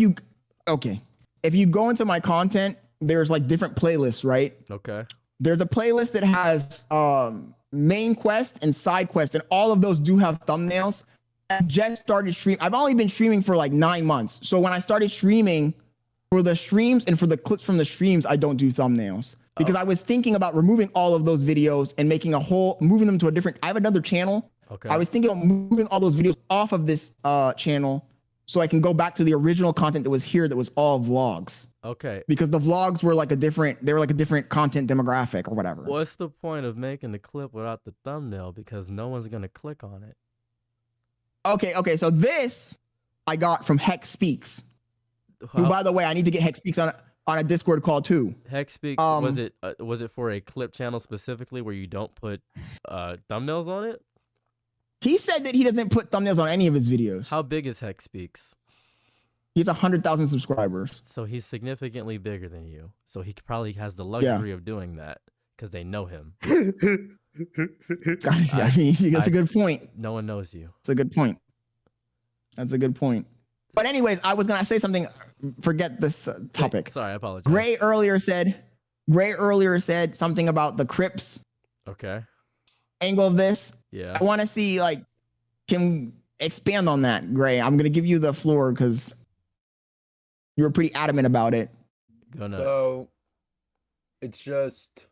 you go into my content, there's like different playlists, right? Okay. There's a playlist that has main quest and side quest, and all of those do have thumbnails. I just started streaming. I've only been streaming for like 9 months. So when I started streaming, for the streams and for the clips from the streams, I don't do thumbnails, because I was thinking about removing all of those videos and moving them to a different. I have another channel. Okay. I was thinking of moving all those videos off of this channel so I can go back to the original content that was here, that was all vlogs. Okay. Because the vlogs were like a different content demographic or whatever. What's the point of making the clip without the thumbnail? Because no one's gonna click on it. Okay. So this I got from Hex Speaks. Who, by the way, I need to get Hex Speaks on a Discord call too. Hex Speaks, was it for a clip channel specifically where you don't put thumbnails on it? He said that he doesn't put thumbnails on any of his videos. How big is Hex Speaks? He's 100,000 subscribers. So he's significantly bigger than you. So he probably has the luxury of doing that because they know him. I mean, that's a good point. No one knows you. It's a good point. That's a good point. But anyways, I was gonna say something. Forget this topic. Sorry, I apologize. Gray earlier said something about the Crips. Okay. Angle of this. Yeah. I want to see, like, can expand on that, Gray. I'm gonna give you the floor because you were pretty adamant about it. Go nuts. So it's just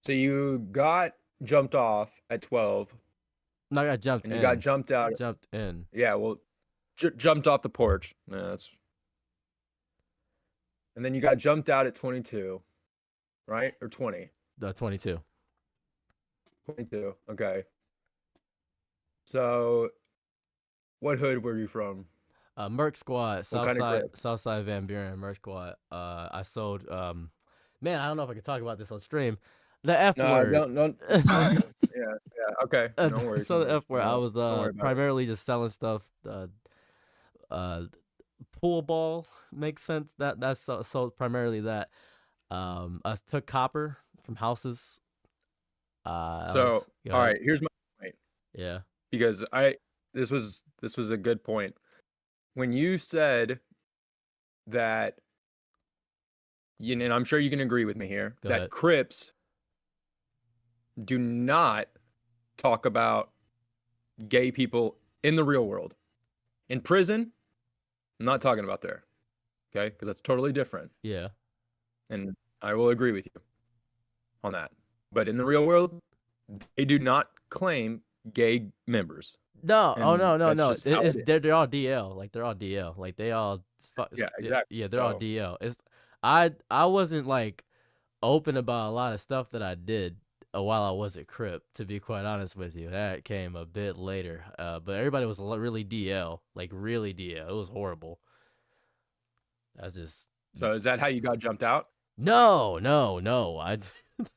So you got jumped off at 12, No, I got jumped and in. you got jumped out. Jumped in. Yeah, well, jumped off the porch. Yeah, that's. And then you got jumped out at 22, right? Or 20? 22. 22. Okay. So, what hood were you from? Merc Squad, What kind of crib? Southside Van Buren, Merc Squad. I sold. Man, I don't know if I can talk about this on stream. The F No, word. don't. Yeah, okay. No worries. So no the worries. F word. I was Don't worry about it. primarily just selling stuff. Pool ball makes sense. That's sold primarily that. I took copper from houses. So, all right, here's my point. Yeah. Because this was a good point. When you said that, and I'm sure you can agree with me here, Go that ahead. Crips do not talk about gay people in the real world. In prison, I'm not talking about there. Okay? Because that's totally different. Yeah. And I will agree with you on that. But in the real world, they do not claim gay members. No. And Oh no. that's just how it is. They're all DL. Like they're all DL. Like they all. Yeah, exactly. Yeah, they're all So- DL. I wasn't like open about a lot of stuff that I did while I was at Crip. To be quite honest with you, that came a bit later. But everybody was really DL. Like really DL. It was horrible. That's just. So is that how you got jumped out? No. I.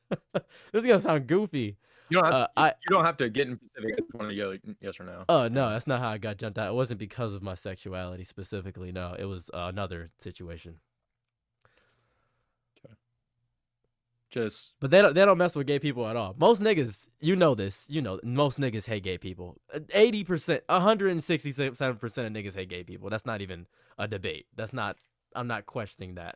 This is gonna sound goofy. You don't have, I. you don't have to get in specific. I just want to yell yes or no. Oh no, that's not how I got jumped out. It wasn't because of my sexuality specifically. No, it was another situation. Just But they don't mess with gay people at all. Most niggas, most niggas hate gay people. 80%, 167% of niggas hate gay people. That's not even a debate. I'm not questioning that.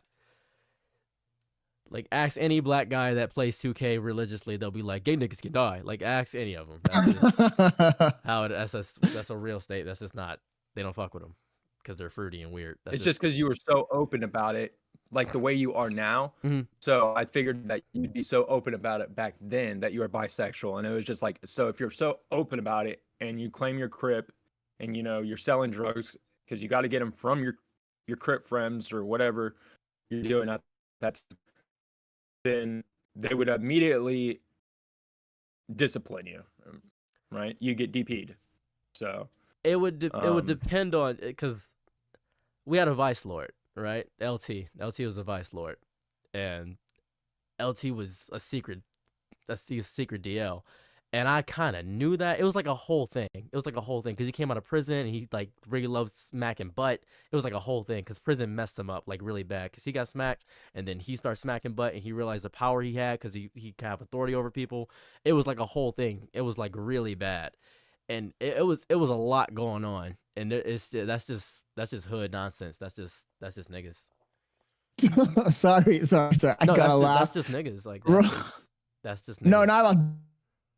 Like, ask any black guy that plays 2K religiously, they'll be like, gay niggas can die. Like, ask any of them. That's just how that's a real state. That's just not, they don't fuck with them because they're fruity and weird. it's just because you were so open about it, like the way you are now. Mhm. So I figured that you'd be so open about it back then that you were bisexual, and it was just like, so if you're so open about it and you claim your Crip, and you're selling drugs because you got to get them from your Crip friends or whatever you're doing, that's then they would immediately discipline you, right? You get DP'd. So it would depend on, because we had a vice lord, right? LT was a vice lord, and LT was a secret DL, and I kind of knew that. It was like a whole thing. Because he came out of prison and he like really loved smacking butt. It was like a whole thing because prison messed him up like really bad because he got smacked and then he started smacking butt and he realized the power he had because he could have authority over people. It was like a whole thing. It was like really bad, and it was a lot going on. And that's just hood nonsense. That's just niggas. sorry. I gotta laugh. That's just niggas. Like Bro. that's just niggas. No, not about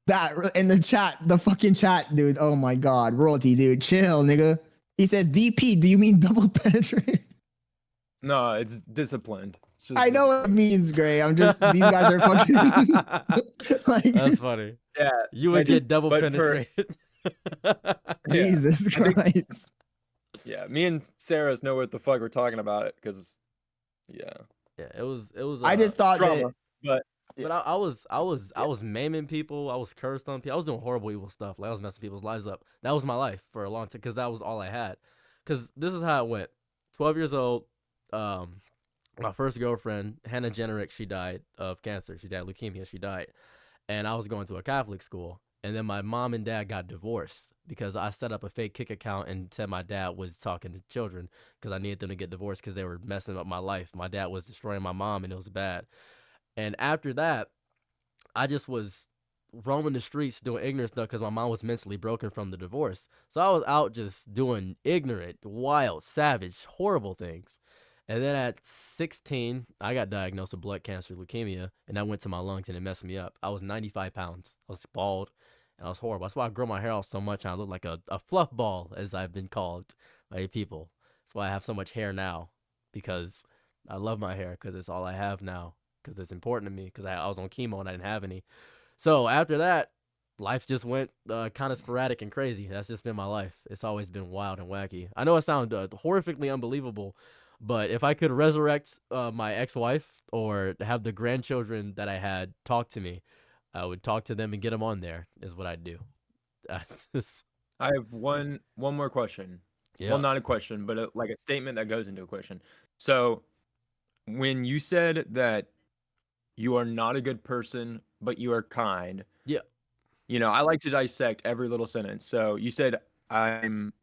that. In the chat, the fucking chat, dude. Oh my god, royalty, dude. Chill, nigga. He says DP. Do you mean double penetrate? no, it's disciplined. It's just I know what it means, Gray. I'm just these guys are fucking like That's funny. Yeah, You would get double but penetrated. Jesus Christ. yeah. Me and Sarah's know what the fuck we're talking about because yeah, Yeah, it was. I just thought trauma. that But But I was maiming people. I was cursed on people. I was doing horrible, evil stuff. Like I was messing people's lives up. That was my life for a long time because that was all I had. Because this is how it went. 12 years old. My first girlfriend, Hannah Jennerick, she died of cancer. She died of leukemia. She died, and I was going to a Catholic school. And then my mom and dad got divorced because I set up a fake Kik account and said my dad was talking to children because I needed them to get divorced because they were messing up my life. My dad was destroying my mom, and it was bad. And after that, I just was roaming the streets doing ignorant stuff because my mom was mentally broken from the divorce. So I was out just doing ignorant, wild, savage, horrible things. And then at 16, I got diagnosed with blood cancer, leukemia, and that went to my lungs and it messed me up. I was 95 pounds. I was bald, and I was horrible. That's why I grow my hair out so much, and I look like a fluff ball, as I've been called by people. That's why I have so much hair now, because I love my hair, because it's all I have now. because it's important to me because I was on chemo and I didn't have any. So after that, life just went kind of sporadic and crazy. That's just been my life. It's always been wild and wacky. I know it sounds horrifically unbelievable, but if I could resurrect my ex-wife or have the grandchildren that I had talk to me, I would talk to them and get them on there is what I'd do. I have one more question. Yeah. Well, not a question, but like a statement that goes into a question. So when you said that you are not a good person, but you are kind. Yeah. You know, I like to dissect every little sentence. So you said I'm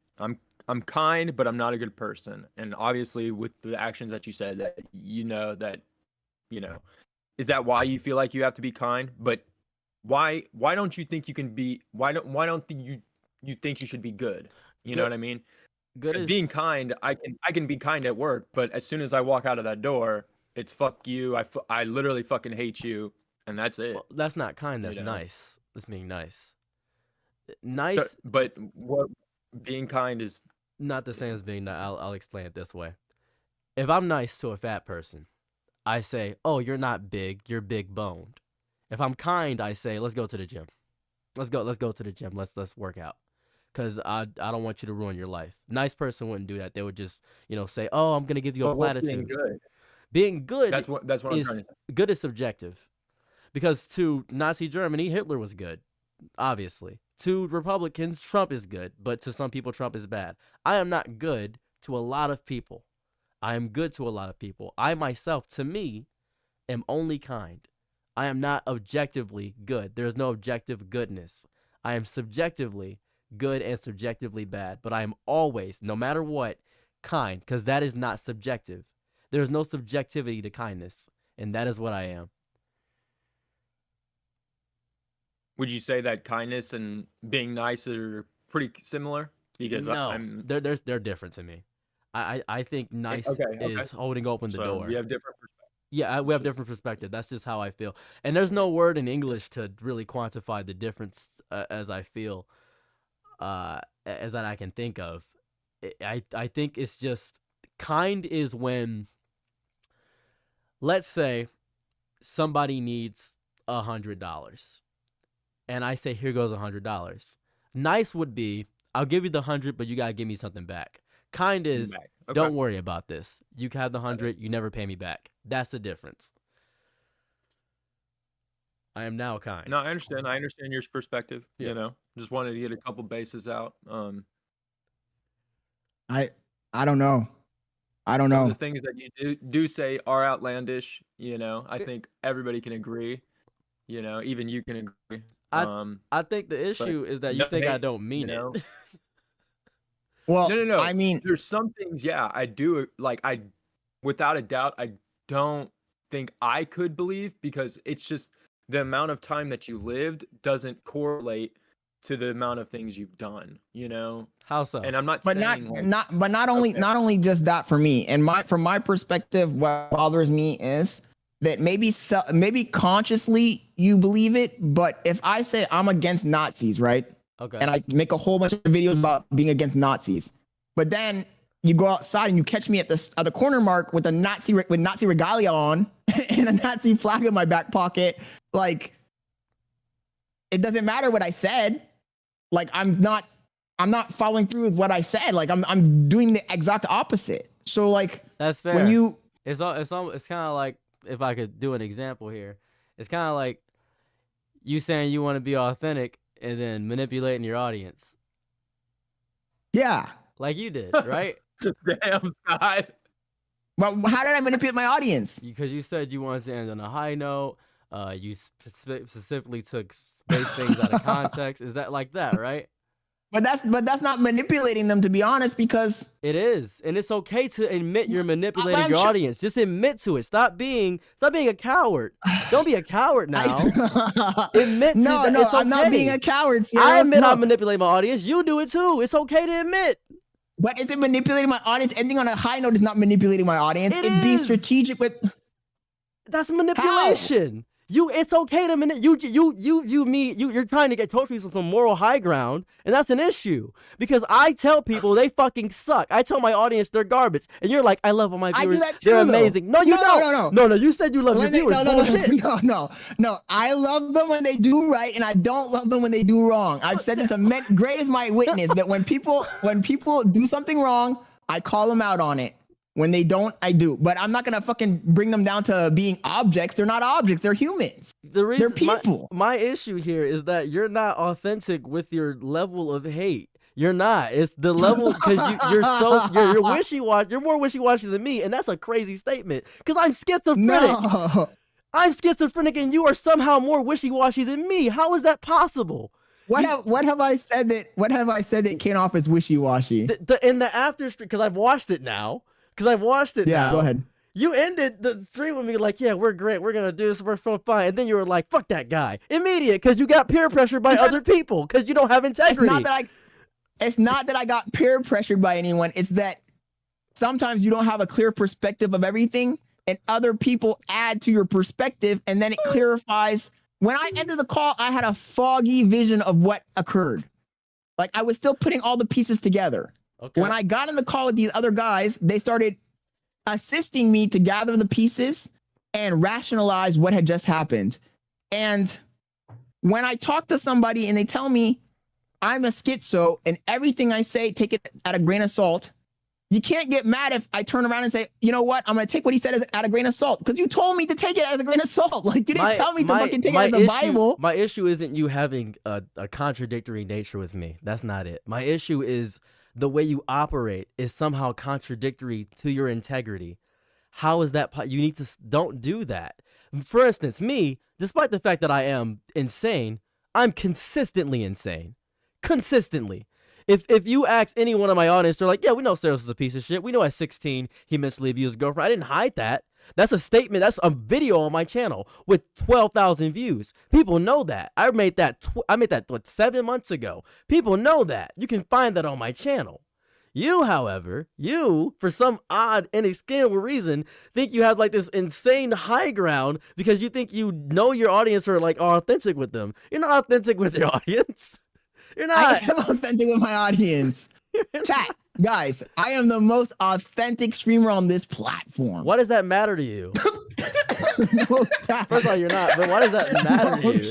kind, but I'm not a good person. And obviously with the actions that you said that is that why you feel like you have to be kind? But why don't you think you can be why don't you think you should be good? You know what I mean? Good is Being kind, I can be kind at work, but as soon as I walk out of that door, it's fuck you. I literally fucking hate you, and that's it. well, that's not kind. That's You know? nice. That's being nice. Nice, But what being kind is not the same as being nice. I'll explain it this way. If I'm nice to a fat person, I say, "Oh, you're not big. You're big boned." If I'm kind, I say, "Let's go to the gym. Let's go to the gym. Let's work out." Because I don't want you to ruin your life. Nice person wouldn't do that. They would just say, "Oh, I'm gonna give you a platitude." being good. Being good That's what I'm trying to say. good is subjective. Because to Nazi Germany, Hitler was good, obviously. To Republicans, Trump is good, but to some people, Trump is bad. I am not good to a lot of people. I am good to a lot of people. I myself, to me, am only kind. I am not objectively good. There is no objective goodness. I am subjectively good and subjectively bad, but I am always, no matter what, kind, because that is not subjective. There is no subjectivity to kindness, and that is what I am. Would you say that kindness and being nice are pretty similar? Because No, they're different to me. I think nice is holding open the door. We have different perspectives. Yeah, we have different perspective. That's just how I feel. And there's no word in English to really quantify the difference as I feel, as that I can think of. I think it's just kind is when, let's say, somebody needs $100, and I say, "Here goes $100." Nice would be, "I'll give you the 100, but you gotta give me something back." Kind is, "Don't worry about this. You can have the 100. You never pay me back." That's the difference. I am now kind. No, I understand. I understand your perspective. Yeah. You know, just wanted to get a couple bases out. I don't know. I don't Some of know. the things that you do say are outlandish. You know, I think everybody can agree. You know, even you can agree. I think the issue is that you think I don't mean it. Well, No. I mean, There's some things, yeah, I do. Like, without a doubt, I don't think I could believe, because it's just the amount of time that you lived doesn't correlate to the amount of things you've done. You know, How so? and I'm not but saying not only just that for me. And from my perspective, what bothers me is that maybe consciously you believe it, but if I say I'm against Nazis, right? Okay. And I make a whole bunch of videos about being against Nazis, but then you go outside and you catch me at the corner mark with Nazi regalia on and a Nazi flag in my back pocket. Like, it doesn't matter what I said. Like, I'm not following through with what I said. Like, I'm doing the exact opposite. So like, that's fair. When it's kind of like, if I could do an example here, it's kind of like you saying you want to be authentic and then manipulating your audience. Yeah. Like you did, right? Damn, Scott. Well, how did I manipulate my audience? Because you said you wanted to end on a high note. You specifically took space things out of context. Is that like that, right? But that's not manipulating them, to be honest, because it is, and it's okay to admit you're manipulating your audience. Just admit to it. Stop being a coward. Don't be a coward now. Admit to that. No, it's okay. I'm not being a coward. I admit I manipulate my audience. You do it too. It's okay to admit. But is it manipulating my audience? Ending on a high note is not manipulating my audience. It's being strategic with. That's manipulation. It's okay to you're trying to get told people some moral high ground, and that's an issue because I tell people they fucking suck. I tell my audience they're garbage, and you're like, I love all my I do viewers. that too, They're though. amazing. No, you don't. No. You said you love your viewers. No. I love them when they do right, and I don't love them when they do wrong. I've said this. Gray is my witness that when people do something wrong, I call them out on it. When they don't, I do. But I'm not gonna fucking bring them down to being objects. They're not objects. They're humans. They're people. My issue here is that you're not authentic with your level of hate. You're not. It's the level because you're wishy-washy. You're more wishy-washy than me, and that's a crazy statement. Because I'm schizophrenic. No. I'm schizophrenic, and you are somehow more wishy-washy than me. How is that possible? What have I said that came off as wishy-washy? In the after stream, because I've watched it now. Yeah, go ahead. You ended the stream with me like, yeah, we're great. We're going to do this. We're so fine. And then you were like, fuck that guy. Immediate, because you got peer pressured by other people, because you don't have integrity. It's not that I got peer pressured by anyone. It's that sometimes you don't have a clear perspective of everything, and other people add to your perspective, and then it clarifies. When I ended the call, I had a foggy vision of what occurred. Like, I was still putting all the pieces together. Okay. When I got in the call with these other guys, they started assisting me to gather the pieces and rationalize what had just happened. And when I talk to somebody and they tell me I'm a schizo and everything I say, take it at a grain of salt, you can't get mad if I turn around and say, you know what, I'm going to take what he said at a grain of salt, because you told me to take it as a grain of salt. Like, you didn't tell me to fucking take it as a Bible. My issue isn't you having a contradictory nature with me. That's not it. My issue is the way you operate is somehow contradictory to your integrity. How is that? You need to don't do that. For instance, me, despite the fact that I am insane, I'm consistently insane. Consistently. If you ask any one of my audience, they're like, yeah, we know Saros is a piece of shit. We know at 16 he mentally abused his girlfriend. I didn't hide that. That's a statement. That's a video on my channel with 12,000 views. People know that. I made that 7 months ago. People know that. You can find that on my channel. You, however, for some odd, inexplicable reason, think you have like this insane high ground because you think you know your audience or like are authentic with them. You're not authentic with your audience. You're not. I am authentic with my audience. Chat, guys, I am the most authentic streamer on this platform. Why does that matter to you? No, first of all, you're not. But why does that matter to you?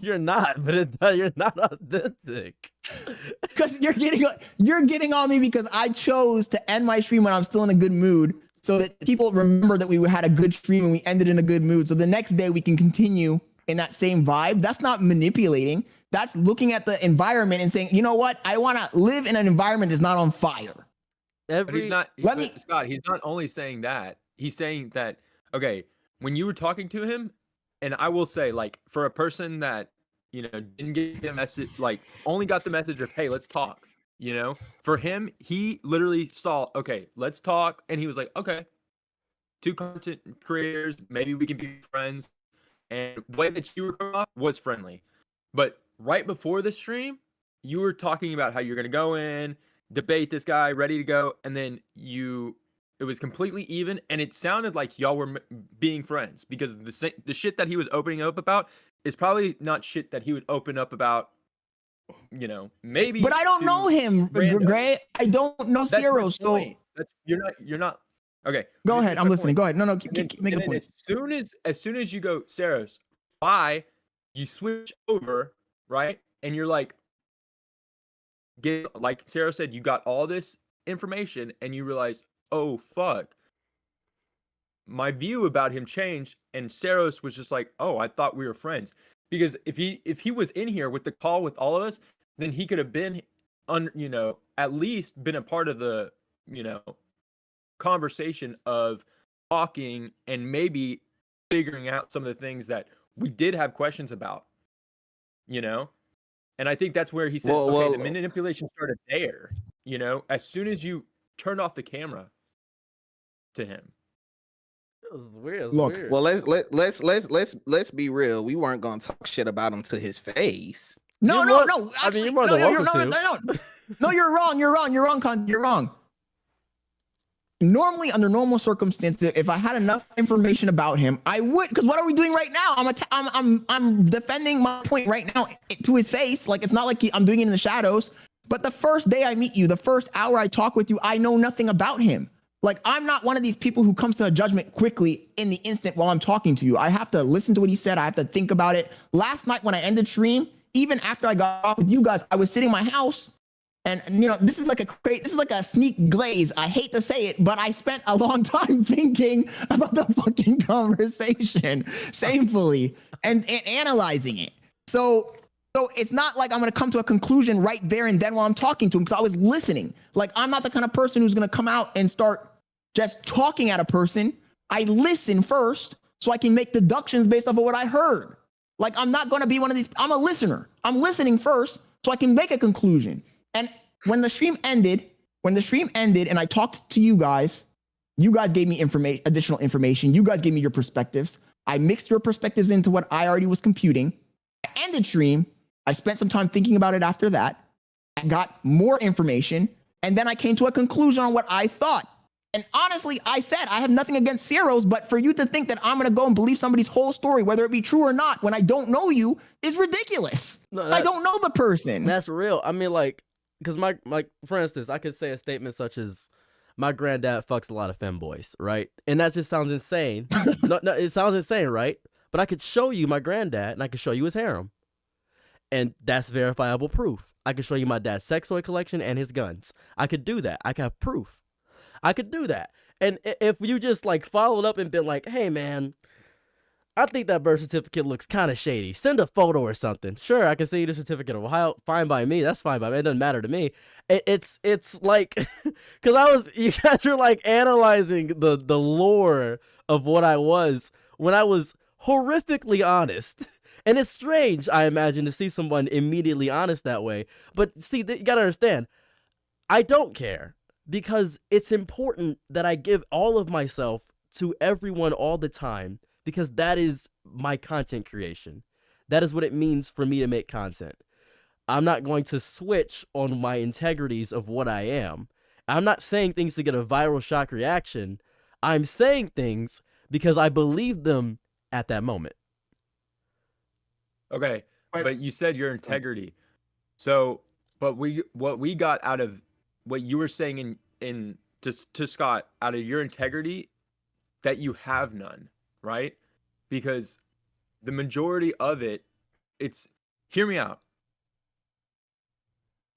You're not. But you're not authentic. Because you're getting on me because I chose to end my stream when I'm still in a good mood, so that people remember that we had a good stream and we ended in a good mood. So the next day we can continue in that same vibe. That's not manipulating. That's looking at the environment and saying, you know what? I want to live in an environment that's not on fire. But he's not. Scott, he's not only saying that. He's saying that, okay, when you were talking to him, and I will say, like, for a person that, you know, didn't get the message, like, only got the message of, hey, let's talk, you know, for him, he literally saw, okay, let's talk. And he was like, okay, 2 content creators, maybe we can be friends. And the way that you were coming off was friendly. But right before the stream, you were talking about how you're going to go in, debate this guy, ready to go. And then it was completely even. And it sounded like y'all were being friends, because the shit that he was opening up about is probably not shit that he would open up about, you know, maybe. But I don't know him, Gray. I don't know Zero. So you're not. Okay. Go ahead. I'm listening. Go ahead. No, make a point. As soon as you go, Saros, why you switch over, right? And you're like, like Sarah said, you got all this information and you realize, oh fuck, my view about him changed. And Saros was just like, oh, I thought we were friends. Because if he was in here with the call with all of us, then he could have been at least been a part of the, conversation of talking and maybe figuring out some of the things that we did have questions about, and I think that's where he said, the manipulation started there, as soon as you turned off the camera to him. It was weird. Look, weird. Well, let's be real. We weren't gonna talk shit about him to his face. No. Actually, I mean, you're more than welcome to. No, you're wrong. You're wrong. You're wrong. normally under normal circumstances, if I had enough information about him, I would. Because what are we doing right now? I'm defending my point right now to his face. Like, it's not like I'm doing it in the shadows. But the first day I meet you, the first hour I talk with you, I know nothing about him. Like, I'm not one of these people who comes to a judgment quickly in the instant while I'm talking to you. I have to listen to what he said. I have to think about it. Last night when I ended stream, even after I got off with you guys, I was sitting in my house, and you know, this is like a sneak glaze. I hate to say it, but I spent a long time thinking about the fucking conversation, shamefully, and analyzing it. So it's not like I'm going to come to a conclusion right there and then while I'm talking to him, because I was listening. Like, I'm not the kind of person who's going to come out and start just talking at a person. I listen first so I can make deductions based off of what I heard. Like, I'm not going to be one of these. I'm a listener. I'm listening first so I can make a conclusion. And when the stream ended and I talked to you guys gave me additional information. You guys gave me your perspectives. I mixed your perspectives into what I already was computing. I ended stream. I spent some time thinking about it after that. I got more information, and then I came to a conclusion on what I thought. And honestly, I said I have nothing against Ceros, but for you to think that I'm going to go and believe somebody's whole story, whether it be true or not, when I don't know you, is ridiculous. No, I don't know the person. That's real. I mean, like, because my for instance, I could say a statement such as, my granddad fucks a lot of femboys, right? And that just sounds insane. No, it sounds insane, right? But I could show you my granddad, and I could show you his harem. And that's verifiable proof. I could show you my dad's sex toy collection and his guns. I could do that. I could have proof. I could do that. And if you just like followed up and been like, hey man, I think that birth certificate looks kind of shady. Send a photo or something. Sure, I can see the certificate of Ohio. Fine by me. That's fine by me. It doesn't matter to me. It's like, because you guys were like analyzing the lore of what I was when I was horrifically honest. And it's strange, I imagine, to see someone immediately honest that way. But see, you gotta understand, I don't care, because it's important that I give all of myself to everyone all the time, because that is my content creation. That is what it means for me to make content. I'm not going to switch on my integrities of what I am. I'm not saying things to get a viral shock reaction. I'm saying things because I believe them at that moment. Okay, but you said your integrity. So, but what we got out of what you were saying to Scott, out of your integrity, that you have none, right? Because the majority of it's hear me out.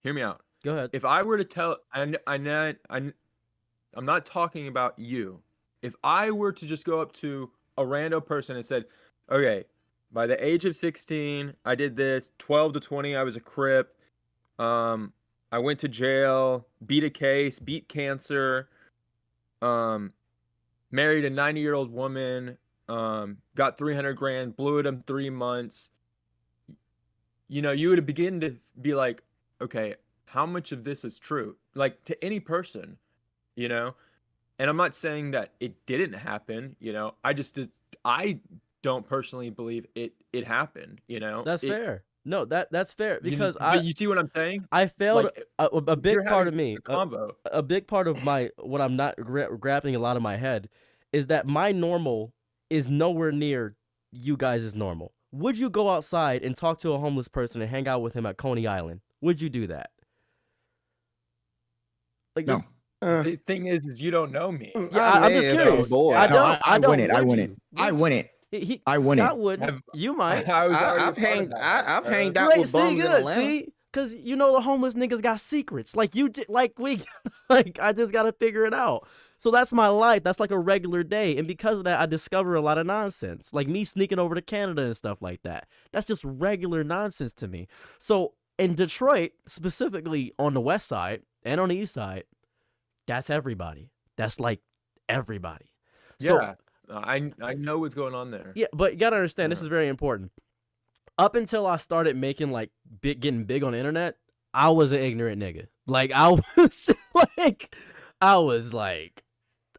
Hear me out. Go ahead. If I were to tell, I'm not talking about you. If I were to just go up to a rando person and said, okay, by the age of 16, I did this. 12 to 20, I was a Crip. I went to jail, beat a case, beat cancer, married a 90-year-old woman, got 300 grand, blew it in 3 months. You know, you would begin to be like, okay, how much of this is true? Like, to any person, you know? And I'm not saying that it didn't happen, you know? I don't personally believe it happened, you know. That's fair. No, that's fair, because but you see what I'm saying? I failed. Like, a big part of me, combo. a big part of my what I'm not grappling a lot of my head is that my normal is nowhere near you guys' normal. Would you go outside and talk to a homeless person and hang out with him at Coney Island? Would you do that? Like, no. The thing is you don't know me. Yeah, I'm just curious. I wouldn't. I wouldn't. I wouldn't. Scott would. You might. I've hanged out Great, with bums in Atlanta. See, because you know the homeless niggas got secrets. Like you did. Like we. Like I just gotta figure it out. So that's my life. That's like a regular day, and because of that, I discover a lot of nonsense. Like me sneaking over to Canada and stuff like that. That's just regular nonsense to me. So in Detroit, specifically on the west side and on the east side, that's everybody. That's like everybody. So, yeah. I know what's going on there. Yeah, but you gotta understand, this is very important. Up until I started making like getting big on the internet, I was an ignorant nigga. Like I was like,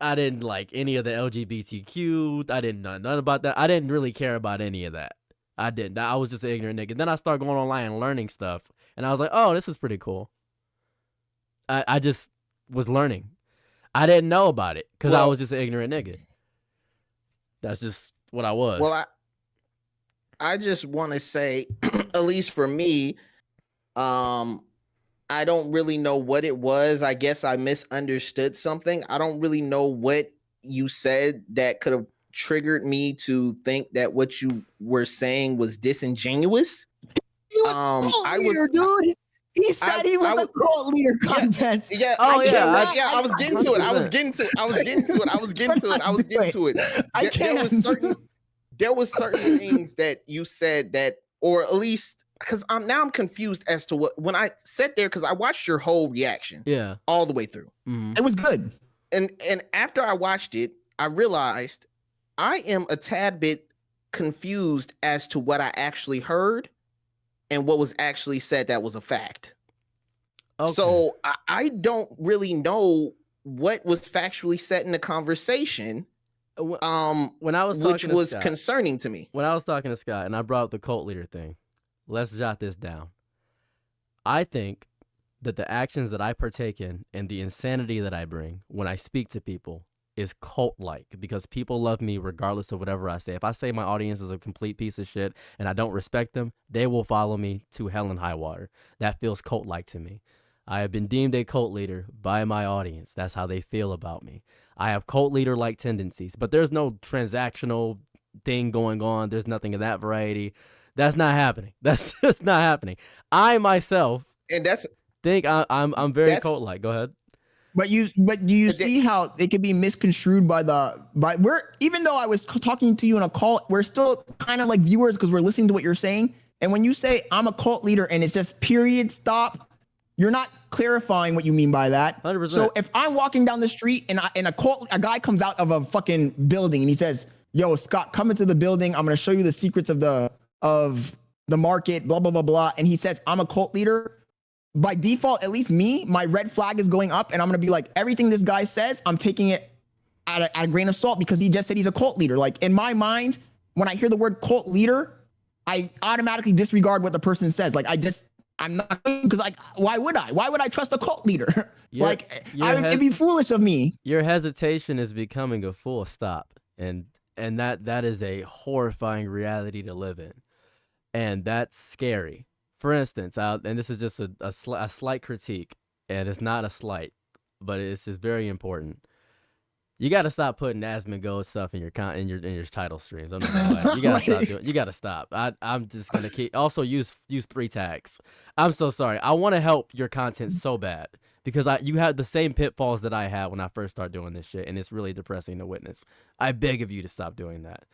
I didn't like any of the LGBTQ. I didn't know none about that. I didn't really care about any of that. I didn't. I was just an ignorant nigga. Then I started going online and learning stuff, and I was like, oh, this is pretty cool. I just was learning. I didn't know about it because I Well- was just an ignorant nigga. That's just what I was. Well, I just want to say, at least for me, I don't really know what it was. I guess I misunderstood something. I don't really know what you said that could have triggered me to think that what you were saying was disingenuous. He was I cult leader, dude. He said he was the cult leader content. Yeah, Oh, yeah, I was getting to it. I was getting to it. I was getting to it. I was getting to it. I was getting to it. I can't. There was certain things that you said that, or at least because I'm confused as to what when I sat there because I watched your whole reaction yeah. all the way through, Mhm. It was good. and after I watched it, I realized I am a tad bit confused as to what I actually heard and what was actually said that was a fact. Okay. So I don't really know what was factually said in the conversation. when I was Which talking to was Scott, concerning to me. when I was talking to Scott and I brought up the cult leader thing, let's jot this down. I think that the actions that I partake in and the insanity that I bring when I speak to people is cult-like because people love me regardless of whatever I say. If I say my audience is a complete piece of shit and I don't respect them, they will follow me to hell and high water. That feels cult-like to me. I have been deemed a cult leader by my audience. That's how they feel about me. I have cult leader-like tendencies, but there's no transactional thing going on. There's nothing of that variety. That's not happening. That's just not happening. I myself And that's think I'm very That's- cult-like. Go ahead. But do you see how they could be misconstrued by we're even though I was talking to you in a call, we're still kind of like viewers because we're listening to what you're saying. And when you say I'm a cult leader and it's just period stop, you're not clarifying what you mean by that. 100%. So if I'm walking down the street and a guy comes out of a fucking building and he says, "Yo, Scott, come into the building. I'm gonna show you the secrets of the market, blah blah blah blah," and he says I'm a cult leader. By default, at least me, my red flag is going up, and I'm gonna be like, everything this guy says, I'm taking it at a grain of salt because he just said he's a cult leader. Like in my mind, when I hear the word cult leader, I automatically disregard what the person says. Like I'm not because like why would I? Why would I trust a cult leader? It'd be foolish of me. Your hesitation is becoming a full stop, and that is a horrifying reality to live in, and that's scary. For instance, and this is just a slight critique, and it's not a slight, but it's just very important. You got to stop putting Asmongold stuff in your title streams. I'm not gonna lie. You got to stop doing. You got to stop. I'm just gonna keep. Also use 3 tags. I'm so sorry. I want to help your content so bad because you had the same pitfalls that I had when I first started doing this shit, and it's really depressing to witness. I beg of you to stop doing that.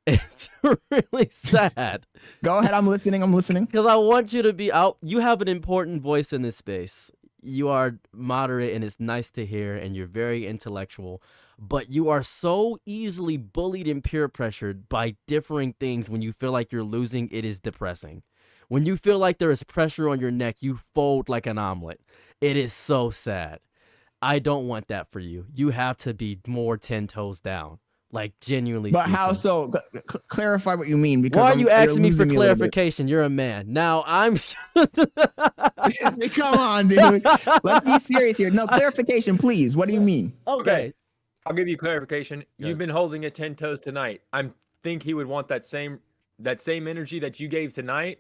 It's really sad. Go ahead. I'm listening. Because I want you to be out. You have an important voice in this space. You are moderate, and it's nice to hear, and you're very intellectual. But you are so easily bullied and peer pressured by differing things. When you feel like you're losing, it is depressing. When you feel like there is pressure on your neck, you fold like an omelet. It is so sad. I don't want that for you. You have to be more 10 toes down. Like genuinely But speaking. how so? Clarify what you mean. Because Why are you you're asking me for losing a little bit. clarification? You're a man. Now I'm. Come on, dude. Let's be serious here. No, clarification, please. What do you mean? Okay. I'll give you clarification. Good. You've been holding it 10 toes tonight. I think he would want that same energy that you gave tonight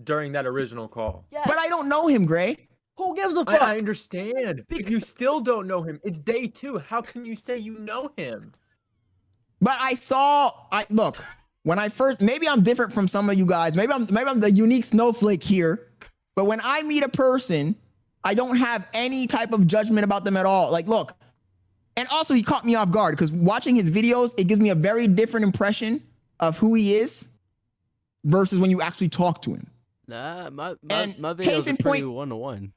during that original call. But I don't know him, Gray. Who gives a fuck? I understand. If you still don't know him, it's day 2. How can you say you know him? But look, when I first, maybe I'm different from some of you guys. Maybe I'm the unique snowflake here. But when I meet a person, I don't have any type of judgment about them at all. Like, look, and also he caught me off guard because watching his videos, it gives me a very different impression of who he is versus when you actually talk to him. Nah, my case videos in are pretty point- 1-to-1.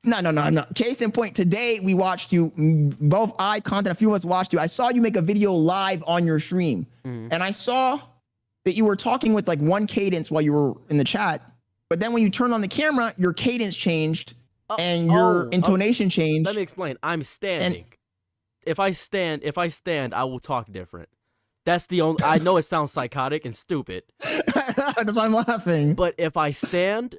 No. Case in point, today we watched you, both content, a few of us watched you. I saw you make a video live on your stream. Mhm. And I saw that you were talking with like one cadence while you were in the chat. But then when you turned on the camera, your cadence changed and your intonation changed. Let me explain. I'm standing. If I stand, I will talk different. That's the only. I know it sounds psychotic and stupid, That's why I'm laughing. but if I stand,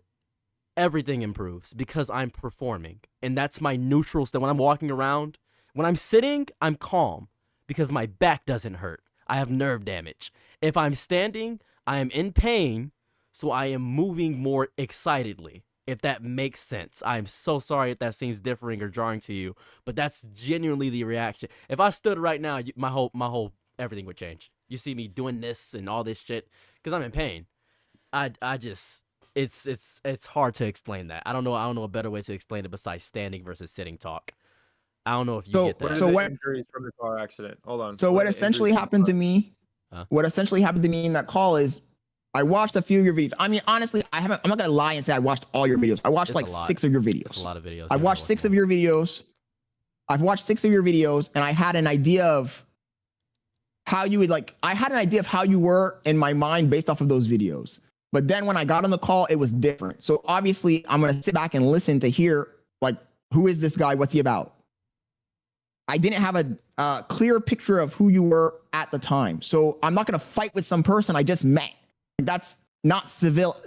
everything improves because I'm performing. And that's my neutral state. When I'm walking around, when I'm sitting, I'm calm because my back doesn't hurt. I have nerve damage. If I'm standing, I am in pain, so I am moving more excitedly. If that makes sense. I'm so sorry if that seems differing or jarring to you, but that's genuinely the reaction. If I stood right now, my whole everything would change. You see me doing this and all this shit because I'm in pain. I just it's hard to explain that. I don't know a better way to explain it besides standing versus sitting talk. I don't know if you get that. So what injuries from the car accident? Hold on. So what essentially happened to me? What essentially happened to me in that call is I watched a few of your videos. I mean, honestly, I'm not gonna lie and say I watched all your videos. I watched like 6 of your videos. That's a lot of videos. I watched 6 of your videos. I've watched 6 of your videos, and I had an idea of how you would like. I had an idea of how you were in my mind based off of those videos. But then when I got on the call, it was different. So obviously, I'm gonna sit back and listen to hear like, who is this guy? What's he about? I didn't have a clear picture of who you were at the time. So I'm not gonna fight with some person I just met. That's not civil.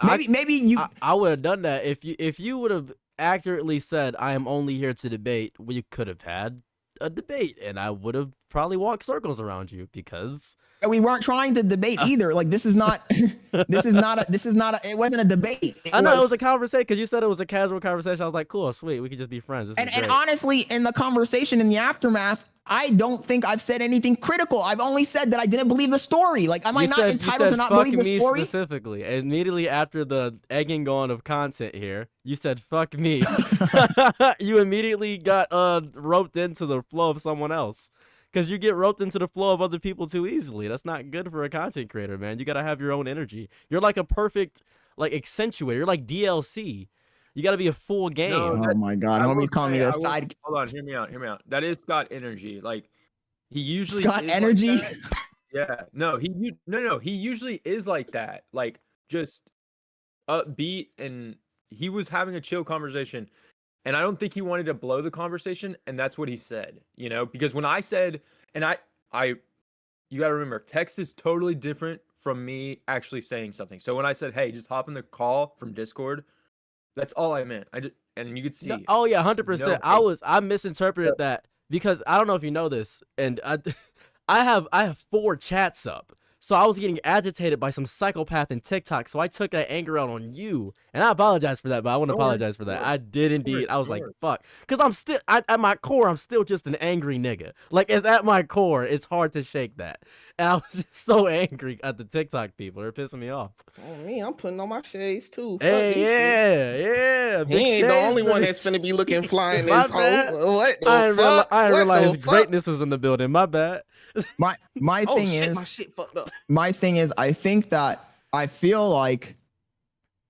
Maybe you. I would have done that if you would have accurately said I am only here to debate. We could have had a debate, and I would have probably walked circles around you because we weren't trying to debate either. Like this is not. This is not a. It wasn't a debate. I know it was a conversation because you said it was a casual conversation. I was like, cool, sweet, we could just be friends. And honestly, in the conversation in the aftermath, I don't think I've said anything critical. I've only said that I didn't believe the story. Like, am I not entitled to not believe the story? Specifically, immediately after the egging on of content here, you said "fuck me." You immediately got roped into the flow of someone else because you get roped into the flow of other people too easily. That's not good for a content creator, man. You gotta have your own energy. You're like a perfect accentuator. You're like DLC. You got to be a full game. No, oh my God, homie's calling me the side. Hold on, hear me out. That is Scott energy. Like he usually Scott energy. Like yeah, no, he usually is like that. Like just upbeat, and he was having a chill conversation, and I don't think he wanted to blow the conversation, and that's what he said. You know, because when I said, and I, you got to remember, text is totally different from me actually saying something. So when I said, hey, just hop in the call from Discord. That's all I meant. And you could see. No, oh yeah, 100%. I misinterpreted that because I don't know if you know this, and I have 4 chats up, so I was getting agitated by some psychopath in TikTok. So I took that anger out on you, and I apologize for that. But I want to apologize for that. I did indeed. I was like, fuck, because I'm still at my core, I'm still just an angry nigga. Like it's at my core, it's hard to shake that. And I was just so angry at the TikTok people. They're pissing me off. Oh, me, I'm putting on my shades too. Hey, yeah. He ain't the only one that's finna be looking fly in this hole. What the fuck? I realized greatness is in the building. My bad. My thing is, my shit fucked up. My thing is, I think that I feel like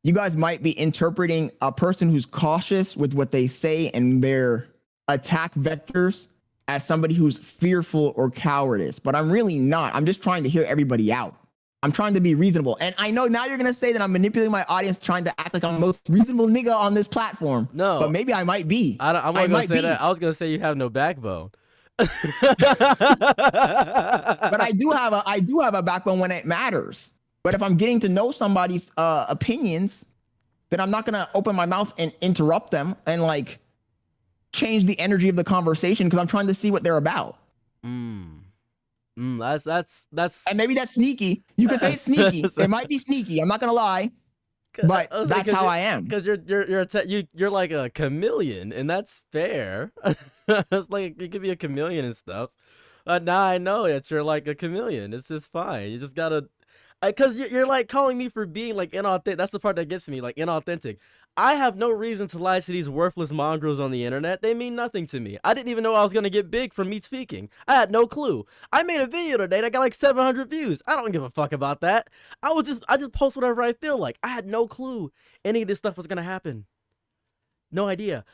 you guys might be interpreting a person who's cautious with what they say and their attack vectors as somebody who's fearful or cowardice, but I'm really not. I'm just trying to hear everybody out. I'm trying to be reasonable. And I know now you're going to say that I'm manipulating my audience, trying to act like I'm the most reasonable nigga on this platform. No. But maybe I might be. I'm not going to say that. I was going to say you have no backbone. But I do have a backbone when it matters. But if I'm getting to know somebody's opinions, then I'm not going to open my mouth and interrupt them and like change the energy of the conversation because I'm trying to see what they're about. That's and maybe that's sneaky. You can say it's sneaky. It might be sneaky. I'm not gonna lie, but that's how I am. Because you're like a chameleon, and that's fair. It's like you could be a chameleon and stuff. Now I know that you're like a chameleon. It's just fine. You just gotta, because you're like calling me for being like inauthentic. That's the part that gets me, like inauthentic. I have no reason to lie to these worthless mongrels on the internet. They mean nothing to me. I didn't even know I was gonna get big from me speaking. I had no clue. I made a video today that got like 700 views. I don't give a fuck about that. I just post whatever I feel like. I had no clue any of this stuff was gonna happen. No idea.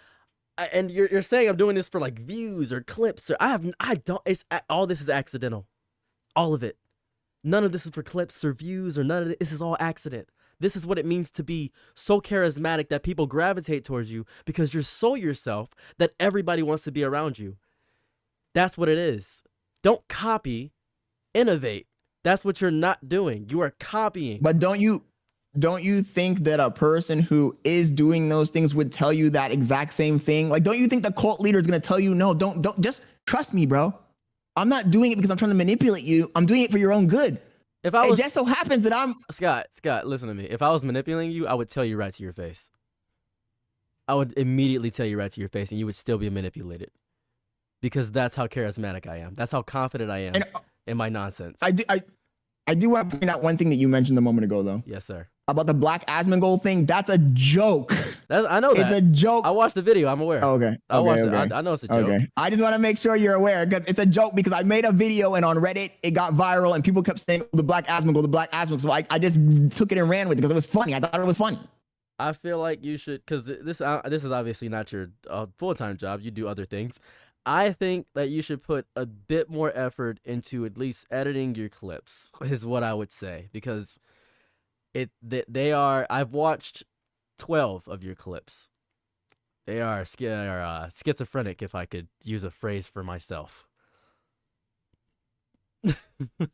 And you're saying I'm doing this for like views or clips or all this is accidental. All of it. None of this is for clips or views or none of this is all accident. This is what it means to be so charismatic that people gravitate towards you because you're so yourself that everybody wants to be around you. That's what it is. Don't copy, innovate. That's what you're not doing. You are copying. But don't you don't you think that a person who is doing those things would tell you that exact same thing? Like, don't you think the cult leader is going to tell you, no, don't, just trust me, bro. I'm not doing it because I'm trying to manipulate you. I'm doing it for your own good. If I It was just so happens that I'm. Scott, listen to me. If I was manipulating you, I would tell you right to your face. I would immediately tell you right to your face, and you would still be manipulated. Because that's how charismatic I am. That's how confident I am in my nonsense. I do want to point out one thing that you mentioned a moment ago, though. Yes, sir. About the black Asmongold thing. That's a joke. I know that. It's a joke. I watched the video. I'm aware. Oh, okay. I watched okay. it. I know it's a joke. Okay. I just want to make sure you're aware because it's a joke because I made a video and on Reddit it got viral and people kept saying the black Asmongold, the black Asmongold. So I just took it and ran with it because it was funny. I thought it was funny. I feel like you should, because this is obviously not your full-time job. You do other things. I think that you should put a bit more effort into at least editing your clips, is what I would say, because they are. I've watched 12 of your clips. They are schizophrenic, if I could use a phrase for myself.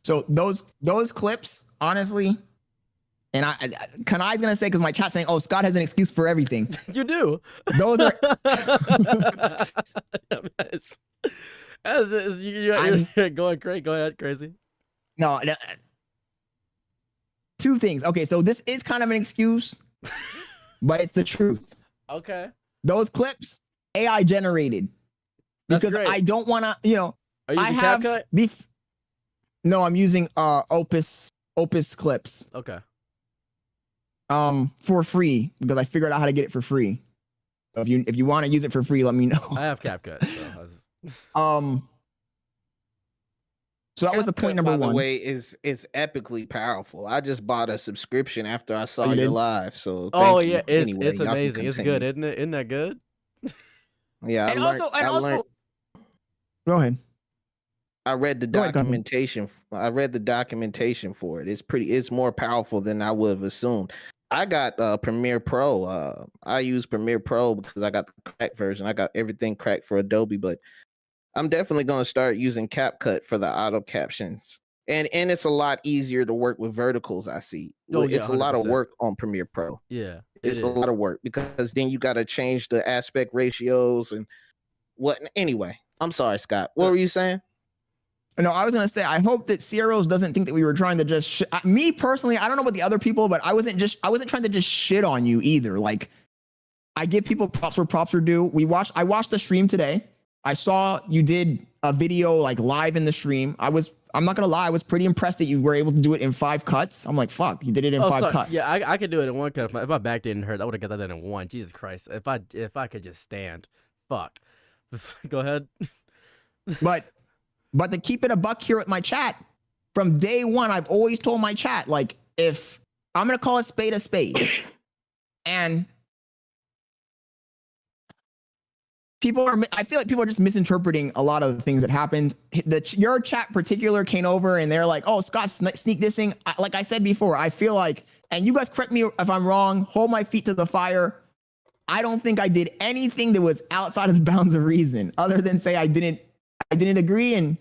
So those clips, honestly, and Kanai's gonna say because my chat's saying, "Oh, Scott has an excuse for everything." You do. Those are. You're going crazy. Go ahead, crazy. No, two things. Okay, so this is kind of an excuse, but it's the truth. Okay. Those clips, AI generated. That's Because great. I don't want to, you know, Are you I using have CapCut? No, I'm using Opus clips Okay. for free because I figured out how to get it for free. So if you want to use it for free, let me know. I have CapCut. So So that was the point CapCut, number by one. the way, is epically powerful. I just bought a subscription after I saw you your did? live. So oh thank yeah, you. it's Anyway, it's y'all can amazing. It's continue. good, isn't it? Isn't that good? Yeah, I And learned, also, go ahead. I read the Go ahead, Gunman. documentation. I read the documentation for it. It's more powerful than I would have assumed. I got Premiere Pro. I use Premiere Pro because I got the cracked version. I got everything cracked for Adobe, but I'm definitely going to start using CapCut for the auto captions. And it's a lot easier to work with verticals, I see. Oh, yeah, It's a lot of 100%. work on Premiere Pro. Yeah, It's a lot of work because then you got to change the aspect ratios and what. Anyway, I'm sorry, Scott. What were you saying? No, I was gonna say I hope that Cieros doesn't think that we were trying to just me personally. I don't know about the other people, but I wasn't trying to just shit on you either. Like I give people props where props are due. I watched the stream today. I saw you did a video like live in the stream. I'm not gonna lie, I was pretty impressed that you were able to do it in 5 cuts. I'm like, fuck, you did it in 5 cuts. Yeah, I could do it in 1 cut. If my back didn't hurt, I would have got that in 1. Jesus Christ. If I could just stand. Fuck. Go ahead. But to keep it a buck here with my chat, from day one, I've always told my chat, like, if I'm gonna call a spade, and I feel like people are just misinterpreting a lot of the things that happened. Your chat particular came over and they're like, "Oh, Scott's sneak dissing." Like I said before, I feel like, and you guys correct me if I'm wrong. Hold my feet to the fire. I don't think I did anything that was outside of the bounds of reason, other than say I didn't agree. And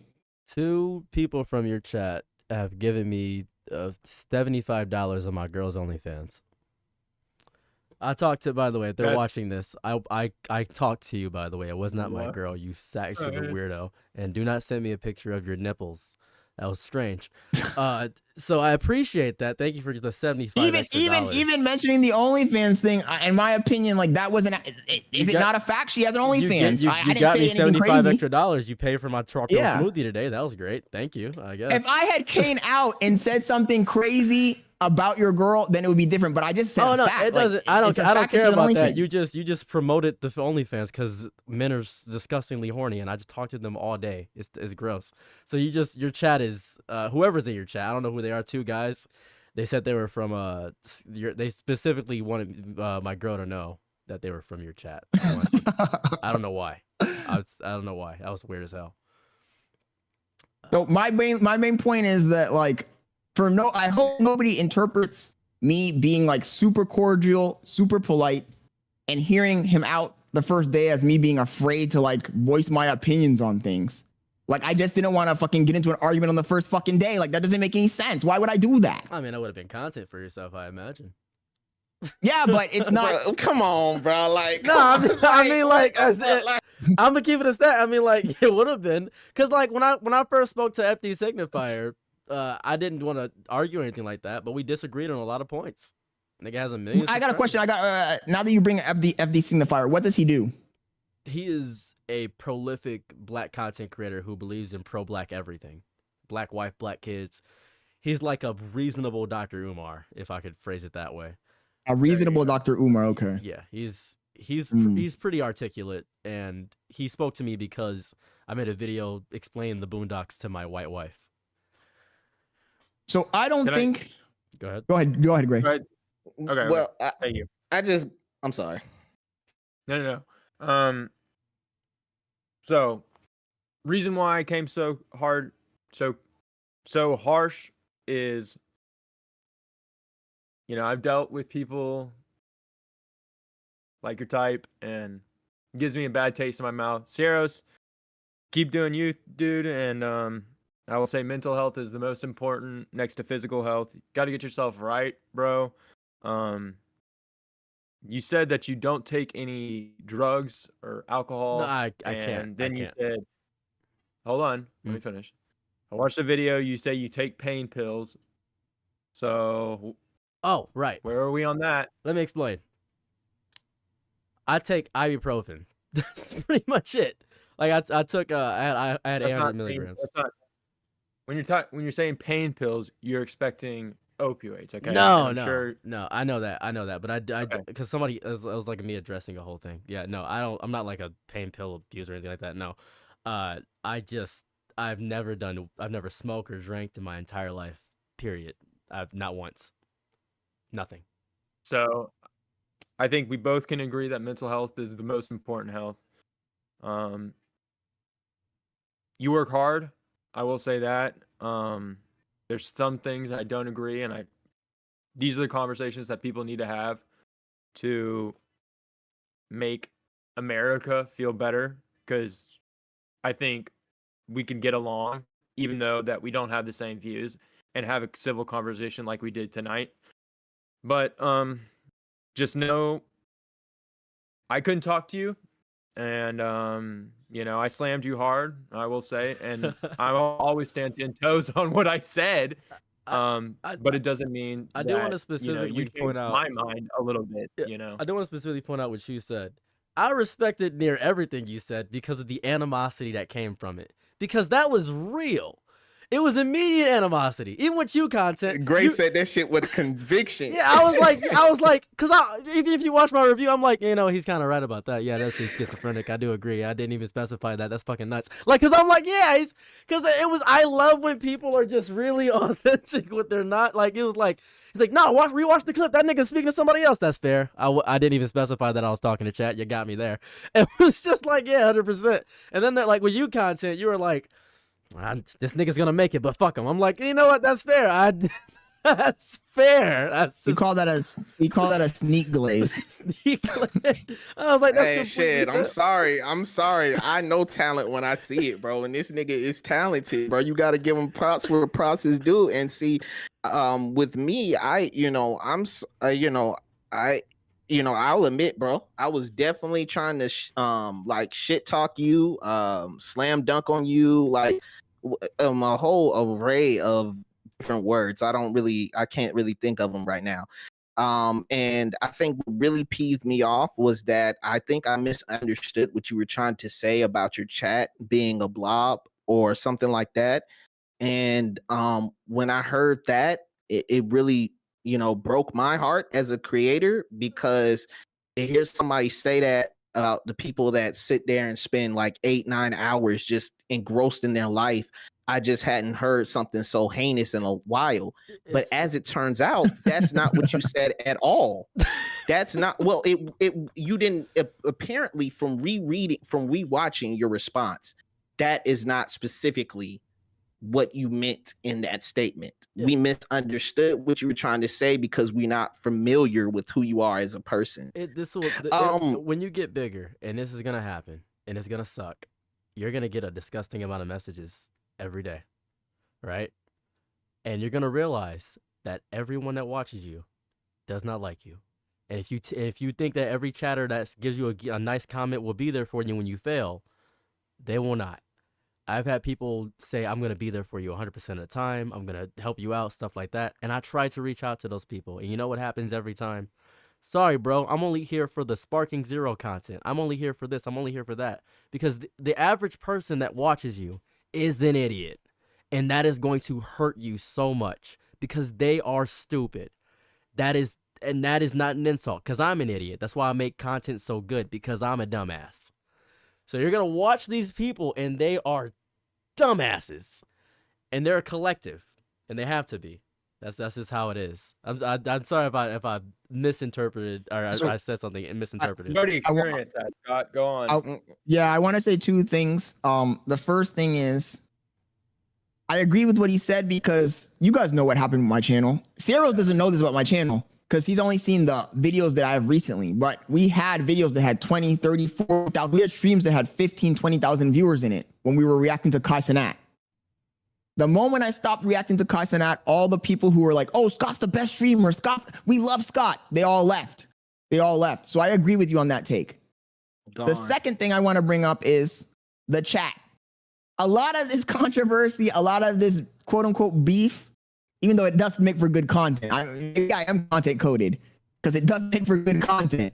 2 people from your chat have given me $75 on my girls' OnlyFans. I talked to, by the way, if they're watching this, I talked to you, by the way. It was not my girl, you actually weirdo. And do not send me a picture of your nipples. That was strange. So I appreciate that. Thank you for the $75 even mentioning the OnlyFans thing. In my opinion, like that wasn't. Is it not a fact? She has an OnlyFans. You I didn't got say me anything $75 crazy. extra. You paid for my chocolate Yeah. smoothie today. That was great. Thank you. I guess. If I had came out and said something crazy about your girl, then it would be different. But I just said, oh no, fact. it doesn't. Like, I don't it's a care fact that she has an about that. OnlyFans. You just promoted the OnlyFans because men are disgustingly horny, and I just talk to them all day. It's gross. So your chat is whoever's in your chat. I don't know who they are. 2 guys. They said they were from they specifically wanted my girl to know that they were from your chat. I don't know why. I don't know why. That was weird as hell. So my main point is that, like, I hope nobody interprets me being like super cordial, super polite, and hearing him out the first day as me being afraid to like voice my opinions on things. Like, I just didn't want to fucking get into an argument on the first fucking day. Like, that doesn't make any sense. Why would I do that? I mean, that would have been content for yourself, I imagine. Yeah, but it's not. Bro, come on, bro. Like, No, come on, I mean, like, what the as fuck, it, like, I'm gonna keep it a stat. I mean, like, it would have been, cause like when I first spoke to FD Signifier, I didn't want to argue or anything like that, but we disagreed on a lot of points. Nigga has a million. I got a question. subscribers. I got now that you bring up the FD signifier, what does he do? He is a prolific black content creator who believes in pro-black everything, black wife, black kids. He's like a reasonable Dr. Umar, if I could phrase it that way. A reasonable Dr. Umar. Okay. Yeah, he's Mm. pretty articulate, and he spoke to me because I made a video explaining the Boondocks to my white wife. So I don't Can I- think. Go ahead. Go ahead. Go ahead, Gray. Right. Okay. well, Thank you. I'm sorry. No. So, reason why I came so hard, so harsh is, I've dealt with people like your type, and it gives me a bad taste in my mouth. Ceros, keep doing you, dude, and I will say mental health is the most important next to physical health. Got to get yourself right, bro. You said that you don't take any drugs or alcohol. No, I and can't. then I you can't. said, hold on, let me finish. I watched the video. You say you take pain pills. So Oh, right. where are we on that? Let me explain. I take ibuprofen. That's pretty much it. Like I took I had That's 800 not pain, milligrams. that's not when you're saying pain pills, you're expecting opioids. Okay. No, And I'm sure no. I know that, but Okay. because somebody it was like me addressing a whole thing. Yeah, no, I don't. I'm not like a pain pill abuser or anything like that. No, I've never smoked or drank in my entire life. Period. I've not once. Nothing. so. I think we both can agree that mental health is the most important health. You work hard. I will say that. There's some things I don't agree, and these are the conversations that people need to have to make America feel better, because I think we can get along even though that we don't have the same views, and have a civil conversation like we did tonight. But just know I couldn't talk to you, and I slammed you hard, I will say, and I always stand 10 toes on what I said. But it doesn't mean I that, do want to you specifically changed point out. my mind a little bit, Yeah, I do want to specifically point out what you said. I respected near everything you said because of the animosity that came from it. Because that was real. It was immediate animosity. Even with you content. Gray said that shit with conviction. Yeah, I was like, because even if you watch my review, I'm like, he's kind of right about that. Yeah, that seems schizophrenic. I do agree. I didn't even specify that. That's fucking nuts. Like, because I'm like, yeah, because I love when people are just really authentic with their not. Like, it was like, he's like, no, rewatch the clip. That nigga's speaking to somebody else. That's fair. I didn't even specify that I was talking to chat. You got me there. It was just like, yeah, 100%. And then like with you content, you were like, this nigga's gonna make it, but fuck him. I'm like, you know what? That's fair. That's fair. That's We call that a sneak glaze. sneak. I was like, that's Hey, shit, completely fair. I'm sorry. I know talent when I see it, bro. And this nigga is talented, bro. You got to give him props where props is due. And see, with me, I'll admit, bro, I was definitely trying to like shit talk you, slam dunk on you, like a whole array of different words. I can't really think of them right now. And I think what really peeved me off was that I think I misunderstood what you were trying to say about your chat being a blob or something like that. And when I heard that, it really, broke my heart as a creator, because to hear somebody say that about the people that sit there and spend like 8-9 hours just engrossed in their life, I just hadn't heard something so heinous in a while. But as it turns out, that's not what you said at all. That's not, well, you didn't, apparently from rewatching your response, that is not specifically what you meant in that statement. Yeah. We misunderstood what you were trying to say because we're not familiar with who you are as a person. When you get bigger, and this is gonna happen, and it's gonna suck, you're gonna get a disgusting amount of messages every day, right? And you're gonna realize that everyone that watches you does not like you. And if you think that every chatter that gives you a nice comment will be there for you when you fail, they will not. I've had people say, I'm going to be there for you 100% of the time. I'm going to help you out, stuff like that. And I try to reach out to those people. And you know what happens every time? Sorry, bro. I'm only here for the Sparking Zero content. I'm only here for this. I'm only here for that. Because the average person that watches you is an idiot. And that is going to hurt you so much because they are stupid. That is not an insult because I'm an idiot. That's why I make content so good, because I'm a dumbass. So you're going to watch these people and they are dumbasses. And they're a collective. And they have to be. That's just how it is. I'm sorry if I misinterpreted or I said something and misinterpreted. You already experienced that, Scott. Go on. Yeah, I want to say two things. The first thing is, I agree with what he said because you guys know what happened with my channel. Ceros doesn't know this about my channel because he's only seen the videos that I have recently. But we had videos that had 20, 30, 40,000. We had streams that had 15, 20,000 viewers in it when we were reacting to Kai Cenat. The moment I stopped reacting to Kai Cenat, all the people who were like, oh, Scott's the best streamer. Scott, we love Scott. They all left. So I agree with you on that take. The second thing I want to bring up is the chat. A lot of this controversy, a lot of this quote unquote beef, even though it does make for good content. Maybe I am content coded because it does make for good content.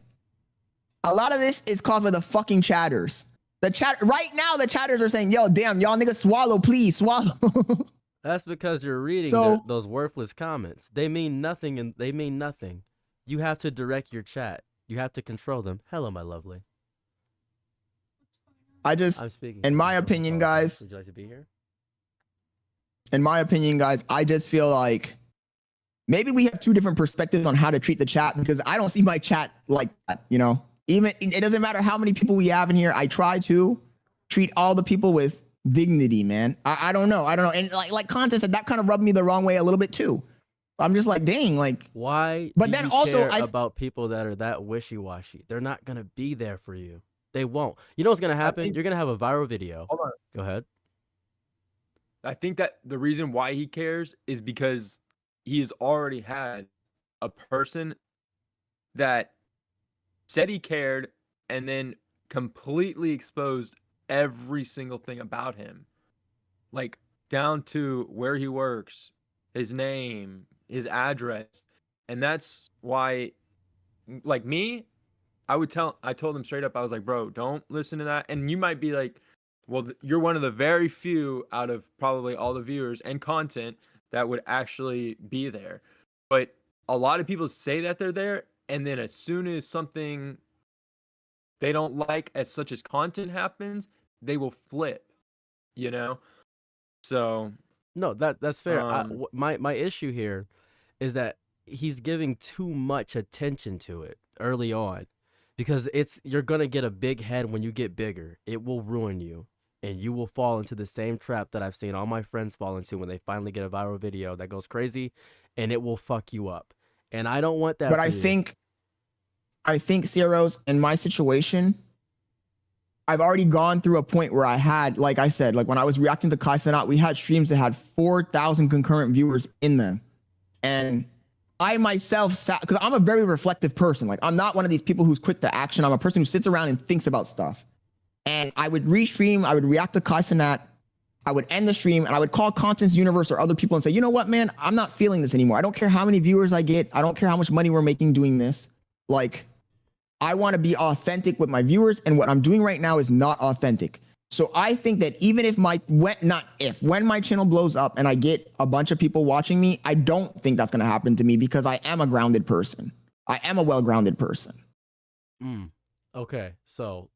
A lot of this is caused by the fucking chatters. The chat right now, the chatters are saying, yo, damn, y'all niggas swallow, please swallow. That's because you're reading those worthless comments. They mean nothing, and they mean nothing. You have to direct your chat. You have to control them. Hello, my lovely. I'm speaking. In my opinion, guys. Would you like to be here? In my opinion, guys, I just feel like maybe we have two different perspectives on how to treat the chat because I don't see my chat like that, you know? Even it doesn't matter how many people we have in here. I try to treat all the people with dignity, man. I don't know. And like Content said, that kind of rubbed me the wrong way a little bit too. I'm just like, dang, like why? But then also, about people that are that wishy-washy. They're not gonna be there for you. They won't. You know what's gonna happen? You're gonna have a viral video. Hold on. Go ahead. I think that the reason why he cares is because he's already had a person that said he cared and then completely exposed every single thing about him, like down to where he works, his name, his address. And that's why, like me, I told him straight up, I was like, bro, don't listen to that. And you might be like, well, you're one of the very few out of probably all the viewers and content that would actually be there. But a lot of people say that they're there, and then as soon as something they don't like, as such as content happens, they will flip, you know? So no, that's fair. My issue here is that he's giving too much attention to it early on, because you're gonna get a big head when you get bigger. It will ruin you, and you will fall into the same trap that I've seen all my friends fall into when they finally get a viral video that goes crazy, and it will fuck you up. And I don't want that. But I think Ceros, in my situation, I've already gone through a point where I had, like I said, like when I was reacting to Kai Cenat, we had streams that had 4,000 concurrent viewers in them. And I myself sat, because I'm a very reflective person. Like I'm not one of these people who's quick to action. I'm a person who sits around and thinks about stuff. And I would restream, I would react to Kai Cenat, I would end the stream, and I would call Contents Universe or other people and say, you know what, man, I'm not feeling this anymore. I don't care how many viewers I get. I don't care how much money we're making doing this. Like, I want to be authentic with my viewers, and what I'm doing right now is not authentic. So I think that even if when my channel blows up and I get a bunch of people watching me, I don't think that's going to happen to me because I am a grounded person. I am a well-grounded person. Okay, so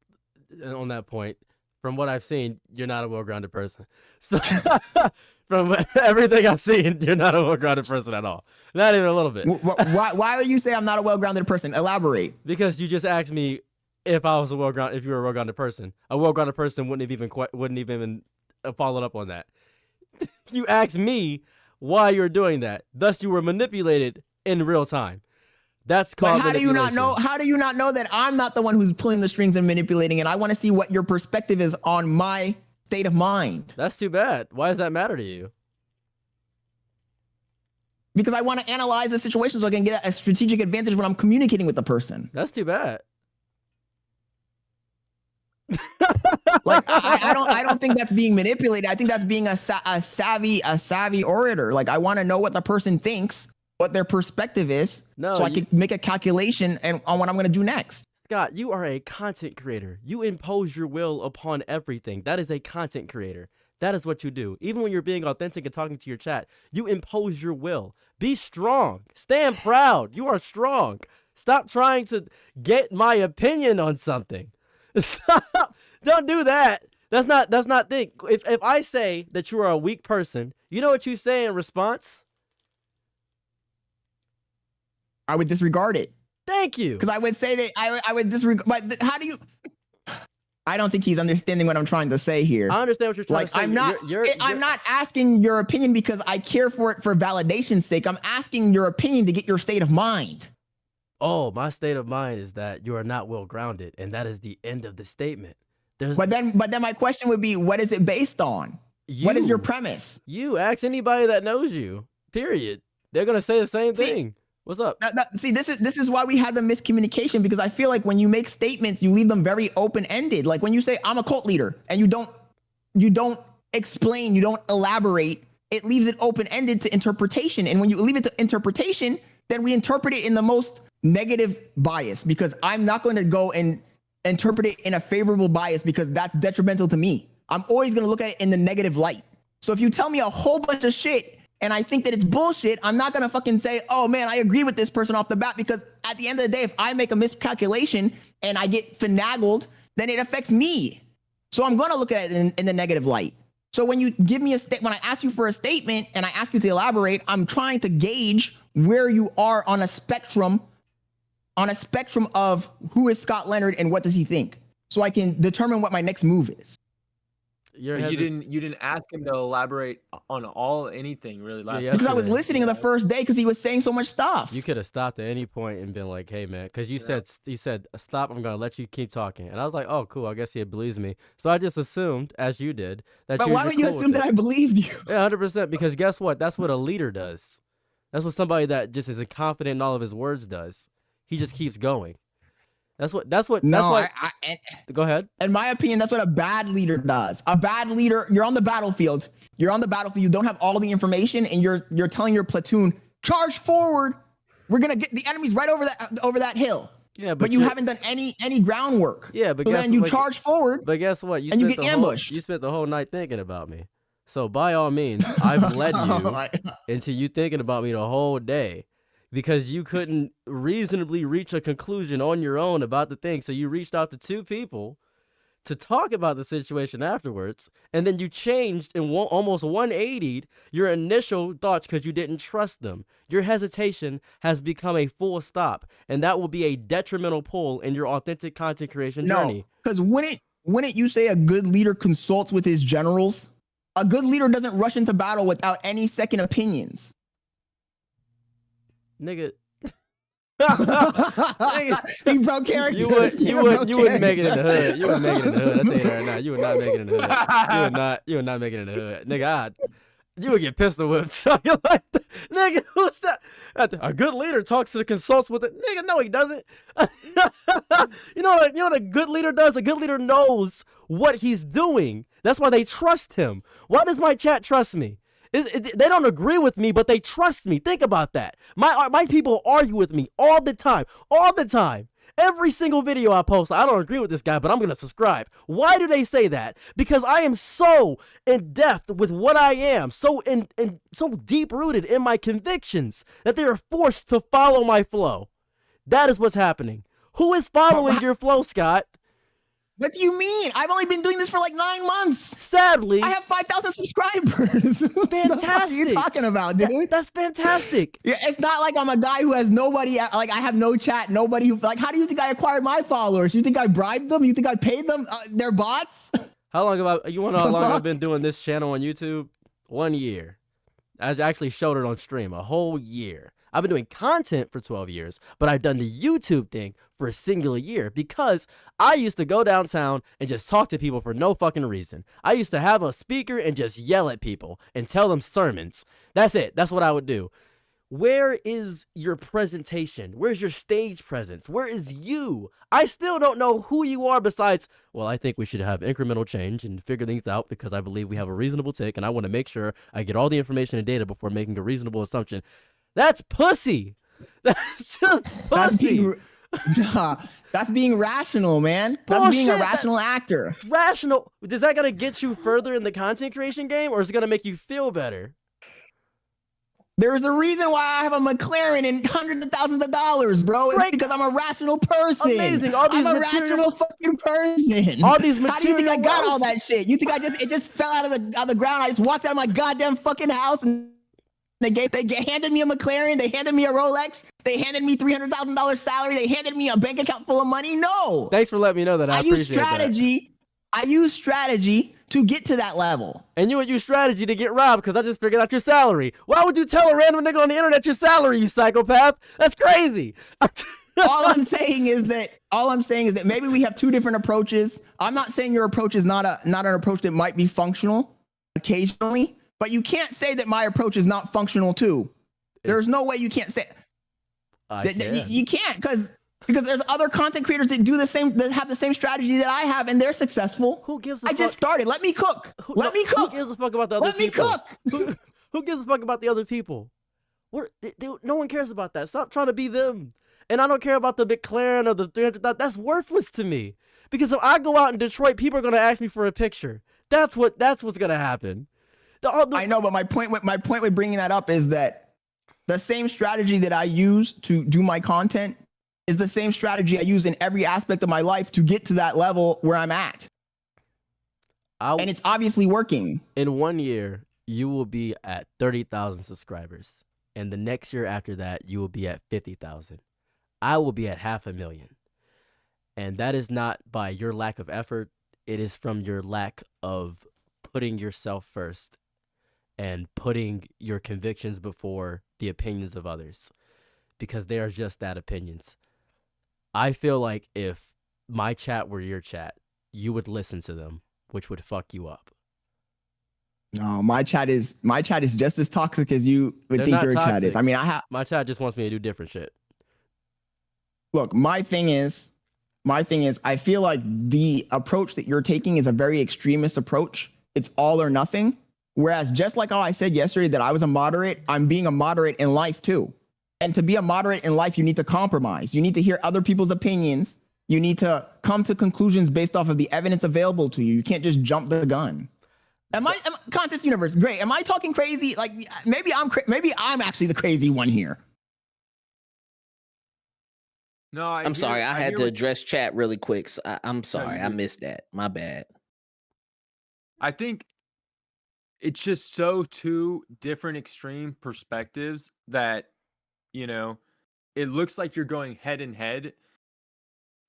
on that point, from what I've seen, you're not a well-grounded person. So from everything I've seen, you're not a well-grounded person at all. Not even a little bit. Why would you say I'm not a well-grounded person? Elaborate. Because you just asked me if you were a well-grounded person. A well-grounded person wouldn't even followed up on that. You asked me why you're doing that. Thus, you were manipulated in real time. That's called. But how do you not know? How do you not know that I'm not the one who's pulling the strings and manipulating? And I want to see what your perspective is on my state of mind. That's too bad. Why does that matter to you? because I want to analyze the situation so I can get a strategic advantage when I'm communicating with the person. That's too bad. Like I don't think that's being manipulated. I think that's being a savvy orator. Like I want to know what the person thinks, what their perspective is, so I can make a calculation and on what I'm going to do next. Scott, you are a content creator. You impose your will upon everything. That is a content creator. That is what you do. Even when you're being authentic and talking to your chat, you impose your will. Be strong. Stand proud. You are strong. Stop trying to get my opinion on something. Stop. Don't do that. That's not thing. If I say that you are a weak person, you know what you say in response? I would disregard it. Thank you. Because I would say that I would disregard. But how do you? I don't think he's understanding what I'm trying to say here. I understand what you're trying to say. I'm not asking your opinion because I care for it for validation's sake. I'm asking your opinion to get your state of mind. Oh, my state of mind is that you are not well grounded, and that is the end of the statement. But then my question would be, what is it based on? What is your premise? You ask anybody that knows you. Period. They're gonna say the same thing. What's up? See, this is why we had the miscommunication, because I feel like when you make statements, you leave them very open-ended. Like when you say I'm a cult leader and you don't explain, you don't elaborate, it leaves it open-ended to interpretation. And when you leave it to interpretation, then we interpret it in the most negative bias, because I'm not going to go and interpret it in a favorable bias because that's detrimental to me. I'm always going to look at it in the negative light. So if you tell me a whole bunch of shit and I think that it's bullshit, I'm not going to fucking say, oh man, I agree with this person off the bat, because at the end of the day, if I make a miscalculation and I get finagled, then it affects me. So I'm going to look at it in the negative light. So when you give me when I ask you for a statement and I ask you to elaborate, I'm trying to gauge where you are on a spectrum of who is Scott Leonard and what does he think, so I can determine what my next move is. You didn't ask him to elaborate on anything really last because I was listening the first day because he was saying so much stuff. You could have stopped at any point and been like, hey man, because he said stop, I'm gonna let you keep talking, and I was like, oh cool, I guess he believes me. So I just assumed, as you did, that. But why would you assume that I believed you? Yeah, 100%, because guess what? That's what a leader does. That's what somebody that just is confident in all of his words does. He just keeps going. Go ahead. In my opinion, that's what a bad leader does. A bad leader, you're on the battlefield. You don't have all the information, and you're telling your platoon, charge forward. We're gonna get the enemies right over that hill. Yeah, but you haven't done any groundwork. Yeah, but so then you charge forward. But guess what? You get ambushed. You spent the whole night thinking about me. So by all means, I've led you into you thinking about me the whole day, because you couldn't reasonably reach a conclusion on your own about the thing. So you reached out to two people to talk about the situation afterwards, and then you changed and almost 180'd your initial thoughts because you didn't trust them. Your hesitation has become a full stop, and that will be a detrimental pull in your authentic content creation journey. Because wouldn't you say a good leader consults with his generals? A good leader doesn't rush into battle without any second opinions. Nigga. He broke character. You wouldn't make it in the hood. You wouldn't make it in the hood. I tell you that right now. You would not make it in the hood. You would not make it in the hood. Nigga, you would get pistol whipped. So you're like, nigga, who's that? A good leader talks to the consults with it. Nigga, no, he doesn't. You know what a good leader does? A good leader knows what he's doing. That's why they trust him. Why does my chat trust me? They don't agree with me, but they trust me. Think about that. My people argue with me all the time. Every single video I post, I don't agree with this guy, but I'm going to subscribe. Why do they say that? Because I am so in depth with what I am, so deep rooted in my convictions that they are forced to follow my flow. That is what's happening. Who is following your flow, Scott? What do you mean? I've only been doing this for like 9 months. Sadly, I have 5,000 subscribers. Fantastic. What the fuck are you talking about, dude? That's fantastic. Yeah, it's not like I'm a guy who has nobody. Like I have no chat. Nobody who how do you think I acquired my followers? You think I bribed them? You think I paid them? They're bots. How long you want to know how long I've been doing this channel on YouTube? 1 year. I actually showed it on stream. A whole year. I've been doing content for 12 years, but I've done the YouTube thing for a singular year because I used to go downtown and just talk to people for no fucking reason. I used to have a speaker and just yell at people and tell them sermons. That's it. That's what I would do. Where is your presentation? Where's your stage presence? Where is you? I still don't know who you are besides, well, I think we should have incremental change and figure things out because I believe we have a reasonable take and I want to make sure I get all the information and data before making a reasonable assumption. That's pussy. That's just pussy. That's being rational, man. That's being a Bullshit. rational actor. Rational. Is that going to get you further in the content creation game or is it going to make you feel better? There's a reason why I have a McLaren and hundreds of thousands of dollars, bro. It's Right. because I'm a rational person. Amazing. All these I'm a material- rational fucking person. All these How do you think I material got all wealth- that shit? You think it just fell out of the ground? I just walked out of my goddamn fucking house and they handed me a McLaren. They handed me a Rolex. They handed me $300,000 salary. They handed me a bank account full of money. No. Thanks for letting me know that. I use appreciate that. strategy. I use strategy to get to that level. And you would use strategy to get robbed because I just figured out your salary. Why would you tell a random nigga on the internet your salary, you psychopath? That's crazy. all I'm saying is that maybe we have two different approaches. I'm not saying your approach is not an approach that might be functional occasionally, but you can't say that my approach is not functional too. There's no way you can't say you can't because there's other content creators that do the same, that have the same strategy that I have, and they're successful. Who gives a I fuck? just started. Let me cook. Let me cook. Who gives a fuck about the other Let me people? cook. Who gives a fuck about the other people? No one cares about that. Stop trying to be them. And I don't care about the McLaren or the 300,000. That's worthless to me. Because if I go out in Detroit, people are gonna ask me for a picture. That's what's gonna happen. I know, but my point with bringing that up is that the same strategy that I use to do my content is the same strategy I use in every aspect of my life to get to that level where I'm at. And it's obviously working. In 1 year, you will be at 30,000 subscribers. And the next year after that, you will be at 50,000. I will be at 500,000. And that is not by your lack of effort. It is from your lack of putting yourself first and putting your convictions before the opinions of others. Because they are just that, opinions. I feel like if my chat were your chat, you would listen to them, which would fuck you up. No, my chat is just as toxic as you would They're think not your chat toxic. is. I mean, My chat just wants me to do different shit. look, my thing is, I feel like the approach that you're taking is a very extremist approach. It's all or nothing. Whereas just like how I said yesterday that I was a moderate, I'm being a moderate in life too. And to be a moderate in life, you need to compromise. You need to hear other people's opinions. You need to come to conclusions based off of the evidence available to you. You can't just jump the gun. Contest Universe, great. Am I talking crazy? Like maybe I'm actually the crazy one here. No, I'm sorry. I had hear to what- address chat really quick. So I'm sorry. you're I good. missed that. My bad. I think it's just so two different extreme perspectives that, it looks like you're going head and head,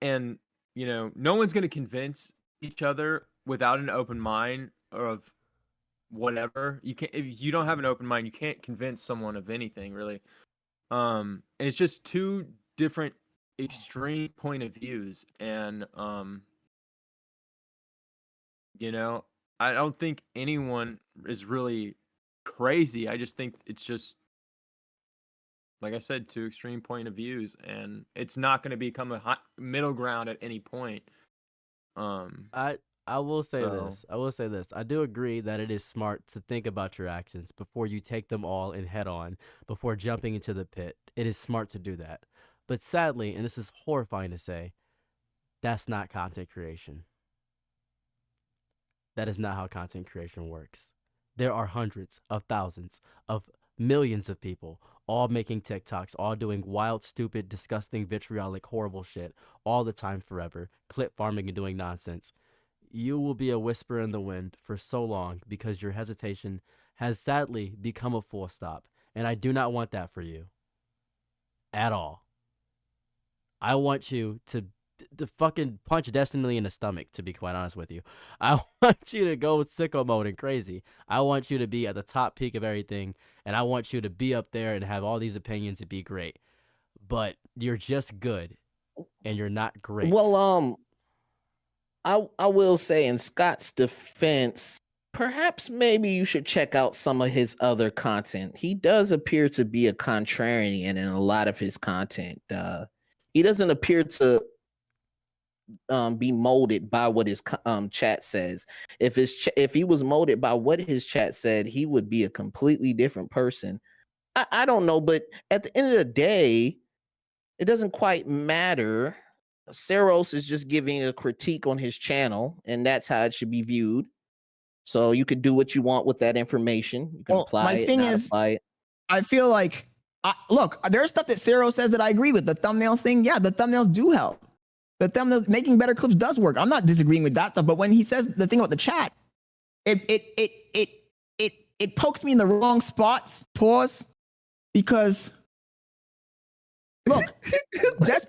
and, no one's going to convince each other without an open mind of whatever. You can't, if you don't have an open mind, you can't convince someone of anything really. And it's just two different extreme point of views, and I don't think anyone is really crazy. I just think it's just, like I said, two extreme point of views, and it's not going to become a middle ground at any point. I will say So- this. I will say this. I do agree that it is smart to think about your actions before you take them all in head on, before jumping into the pit. It is smart to do that. But sadly, and this is horrifying to say, that's not content creation. That is not how content creation works. There are hundreds of thousands of millions of people all making TikToks, all doing wild, stupid, disgusting, vitriolic, horrible shit all the time forever, clip farming and doing nonsense. You will be a whisper in the wind for so long because your hesitation has sadly become a full stop. And I do not want that for you. At all. I want you to fucking punch Destiny in the stomach, to be quite honest with you. I want you to go sicko mode and crazy. I want you to be at the top peak of everything, and I want you to be up there and have all these opinions and be great. But you're just good, and you're not great. Well, I will say in Scott's defense, perhaps maybe you should check out some of his other content. He does appear to be a contrarian in a lot of his content. He doesn't appear to be molded by what his chat says. If he was molded by what his chat said, he would be a completely different person. I don't know, but at the end of the day, it doesn't quite matter. Saros is just giving a critique on his channel, and that's how it should be viewed. So you could do what you want with that information. You can apply it, not apply it. I feel like, look, there's stuff that Saros says that I agree with. The thumbnails thing, yeah, the thumbnails do help. The thumbnails, making better clips does work. I'm not disagreeing with that stuff, but when he says the thing about the chat, it pokes me in the wrong spots. Pause, because look, just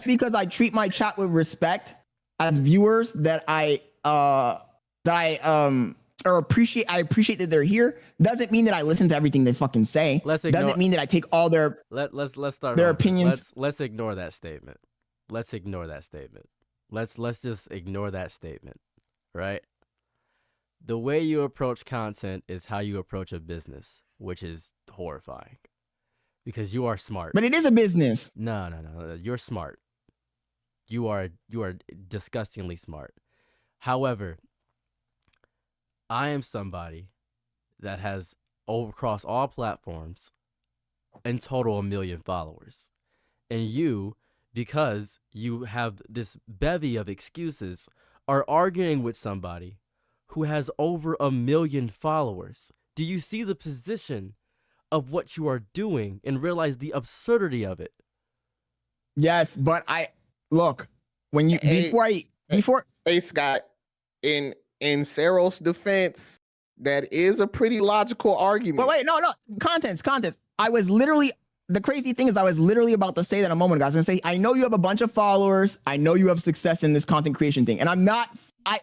because I treat my chat with respect as viewers, that I appreciate that they're here, doesn't mean that I listen to everything they fucking say. Doesn't mean that I take all their let's start their over. opinions. Let's ignore that statement. Let's just ignore that statement, right? The way you approach content is how you approach a business, which is horrifying because you are smart. But it is a business. No. You're smart. You are disgustingly smart. However, I am somebody that has across all platforms in total 1 million followers. And you, because you have this bevy of excuses, are arguing with somebody who has over 1 million followers. Do you see the position of what you are doing and realize the absurdity of it? Yes, but look, when you Hey Scott, in Saros' defense, that is a pretty logical argument. But wait, no, contents. The crazy thing is, I was literally about to say that a moment ago. I was gonna say, I know you have a bunch of followers. I know you have success in this content creation thing, and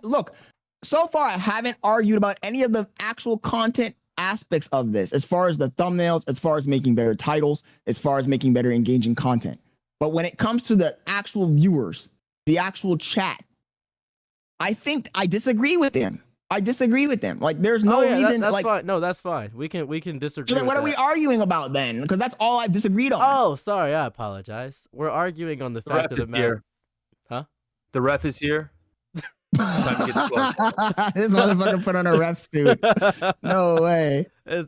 look. So far, I haven't argued about any of the actual content aspects of this, as far as the thumbnails, as far as making better titles, as far as making better engaging content. But when it comes to the actual viewers, the actual chat, I think I disagree with them. Like, there's no reason. That's like, fine. No, that's fine. We can disagree. So then, what are we arguing about then? Because that's all I've disagreed on. Oh, sorry. I apologize. We're arguing on the fact of the matter. Huh? The ref is here. Time to get the floor. This motherfucker put on a ref suit. No way. No.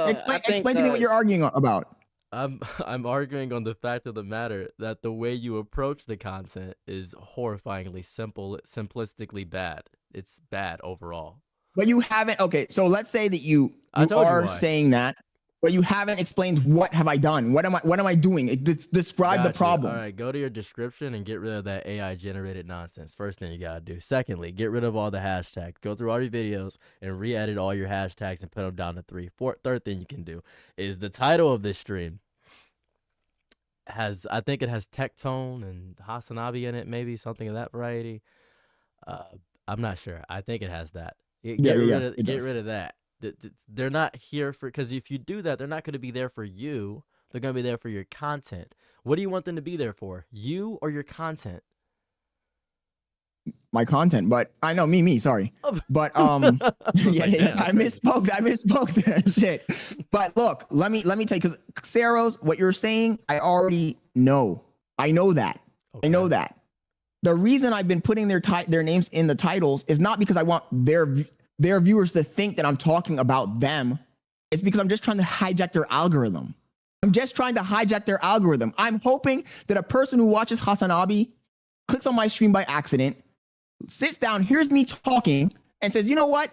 Explain to me what you're arguing about. I'm arguing on the fact of the matter that the way you approach the content is horrifyingly simplistically bad. It's bad overall. But you haven't. Okay, so let's say that you are saying that, but you haven't explained what have I done. What am I doing? Describe the problem. All right, go to your description and get rid of that AI generated nonsense. First thing you gotta do. Secondly, get rid of all the hashtags. Go through all your videos and re-edit all your hashtags and put them down to 3. Third thing you can do is the title of this stream I think it has Tectone and Hasanabi in it, maybe something of that variety. I'm not sure. I think it has that. Get rid of that. They're not here for, because if you do that, they're not going to be there for you. They're going to be there for your content. What do you want them to be there for? You or your content? My content, but I know me. Sorry, but yes, I misspoke there. Shit. But look, let me tell you, because Saros, what you're saying, I already know. I know that. Okay. I know that. The reason I've been putting their names in the titles is not because I want their viewers to think that I'm talking about them. It's because I'm just trying to hijack their algorithm. I'm hoping that a person who watches Hasanabi clicks on my stream by accident, sits down, hears me talking, and says, you know what?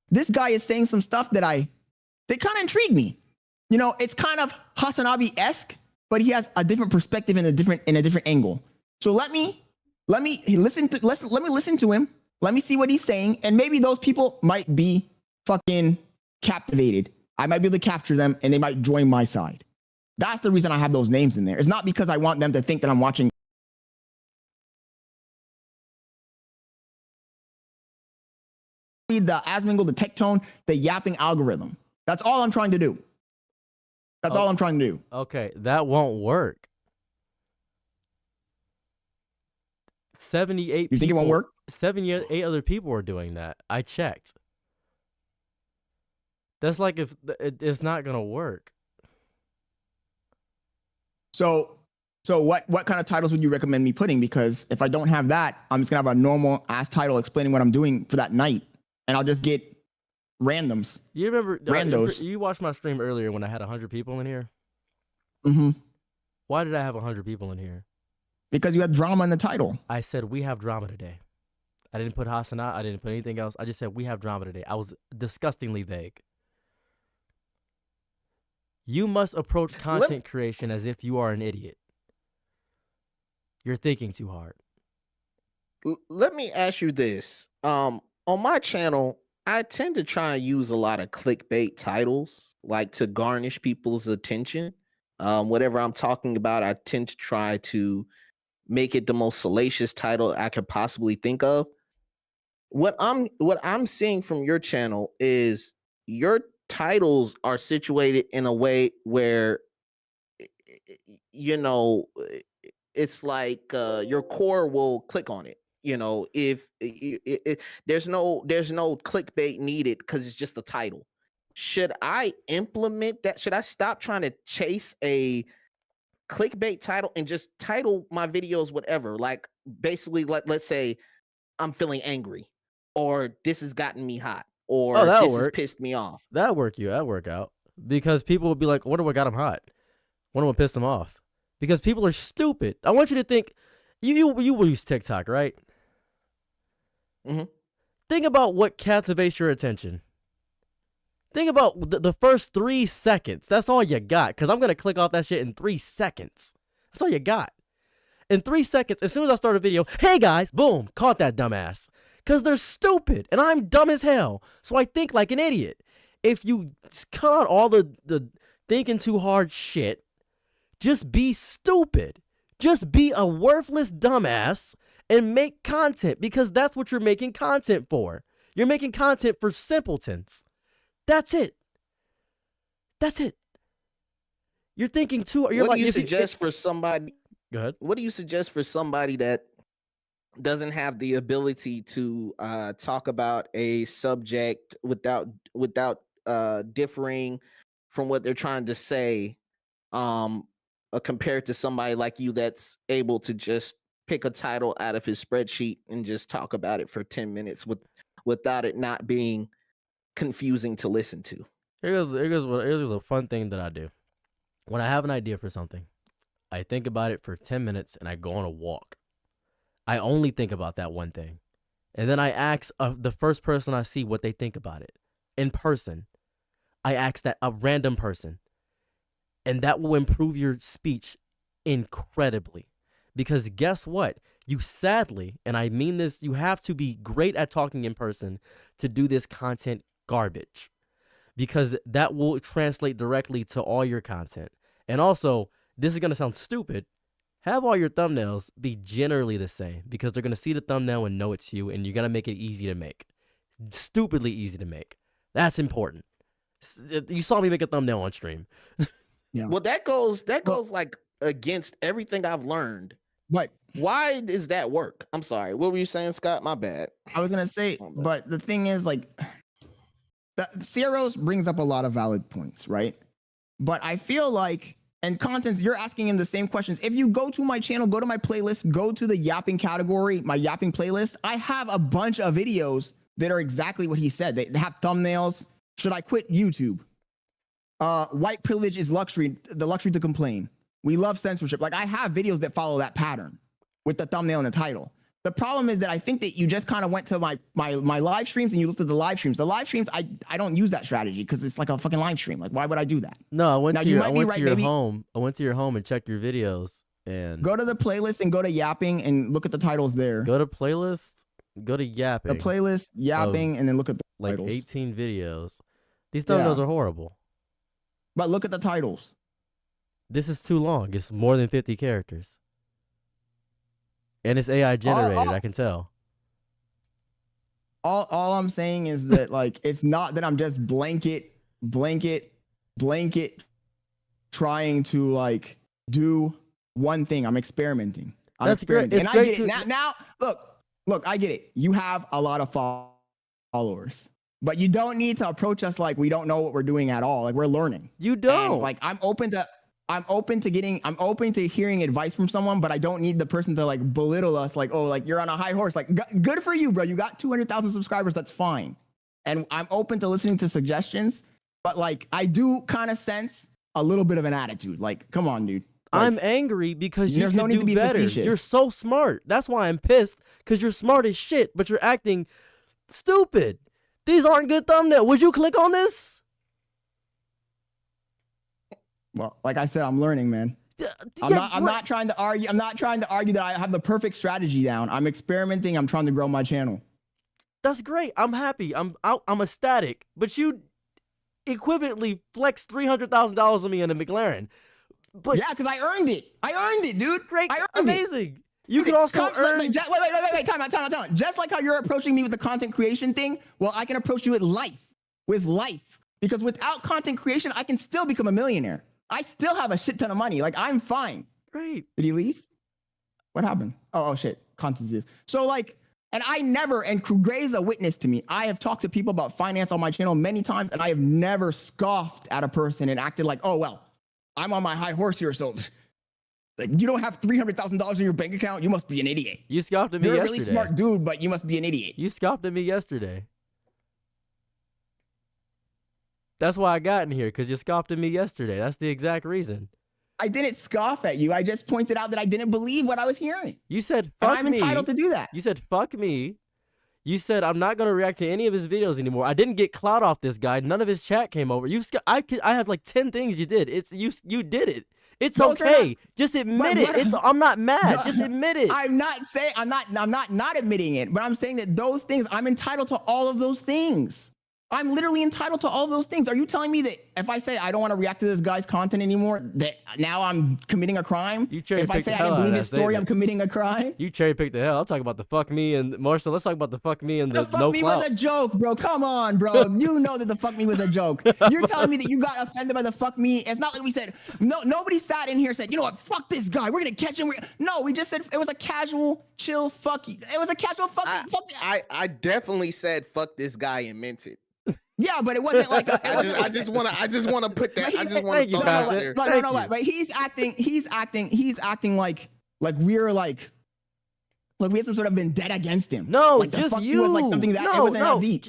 This guy is saying some stuff that kind of intrigue me. You know, it's kind of Hasanabi-esque, but he has a different perspective in a different angle. So let me listen to him. Let me see what he's saying, and maybe those people might be fucking captivated. I might be able to capture them, and they might join my side. That's the reason I have those names in there. It's not because I want them to think that I'm watching the Asmingle, the Tectone, the yapping algorithm. That's all I'm trying to do. Okay, that won't work. 78 You think it won't people- work? 78 other people are doing that. I checked. That's like if it's not gonna work. So what kind of titles would you recommend me putting? Because if I don't have that, I'm just gonna have a normal ass title explaining what I'm doing for that night, and I'll just get randoms. You remember? Randos. You watched my stream earlier when I had 100 people in here. Mm-hmm. Why did I have 100 people in here? Because you had drama in the title. I said we have drama today. I didn't put Hasana. I didn't put anything else. I just said we have drama today. I was disgustingly vague. You must approach content creation as if you are an idiot. You're thinking too hard. Let me ask you this. On my channel, I tend to try and use a lot of clickbait titles, like to garnish people's attention. Whatever I'm talking about, I tend to try to make it the most salacious title I could possibly think of. What I'm seeing from your channel is your titles are situated in a way where, you know, it's like your core will click on it. You know, if there's no clickbait needed because it's just a title. Should I implement that? Should I stop trying to chase a clickbait title and just title my videos whatever? Like basically, let's say I'm feeling angry, or this has gotten me hot, or this has pissed me off. That'd work out. Because people would be like, wonder what got him hot. Wonder what pissed him off. Because people are stupid. I want you to think, you use TikTok, right? Mm-hmm. Think about what captivates your attention. Think about the first 3 seconds. That's all you got. Because I'm going to click off that shit in 3 seconds. That's all you got. In 3 seconds, as soon as I start a video, hey guys, boom, caught that dumbass. Because they're stupid. And I'm dumb as hell. So I think like an idiot. If you cut out all the thinking too hard shit, just be stupid. Just be a worthless dumbass and make content, because that's what you're making content for. You're making content for simpletons. That's it. That's it. You're thinking too. What do you suggest for somebody? Go ahead. What do you suggest for somebody that doesn't have the ability to talk about a subject without differing from what they're trying to say, compared to somebody like you that's able to just pick a title out of his spreadsheet and just talk about it for 10 minutes without it not being confusing to listen to? Here's a fun thing that I do. When I have an idea for something, I think about it for 10 minutes and I go on a walk. I only think about that one thing. And then I ask the first person I see what they think about it. In person. I ask that a random person. And that will improve your speech incredibly. Because guess what? You sadly, and I mean this, you have to be great at talking in person to do this content garbage. Because that will translate directly to all your content. And also, this is going to sound stupid. Have all your thumbnails be generally the same. Because they're going to see the thumbnail and know it's you. And you're going to make it easy to make. Stupidly easy to make. That's important. You saw me make a thumbnail on stream. Yeah. Well, that goes like against everything I've learned. But Why does that work? I'm sorry. What were you saying, Scott? My bad. I was gonna say, My bad. but the thing is, like, the Ceros brings up a lot of valid points, right? But I feel like, and contents, you're asking him the same questions. If you go to my channel, go to my playlist, go to the yapping category, my yapping playlist, I have a bunch of videos that are exactly what he said. They have thumbnails. Should I quit YouTube? White privilege is luxury, the luxury to complain. We love censorship. Like, I have videos that follow that pattern with the thumbnail and the title. The problem is that I think that you just kind of went to my live streams and you looked at the live streams. The live streams, I don't use that strategy because it's like a fucking live stream. Like, why would I do that? No, I went Now, to you your, might I be went right, to your maybe- home. I went to your home and checked your videos and Go to the playlist and go to yapping and look at the titles there. go to playlist, go to The yapping. playlist, yapping, and then look at the like titles. 18 videos. These Yeah. thumbnails are horrible. But look at the titles. This is too long. It's more than 50 characters. And it's AI generated, I can tell. All I'm saying is that, like, it's not that I'm just blanket trying to, like, do one thing. I'm experimenting. I'm That's great. experimenting. It's And great I get it. to- Now, look, I get it. You have a lot of followers, but you don't need to approach us like we don't know what we're doing at all. Like we're learning. You And don't. like I'm open to hearing advice from someone, but I don't need the person to like belittle us. Like, oh, like you're on a high horse. Like, good for you, bro. You got 200,000 subscribers. That's fine. And I'm open to listening to suggestions, but like I do kind of sense a little bit of an attitude. Like, come on, dude. Like, I'm angry because you there's can no need do to be better. facetious. You're so smart. That's why I'm pissed, because you're smart as shit, but you're acting stupid. These aren't good thumbnails. Would you click on this? well, like I said, I'm learning, man. I'm not trying to argue. I'm not trying to argue that I have the perfect strategy down. I'm experimenting. I'm trying to grow my channel. That's great. I'm happy. I'm ecstatic. But you equivalently flexed $300,000 on me in a McLaren. But Yeah, because I earned it. I earned it, dude. great, I earned it. amazing. You could also earn. Wait. Time out. Just like how you're approaching me with the content creation thing, well, I can approach you with life. Because without content creation, I can still become a millionaire. I still have a shit ton of money. Like, I'm fine. Great. Did he leave? What happened? Oh shit. Content. So like, and Gray's a witness to me. I have talked to people about finance on my channel many times, and I have never scoffed at a person and acted like, oh, well, I'm on my high horse here, so like, you don't have $300,000 in your bank account. You must be an idiot. You scoffed at me You're a yesterday. really smart dude, but you must be an idiot. You scoffed at me yesterday. That's why I got in here, because you scoffed at me yesterday. That's the exact reason. I didn't scoff at you. I just pointed out that I didn't believe what I was hearing. You said, And fuck I'm me. entitled to do that. You said, fuck me. You said, I'm not going to react to any of his videos anymore. I didn't get clout off this guy. None of his chat came over. I have like 10 things you did. You did it. It's Those are okay. not- Just admit But- it. I'm not mad. No, Just admit it. I'm not admitting it, but I'm saying that those things, I'm entitled to all of those things. I'm literally entitled to all of those things. Are you telling me that if I say I don't want to react to this guy's content anymore, that now I'm committing a crime? You If I cherry-picked say the I hell didn't out of believe that his story, I'm statement. committing a crime? You cherry picked the hell. I'm talking about the fuck me and Marcel. Let's talk about the fuck me and The the fuck no me clout. was a joke, bro. Come on, bro. You know that the fuck me was a joke. You're telling me that you got offended by the fuck me. It's not like we said, no, nobody sat in here and said, you know what, fuck this guy. We're going to catch him. No, we just said it was a casual, chill fuck you. It was a casual fuck you. I definitely said fuck this guy and meant it. Yeah, but it wasn't like a, I just want to put that. I just want Thank to you, throw that out Bassett. there. Thank No, you. but he's acting like we're like we have some sort of vendetta against him. No, like the just fuck you. was like something that no, it wasn't no. that deep.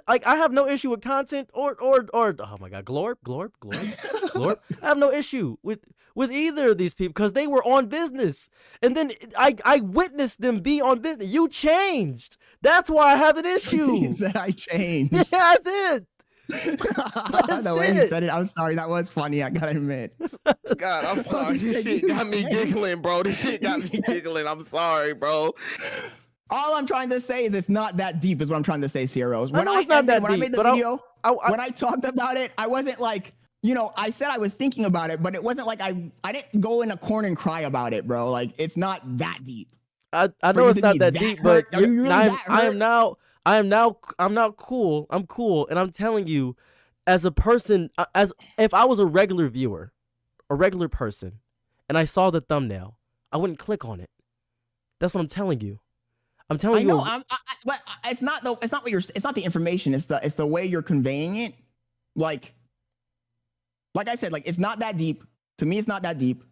Like I have no issue with content or oh my god, Glorp. I have no issue with either of these people because they were on business, and then I witnessed them be on business. You changed. That's why I have an issue. He said I changed. Yeah, I did. The way he it. said it, I'm sorry. That was funny. I gotta admit. God, I'm sorry. This shit got me giggling, bro. This shit got me giggling. I'm sorry, bro. All I'm trying to say is it's not that deep. Is what I'm trying to say, Ciros. I know it's not that when I deep, made the but video, I- when I talked about it, I wasn't like, you know, I said I was thinking about it, but it wasn't like I didn't go in a corner and cry about it, bro. Like it's not that deep. I For know you it's to not be that that deep, hurt? but Are you really I that am hurt? I'm now cool. I'm cool, and I'm telling you, as a person, as if I was a regular viewer, a regular person, and I saw the thumbnail, I wouldn't click on it. That's what I'm telling you. I'm telling I you. know, but it's not it's not the information. It's the way you're conveying it. Like I said, like it's not that deep. To me, it's not that deep.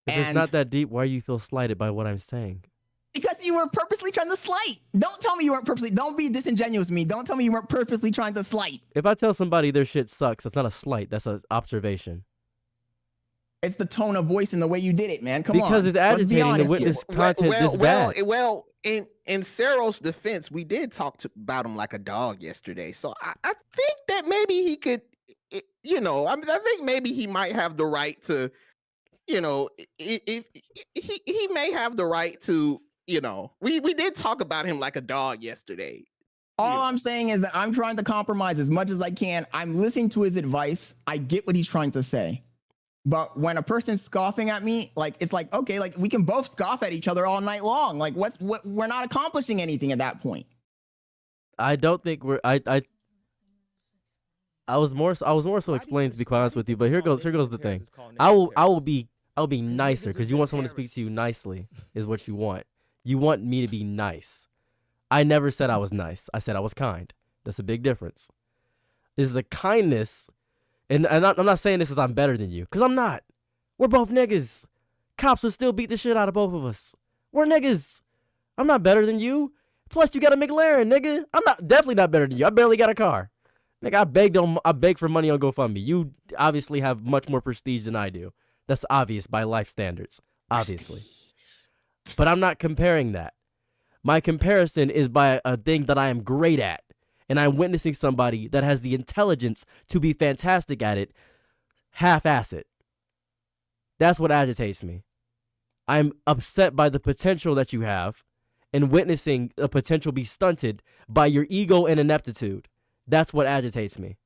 If it's not that deep, why do you feel slighted by what I'm saying? Because you were purposely trying to slight. Don't tell me you weren't purposely. Don't be disingenuous with me. Don't tell me you weren't purposely trying to slight. If I tell somebody their shit sucks, that's not a slight. That's an observation. It's the tone of voice and the way you did it, man. Come on. Because it's Let's be agitating to honest witness here. content this bad. Well, in Cero's defense, we did talk about him like a dog yesterday. So I think that maybe he could, you know, I think maybe he might have the right to, you know, if he may have the right to, you know, we did talk about him like a dog yesterday. All I'm saying is that I'm trying to compromise as much as I can. I'm listening to his advice. I get what he's trying to say. But when a person's scoffing at me, like it's like, okay, like we can both scoff at each other all night long. Like we're not accomplishing anything at that point. I don't think we're. I was more so explaining, to be quite honest with you. But here goes the thing. I will I'll be nicer niggas are because you want just someone to speak to you parrots. nicely is what you want. You want me to be nice. I never said I was nice. I said I was kind. That's a big difference. This is a kindness, and I'm not saying this as I'm better than you, because I'm not. We're both niggas. Cops will still beat the shit out of both of us. We're niggas. I'm not better than you. Plus, you got a McLaren, nigga. I'm definitely not better than you. I barely got a car. Nigga, I begged for money on GoFundMe. You obviously have much more prestige than I do. That's obvious by life standards, obviously. But I'm not comparing that. My comparison is by a thing that I am great at. And I'm witnessing somebody that has the intelligence to be fantastic at it, half-ass it. That's what agitates me. I'm upset by the potential that you have and witnessing a potential be stunted by your ego and ineptitude. That's what agitates me.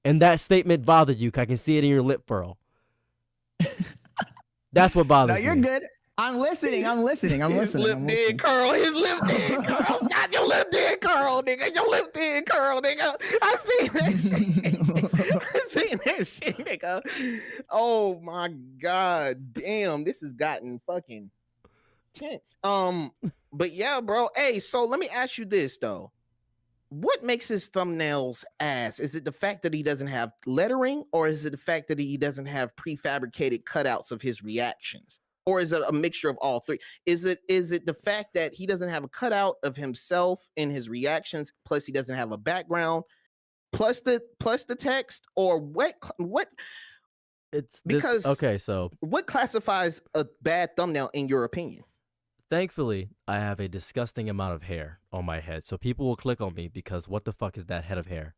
And that statement bothered you, 'cause I can see it in your lip furl. That's what bothers No, me. you're good. I'm listening. His lip did curl. His lip did curl. Scott, your lip did curl, nigga. Your lip did curl, nigga. I seen that shit. I seen that shit, nigga. Oh my god, damn! This has gotten fucking tense. But yeah, bro. Hey, so let me ask you this though. What makes his thumbnails ass? Is it the fact that he doesn't have lettering, or is it the fact that he doesn't have prefabricated cutouts of his reactions? Or is it a mixture of all three? Is it the fact that he doesn't have a cutout of himself in his reactions, plus he doesn't have a background, plus the text, or what? It's Because okay, so what classifies a bad thumbnail in your opinion? thankfully, I have a disgusting amount of hair on my head, so people will click on me because what the fuck is that head of hair?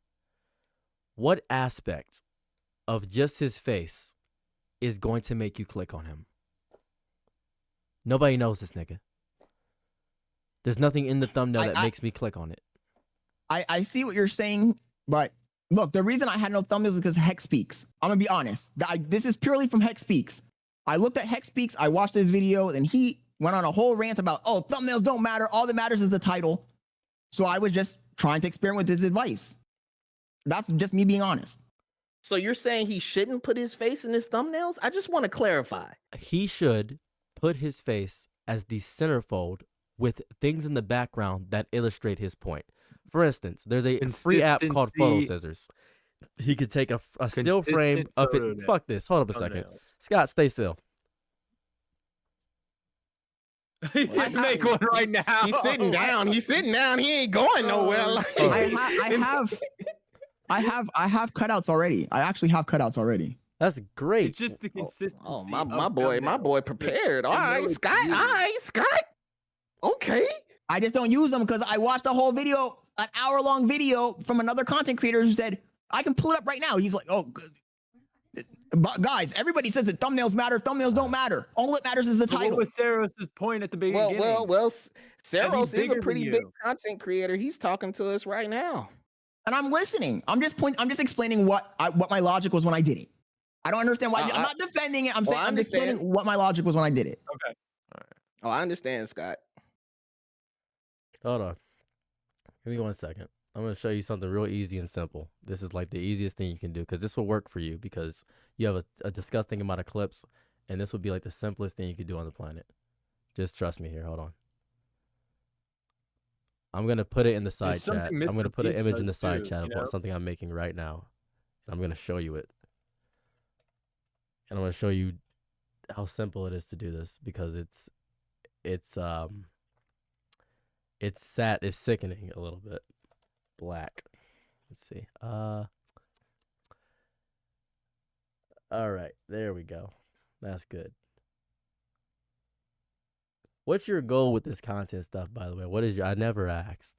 What aspect of just his face is going to make you click on him? Nobody knows this nigga. There's nothing in the thumbnail that makes me click on it. I see what you're saying, but look, the reason I had no thumbnails is because Hex Speaks. I'm gonna be honest. This is purely from Hex Speaks. I looked at Hex Speaks, I watched his video, and he went on a whole rant about, oh, thumbnails don't matter. All that matters is the title. So I was just trying to experiment with his advice. That's just me being honest. So you're saying he shouldn't put his face in his thumbnails? I just want to clarify. He should put his face as the centerfold with things in the background that illustrate his point. For instance, there's a free app called Photo Consistency. Scissors. He could take a still frame of it. Consistent Fuck this. Hold up a second. thumbnails. Scott, stay still. He didn't make one right now. He's sitting down. He's sitting down. He ain't going nowhere. Oh, Like, I have cutouts already. I actually have cutouts already. That's great. It's just the consistency. oh, my of boy thumbnails. prepared. All And right, really Scott. All cute. right, Scott. Okay. I just don't use them because I watched a whole video, an hour-long video from another content creator who said, I can pull it up right now. He's like, oh, good. But guys, everybody says that thumbnails matter. Thumbnails don't matter. All that matters is the So title. what was Sarah's point at the beginning? Well. Saros is bigger a than pretty you. big content creator. He's talking to us right now. And I'm listening. I'm just explaining what my logic was when I did it. I don't understand why. I'm not defending it. I'm Well, saying I I'm explaining what my logic was when I did it. Okay. Oh, I understand, Scott. Hold on. Give me 1 second. I'm going to show you something real easy and simple. This is like the easiest thing you can do because this will work for you because you have a disgusting amount of clips and this would be like the simplest thing you could do on the planet. Just trust me here. Hold on. I'm going to put it in the side There's chat. something I'm going to Mr. put an Beast image in the does side too, chat you about know? something I'm making right now. And I'm going to show you it. And I'm going to show you how simple it is to do this because it's sickening a little bit. Black. Let's see. All right, there we go. That's good. What's your goal with this content stuff, by the way? What is your? I never asked.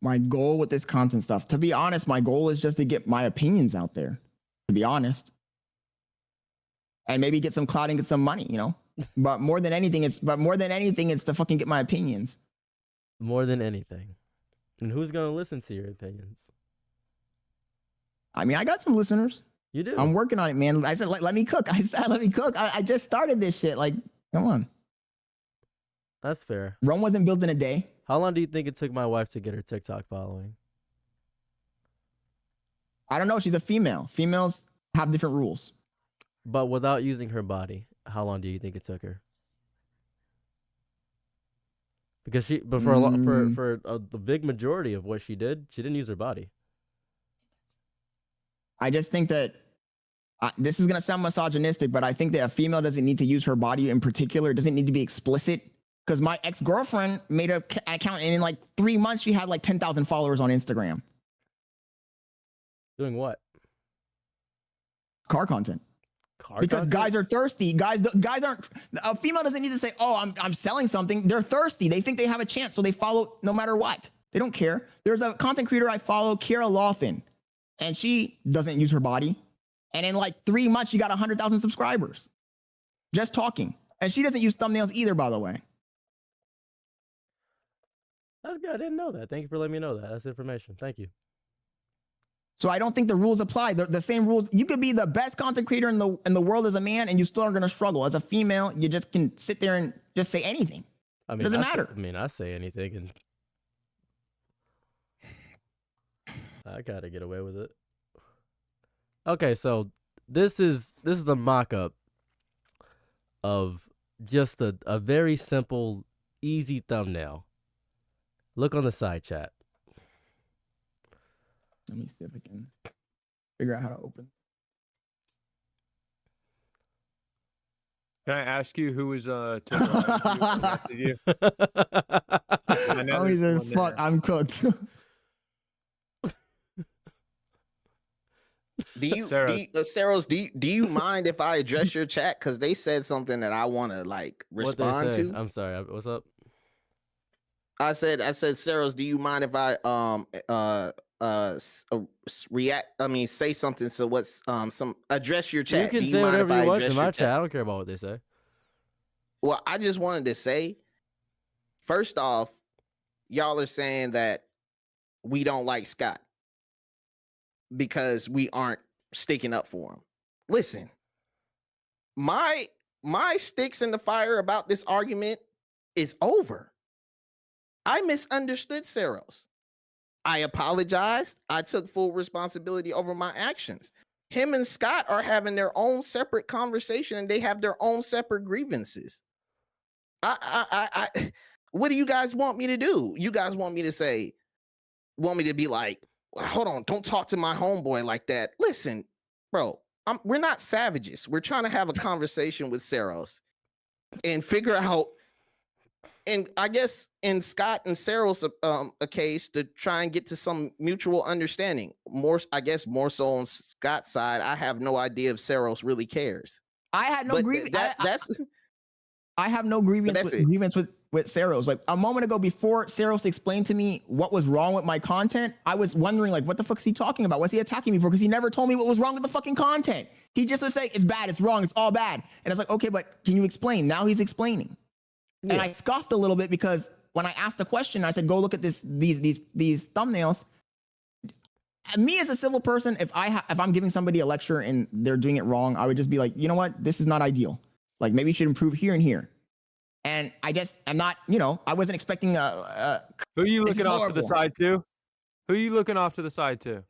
My goal with this content stuff, to be honest, my goal is just to get my opinions out there. To be honest, and maybe get some clout and get some money, you know. But more than anything, it's to fucking get my opinions. More than anything. And who's gonna listen to your opinions? I mean, I got some listeners. You do. I'm working on it, man. I said, let me cook. I said, let me cook. I just started this shit. Like, come on. That's fair. Rome wasn't built in a day. How long do you think it took my wife to get her TikTok following? I don't know. She's a female. Females have different rules. But without using her body, how long do you think it took her? Because but for a lot, for the big majority of what she didn't use her body. I just think that this is going to sound misogynistic, but I think that a female doesn't need to use her body in particular. It doesn't need to be explicit. Because my ex-girlfriend made an account, and in like 3 months, she had like 10,000 followers on Instagram. Doing what? Car content. Because guys are thirsty. Guys aren't. A female doesn't need to say, "Oh, I'm selling something." They're thirsty. They think they have a chance, so they follow no matter what. They don't care. There's a content creator I follow, Kira Lawfin, and she doesn't use her body. And in like 3 months, she got 100,000 subscribers. Just talking. And she doesn't use thumbnails either, by the way. That's good. I didn't know that. Thank you for letting me know that. That's information. Thank you. So I don't think the rules apply. The same rules. You could be the best content creator in the world as a man, and you still are going to struggle. As a female, you just can sit there and just say anything. I mean, it doesn't matter. I say anything, and I gotta get away with it. Okay, so this is the mock-up of just a very simple, easy thumbnail. Look on the side chat. Let me see if I can figure out how to open. Can I ask you who was to you? Oh, he said, "Fuck, I'm cooked." Saros, do you mind if I address your chat? Because they said something that I want to like respond to. I'm sorry. What's up? I said, Saros, do you mind if I react? I mean, say something. So what's address your chat? You can say whatever you want in my chat. I don't care about what they say. Well, I just wanted to say, first off, y'all are saying that we don't like Scott because we aren't sticking up for him. Listen, my sticks in the fire about this argument is over. I misunderstood Saros. I apologized. I took full responsibility over my actions. Him and Scott are having their own separate conversation, and they have their own separate grievances. What do you guys want me to do? You guys want me to be like, hold on, don't talk to my homeboy like that. Listen, bro, we're not savages. We're trying to have a conversation with Saros and figure out. And I guess in Scott and Saros a case to try and get to some mutual understanding. More so on Scott's side. I have no idea if Saros really cares. I had no grievance. I have no grievance with Saros. Like a moment ago, before Saros explained to me what was wrong with my content, I was wondering like, what the fuck is he talking about? What's he attacking me for? Because he never told me what was wrong with the fucking content. He just would say it's bad, it's wrong, it's all bad. And I was like, okay, but can you explain? Now he's explaining. Yeah. And I scoffed a little bit because when I asked the question, I said, go look at these thumbnails. Me as a civil person, if I'm giving somebody a lecture and they're doing it wrong, I would just be like, you know what? This is not ideal. Like maybe you should improve here and here. And I'm not, I wasn't expecting Who are you looking off to the side to? Who are you looking off to the side to?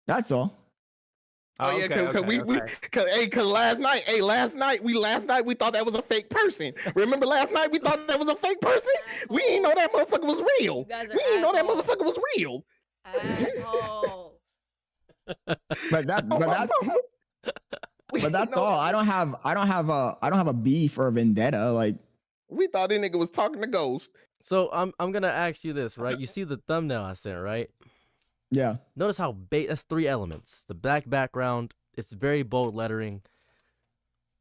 That's all. Oh yeah, because last night we thought that was a fake person. Remember last night we thought that was a fake person? We didn't know that motherfucker was real. We didn't know that motherfucker was real. Assholes. But that's all. I don't have a beef or a vendetta. Like we thought this nigga was talking to ghosts. So I'm gonna ask you this, right? You see the thumbnail I sent, right? Yeah. Notice how that's 3 elements. The black background, it's very bold lettering.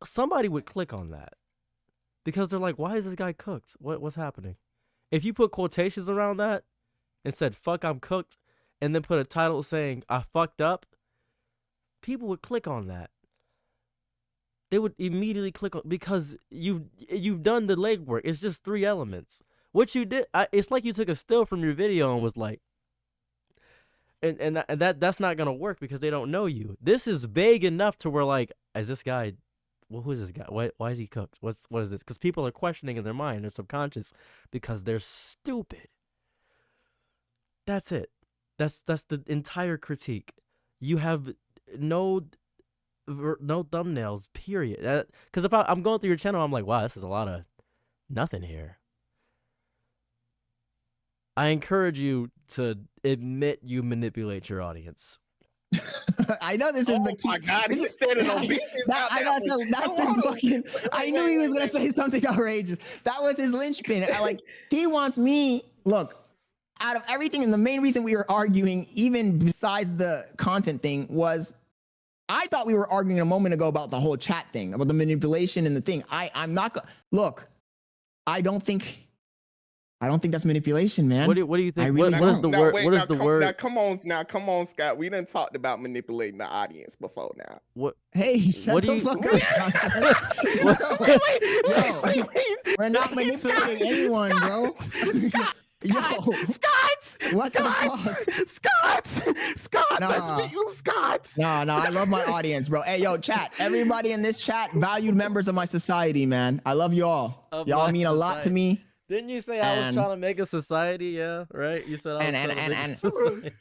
Somebody would click on that because they're like, why is this guy cooked? What's happening? If you put quotations around that and said, fuck, I'm cooked, and then put a title saying, I fucked up, people would click on that. They would immediately click on, because you've done the legwork. It's just 3 elements. What you did, it's like you took a still from your video and was like, and that's not gonna work because they don't know you. This is vague enough to where like, is this guy? Well, who is this guy? Why is he cooked? What is this? Because people are questioning in their mind, their subconscious, because they're stupid. That's it. That's the entire critique. You have no no thumbnails. Period. Because if I'm going through your channel, I'm like, wow, this is a lot of nothing here. I encourage you to admit you manipulate your audience. I know this is the key. Oh my God, he's standing on business. I knew he was gonna say something outrageous. That was his linchpin. He wants me. Look, out of everything, and the main reason we were arguing, even besides the content thing, was I thought we were arguing a moment ago about the whole chat thing, about the manipulation and the thing. I'm not. Look, I don't think that's manipulation, man. What do you think? Really What is the word? What is the word? Now, come on, Scott. We done talked about manipulating the audience before now. What? Hey, shut the fuck up. Yo, we're not manipulating anyone, bro. Scott, let's meet you, Scott. No, I love my audience, bro. Hey, yo, chat. Everybody in this chat, valued members of my society, man. I love you all. Y'all mean a lot to me. Didn't you say I was trying to make a society? Yeah, right. You said I was trying to make a society.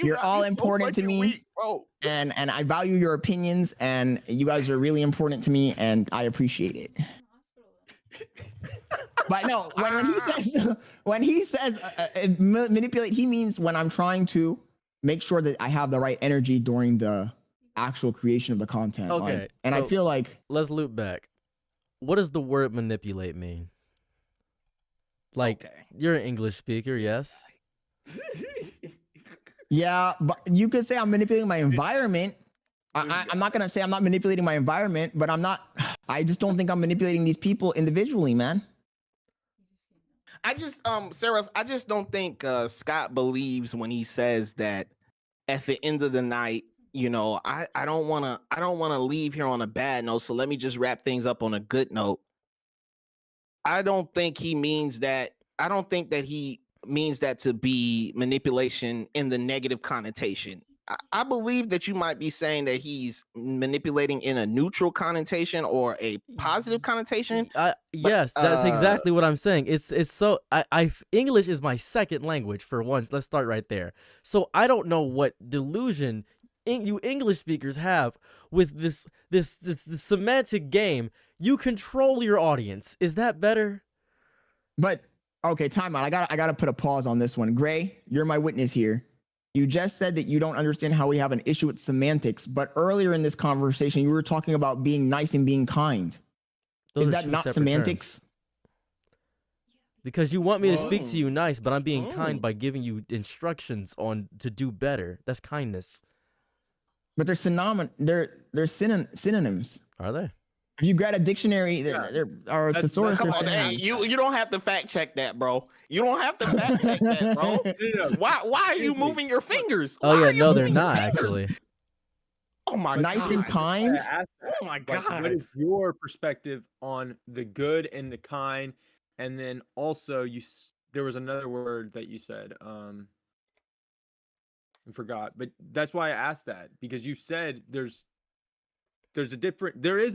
You're all important to me, weak, bro. and I value your opinions, and you guys are really important to me, and I appreciate it. But no, when he says manipulate, he means when I'm trying to make sure that I have the right energy during the actual creation of the content. Okay, and so I feel like let's loop back. What does the word manipulate mean? Like, you're an English speaker, yes? Yeah, but you could say I'm manipulating my environment. I'm not gonna say I'm not manipulating my environment, but I just don't think I'm manipulating these people individually, man. Sarah, I just don't think Scott believes when he says that at the end of the night, you know, I don't wanna leave here on a bad note, so let me just wrap things up on a good note. I don't think he means that. I don't think that he means that to be manipulation in the negative connotation. I believe that you might be saying that he's manipulating in a neutral connotation or a positive connotation. Yes, that's exactly what I'm saying. It's so English is my second language for once. Let's start right there. So I don't know what delusion you English speakers have with this semantic game. You control your audience. Is that better? But okay, time out. I gotta put a pause on this one. Gray, you're my witness here. You just said that you don't understand how we have an issue with semantics, but earlier in this conversation, you were talking about being nice and being kind. Is that not semantics? Terms. Because you want me to speak to you nice, but I'm being kind by giving you instructions on to do better. That's kindness. But they're synonyms. Are they? If you grab a dictionary, there are a thesaurus. You don't have to fact check that, bro. You don't have to fact check that, bro. Why are you moving your fingers? Oh yeah, no, they're not actually. Oh my nice God. and kind. Oh my God. What is your perspective on the good and the kind? And then also there was another word that you said. I forgot, but that's why I asked that, because you said there is a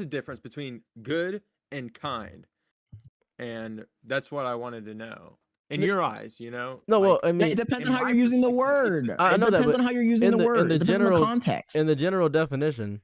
difference between good and kind, and that's what I wanted to know. In your eyes, you know. No, well, I mean, it depends on how you're using the word. I know it depends that, on how you're using the word. It depends on the context. In the general definition,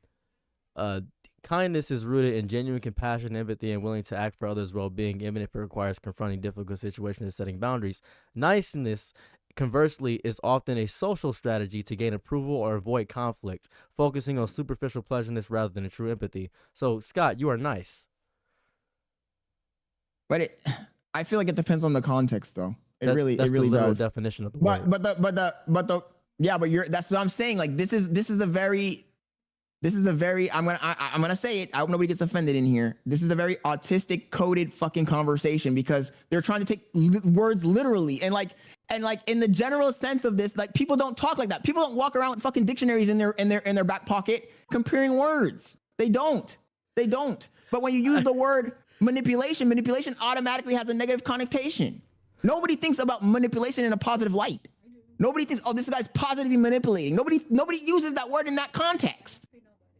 kindness is rooted in genuine compassion, empathy, and willing to act for others' well-being, even if it requires confronting difficult situations and setting boundaries. Niceness, conversely, is often a social strategy to gain approval or avoid conflict, focusing on superficial pleasantness rather than a true empathy. So, Scott, you are nice. But I feel like it depends on the context, though. That's it really the literal does. definition of the word. That's what I'm saying. Like this is a very. I'm gonna say it. I hope nobody gets offended in here. This is a very autistic coded fucking conversation, because they're trying to take words literally and like in the general sense of this, like people don't talk like that. People don't walk around with fucking dictionaries in their back pocket comparing words. They don't. But when you use the word manipulation automatically has a negative connotation. Nobody thinks about manipulation in a positive light. Nobody thinks, oh, this guy's positively manipulating. Nobody uses that word in that context.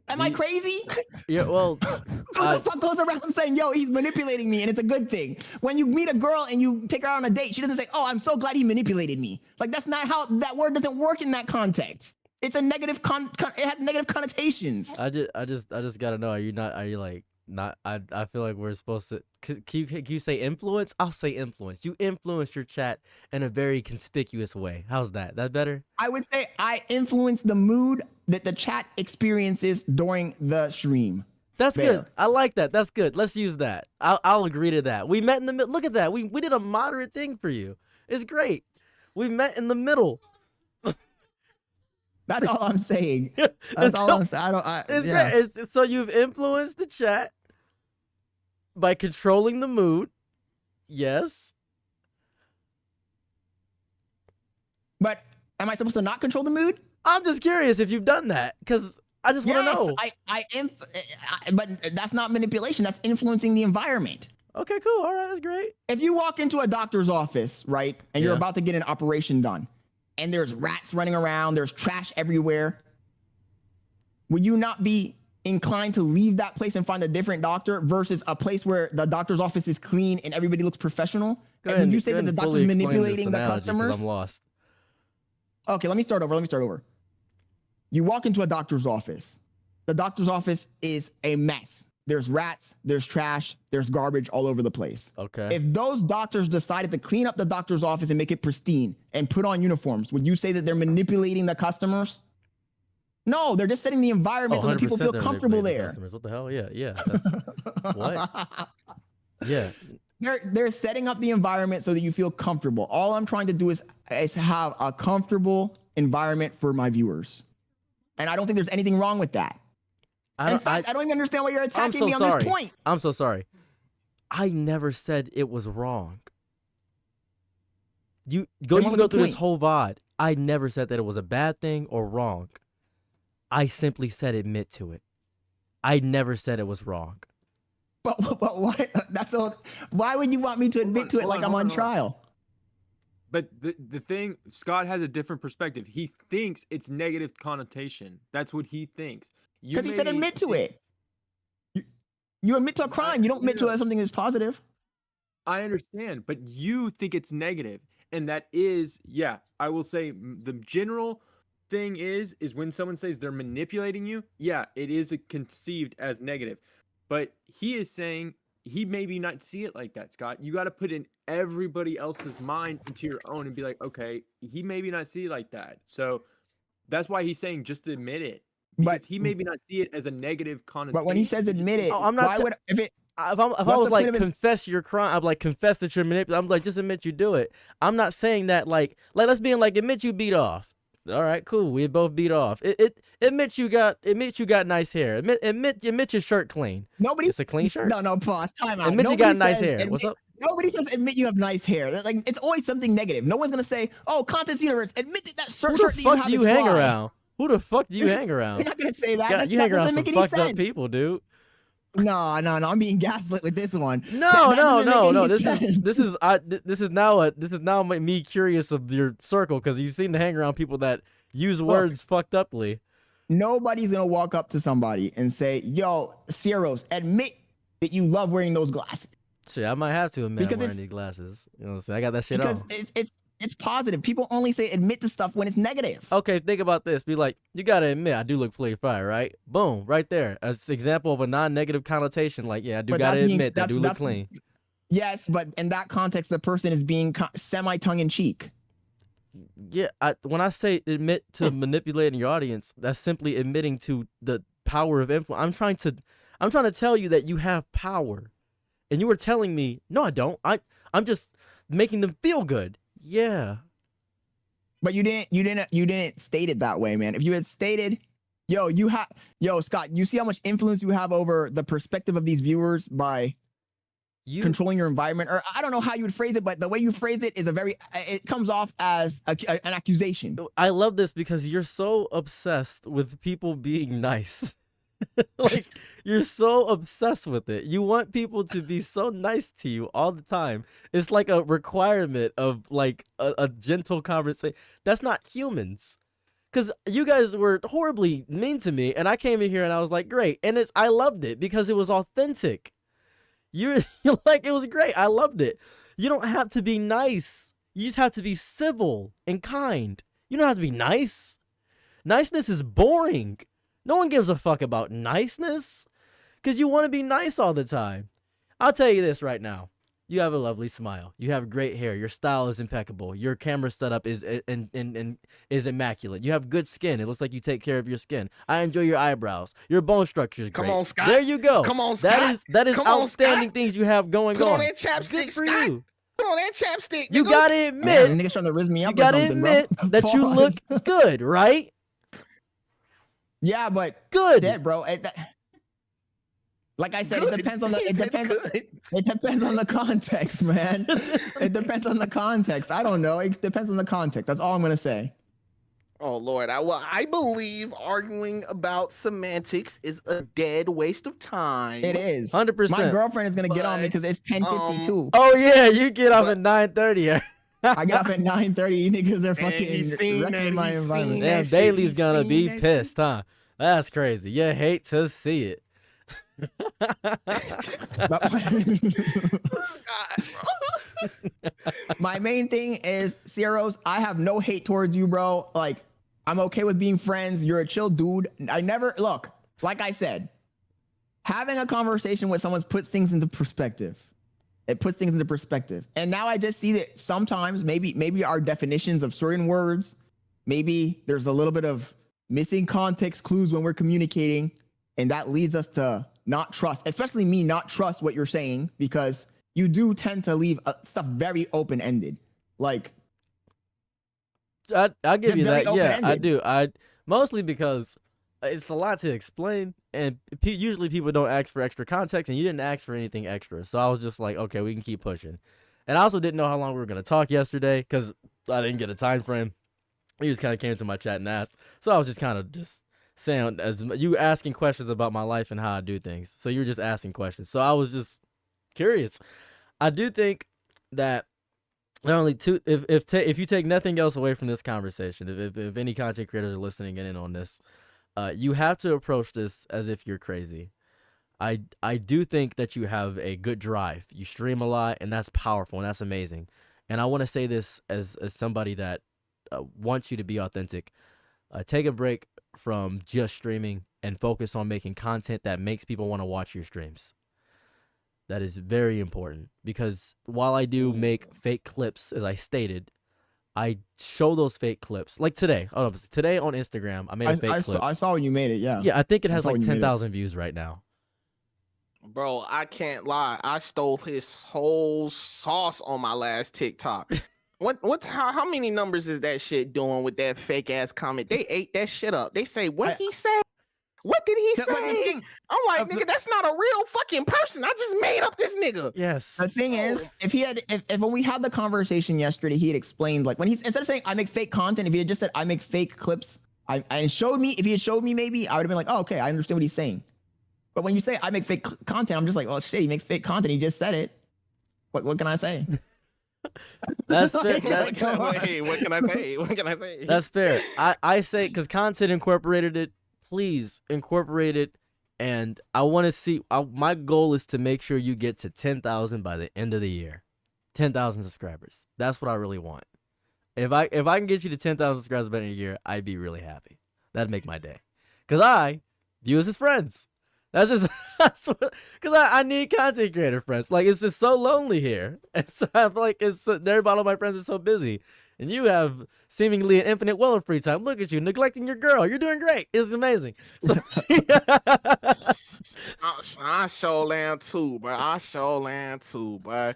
Am I crazy? Yeah, well, who the fuck goes around saying, yo, he's manipulating me and it's a good thing? When you meet a girl and you take her on a date, she doesn't say, oh, I'm so glad he manipulated me. Like, that's not how that word doesn't work in that context. it's a negative it has negative connotations. I just gotta know. Are you like not? I feel like we're supposed to. Can you say influence? I'll say influence. You influence your chat in a very conspicuous way. How's that? That better? I would say I influence the mood that the chat experiences during the stream. That's There. good. I like that. That's good. Let's use that. I'll agree to that. We met in the middle. Look at that. We did a moderate thing for you. It's great. We met in the middle. That's all I'm saying. That's all I'm saying. It's yeah. great. So you've influenced the chat by controlling the mood. Yes. But am I supposed to not control the mood? I'm just curious if you've done that because I just want to know. But that's not manipulation. That's influencing the environment. Okay, cool. All right, that's great. If you walk into a doctor's office, right, and you're Yeah. about to get an operation done, and there's rats running around, there's trash everywhere, would you not be inclined to leave that place and find a different doctor versus a place where the doctor's office is clean and everybody looks professional? And would you say that the doctor's manipulating the customers? I'm lost. Okay, let me start over. You walk into a doctor's office. The doctor's office is a mess. There's rats, there's trash, there's garbage all over the place. Okay. If those doctors decided to clean up the doctor's office and make it pristine and put on uniforms, would you say that they're manipulating the customers? No, they're just setting the environment so that people 100% feel they're comfortable manipulating there. customers. What the hell? Yeah. That's, what? Yeah. They're setting up the environment so that you feel comfortable. All I'm trying to do is have a comfortable environment for my viewers. And I don't think there's anything wrong with that. In fact, I don't even understand why you're attacking me on this point. I'm so sorry. I never said it was wrong. You go through this whole VOD. I never said that it was a bad thing or wrong. I simply said admit to it. I never said it was wrong. But why? That's all. Why would you want me to admit to it like I'm on trial? But the thing, Scott has a different perspective. He thinks it's negative connotation. That's what he thinks. Because he said admit to it. You admit to a crime. You don't admit to something that's positive. I understand, but you think it's negative. And that is, yeah, I will say the general thing is when someone says they're manipulating you, yeah, it is conceived as negative. But he is saying he maybe not see it like that, Scott. You got to put in everybody else's mind into your own and be like, okay, he maybe not see it like that. So that's why he's saying just admit it. Because he maybe not see it as a negative connotation. But when he says admit it, I'm not. If I was like confess your crime, I'm like confess that you're manipulating. I'm like just admit you do it. I'm not saying that like let's be like admit you beat off. All right, cool. We both beat off. Admit you got nice hair. Admit your shirt clean. It's a clean shirt. No, pause. Time out. Admit you got nice hair. What's up? Nobody says admit you have nice hair. Like it's always something negative. No one's gonna say, "Oh, Contest Universe, admit that shirt that you have is hang fly." around? Who the fuck do you hang around? You're not gonna say that. God, you hang around some fucked up people, dude. No. I'm being gaslit with this one. No. This is now me curious of your circle because you seem to hang around people that use words fucked uply. Nobody's gonna walk up to somebody and say, "Yo, Ceros, admit that you love wearing those glasses." Shit, I might have to admit I'm wearing these glasses. You know what I'm saying? I got that shit on. Because it's positive. People only say admit to stuff when it's negative. Okay, think about this. Be like, you gotta admit, I do look pretty fire, right? Boom, right there. As an example of a non-negative connotation. Like, yeah, I do gotta admit, I do look clean. Yes, but in that context, the person is being semi-tongue-in-cheek. Yeah, when I say admit to manipulating your audience, that's simply admitting to the power of influence. I'm trying to tell you that you have power, and you were telling me, no, I don't. I'm just making them feel good. Yeah. But you didn't state it that way, man. If you had stated, yo, Scott, you see how much influence you have over the perspective of these viewers by controlling your environment, or I don't know how you would phrase it, but the way you phrase it is it comes off as an accusation. I love this because you're so obsessed with people being nice. Like, you're so obsessed with it. You want people to be so nice to you all the time. It's like a requirement of like a gentle conversation. That's not humans. Because you guys were horribly mean to me, and I came in here and I was like, great. And I loved it because it was authentic. You're like, it was great. I loved it. You don't have to be nice. You just have to be civil and kind. You don't have to be nice. Niceness is boring. No one gives a fuck about niceness because you want to be nice all the time. I'll tell you this right now. You have a lovely smile. You have great hair. Your style is impeccable. Your camera setup is immaculate. You have good skin. It looks like you take care of your skin. I enjoy your eyebrows. Your bone structure is great. Come on, Scott. There you go. Come on, Scott. That is Come on, outstanding Scott. things you have going Put on. on that chapstick, Good for Scott. you. Put on that chapstick. You nigga. gotta Man, admit. niggas trying to rizz me You up or gotta something, admit bro. that you look Pause. good, right? Yeah, but Good. dead, bro. Like I said, Good. it depends on the He it said depends good. it depends on the context, man. It depends on the context. I don't know. It depends on the context. That's all I'm gonna say. Oh Lord, I believe arguing about semantics is a dead waste of time. It is. 100%. My girlfriend is gonna get on me But, because it's 10:52. Oh yeah, you get off But- at 9:30. I get up at 9:30. You niggas are Man, fucking he's seen wrecking that, my he's environment. seen Damn, that shit, Bailey's he's gonna seen be that shit. pissed, huh? That's crazy. You hate to see it. My main thing is Ceros. I have no hate towards you, bro. Like, I'm okay with being friends. You're a chill dude. I never look, like I said, having a conversation with someone puts things into perspective. It puts things into perspective. And now I just see that sometimes maybe our definitions of certain words, maybe there's a little bit of missing context clues when we're communicating, and that leads us to not trust, especially me, not trust what you're saying, because you do tend to leave stuff very open-ended. Like, I'll give Just you very that. Yeah, I open-ended. do. I mostly because it's a lot to explain, and usually people don't ask for extra context, and you didn't ask for anything extra. So I was just like, okay, we can keep pushing. And I also didn't know how long we were gonna talk yesterday because I didn't get a time frame. You just kind of came to my chat and asked, so I was just kind of just saying as you asking questions about my life and how I do things. So you were just asking questions. So I was just curious. I do think that not only if you take nothing else away from this conversation, if any content creators are listening in on this, you have to approach this as if you're crazy. I do think that you have a good drive. You stream a lot, and that's powerful, and that's amazing. And I want to say this as somebody that wants you to be authentic. Take a break from just streaming and focus on making content that makes people want to watch your streams. That is very important because while I do make fake clips, as I stated, I show those fake clips. Like today, today on Instagram, I made a fake clip. I saw when you made it. Yeah. Yeah, I think it I has saw like when you made it. 10,000 views right now. Bro, I can't lie. I stole his whole sauce on my last TikTok. How many numbers is that shit doing with that fake ass comment? They ate that shit up. They say what he said. What did he But the say? thing- I'm like, the- nigga, that's not a real fucking person. I just made up this nigga. Yes. The thing is, if when we had the conversation yesterday, he had explained, like, when he's instead of saying I make fake content, if he had just said I make fake clips, and showed me, if he had showed me, maybe I would have been like, oh, okay, I understand what he's saying. But when you say I make fake content, I'm just like, oh shit, he makes fake content. He just said it. What can I say? That's fair. Like, That- come on. Hey, what can I say? What can I say? That's fair. I say because content incorporated it. Please incorporate it, and I want to see. My goal is to make sure you get to 10,000 by the end of the year. 10,000 subscribers. That's what I really want. If I can get you to 10,000 subscribers by the end of the year, I'd be really happy. That'd make my day. Cause I view us as friends. That's just because I need content creator friends. Like it's just so lonely here. And so I feel like everybody of my friends is so busy. And you have seemingly an infinite well of free time. Look at you, neglecting your girl. You're doing great. It's amazing. So I show land too, bro. I show land too, bro.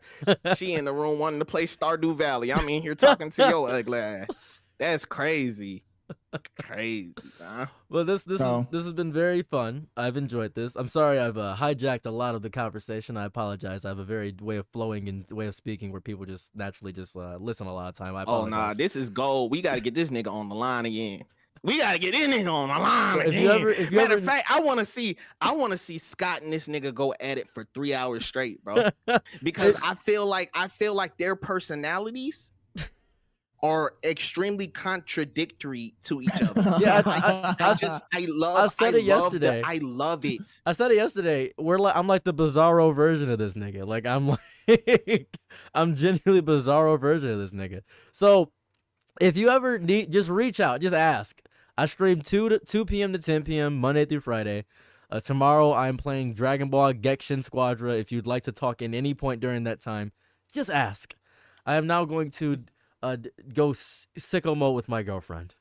She in the room wanting to play Stardew Valley. I'm in here talking to your ugly ass. That's crazy. Crazy, man. well, this So- has been very fun. I've enjoyed this. I'm sorry I've hijacked a lot of the conversation. I apologize. I have a very way of flowing and way of speaking where people just naturally just listen a lot of time. I Oh apologize. nah, this is gold. We gotta get this nigga on the line again. We gotta get this nigga on the line If again. you ever- Matter of fact, I wanna see Scott and this nigga go at it for 3 hours straight, bro. Because I feel like their personalities are extremely contradictory to each other. Yeah, I love said it yesterday. I love it. I said it yesterday. I'm like the bizarro version of this nigga. Like I'm I'm genuinely bizarro version of this nigga. So if you ever need, just reach out, just ask. I stream 2 p.m. to 10 p.m. Monday through Friday. Tomorrow I'm playing Dragon Ball Genshin Squadra. If you'd like to talk in any point during that time, just ask. I am now going to go sicko mode with my girlfriend.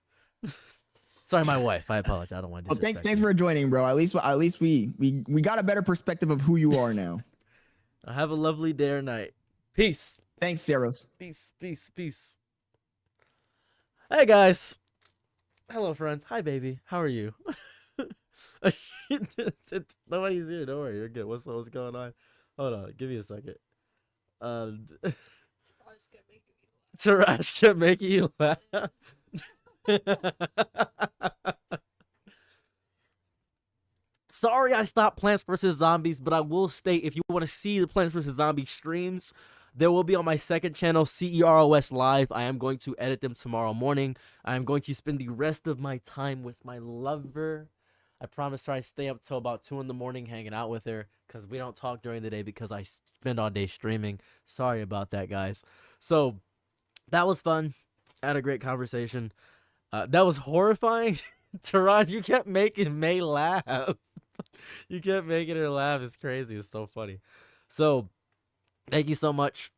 Sorry, my wife. I apologize. I don't want to. Well, thanks for joining, bro. At least we got a better perspective of who you are now. Have a lovely day or night. Peace. Thanks, Zeros. Peace. Peace. Peace. Hey guys. Hello, friends. Hi, baby. How are you? Nobody's here. Don't worry. You're good. What's going on? Hold on. Give me a second. Tarash kept making you laugh. Sorry I stopped Plants vs. Zombies, but I will state if you want to see the Plants vs. Zombies streams, they will be on my second channel, CEROS Live. I am going to edit them tomorrow morning. I am going to spend the rest of my time with my lover. I promise her I stay up till about 2 in the morning hanging out with her because we don't talk during the day because I spend all day streaming. Sorry about that, guys. So that was fun. I had a great conversation. That was horrifying. Taraj, you kept making May laugh. You kept making her laugh. It's crazy. It's so funny. So thank you so much.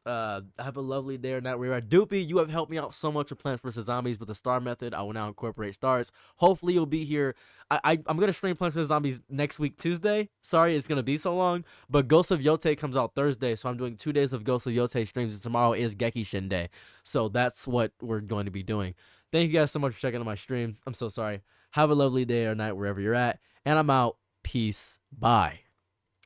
Have a lovely day or night where you are. Doopy, you have helped me out so much with Plants vs. Zombies with the star method. I will now incorporate stars. Hopefully you'll be here. I'm going to stream Plants vs. Zombies next week, Tuesday. Sorry it's going to be so long. But Ghost of Yote comes out Thursday. So I'm doing 2 days of Ghost of Yote streams. And tomorrow is Gekishin Day. So that's what we're going to be doing. Thank you guys so much for checking out my stream. I'm so sorry. Have a lovely day or night wherever you're at. And I'm out. Peace. Bye.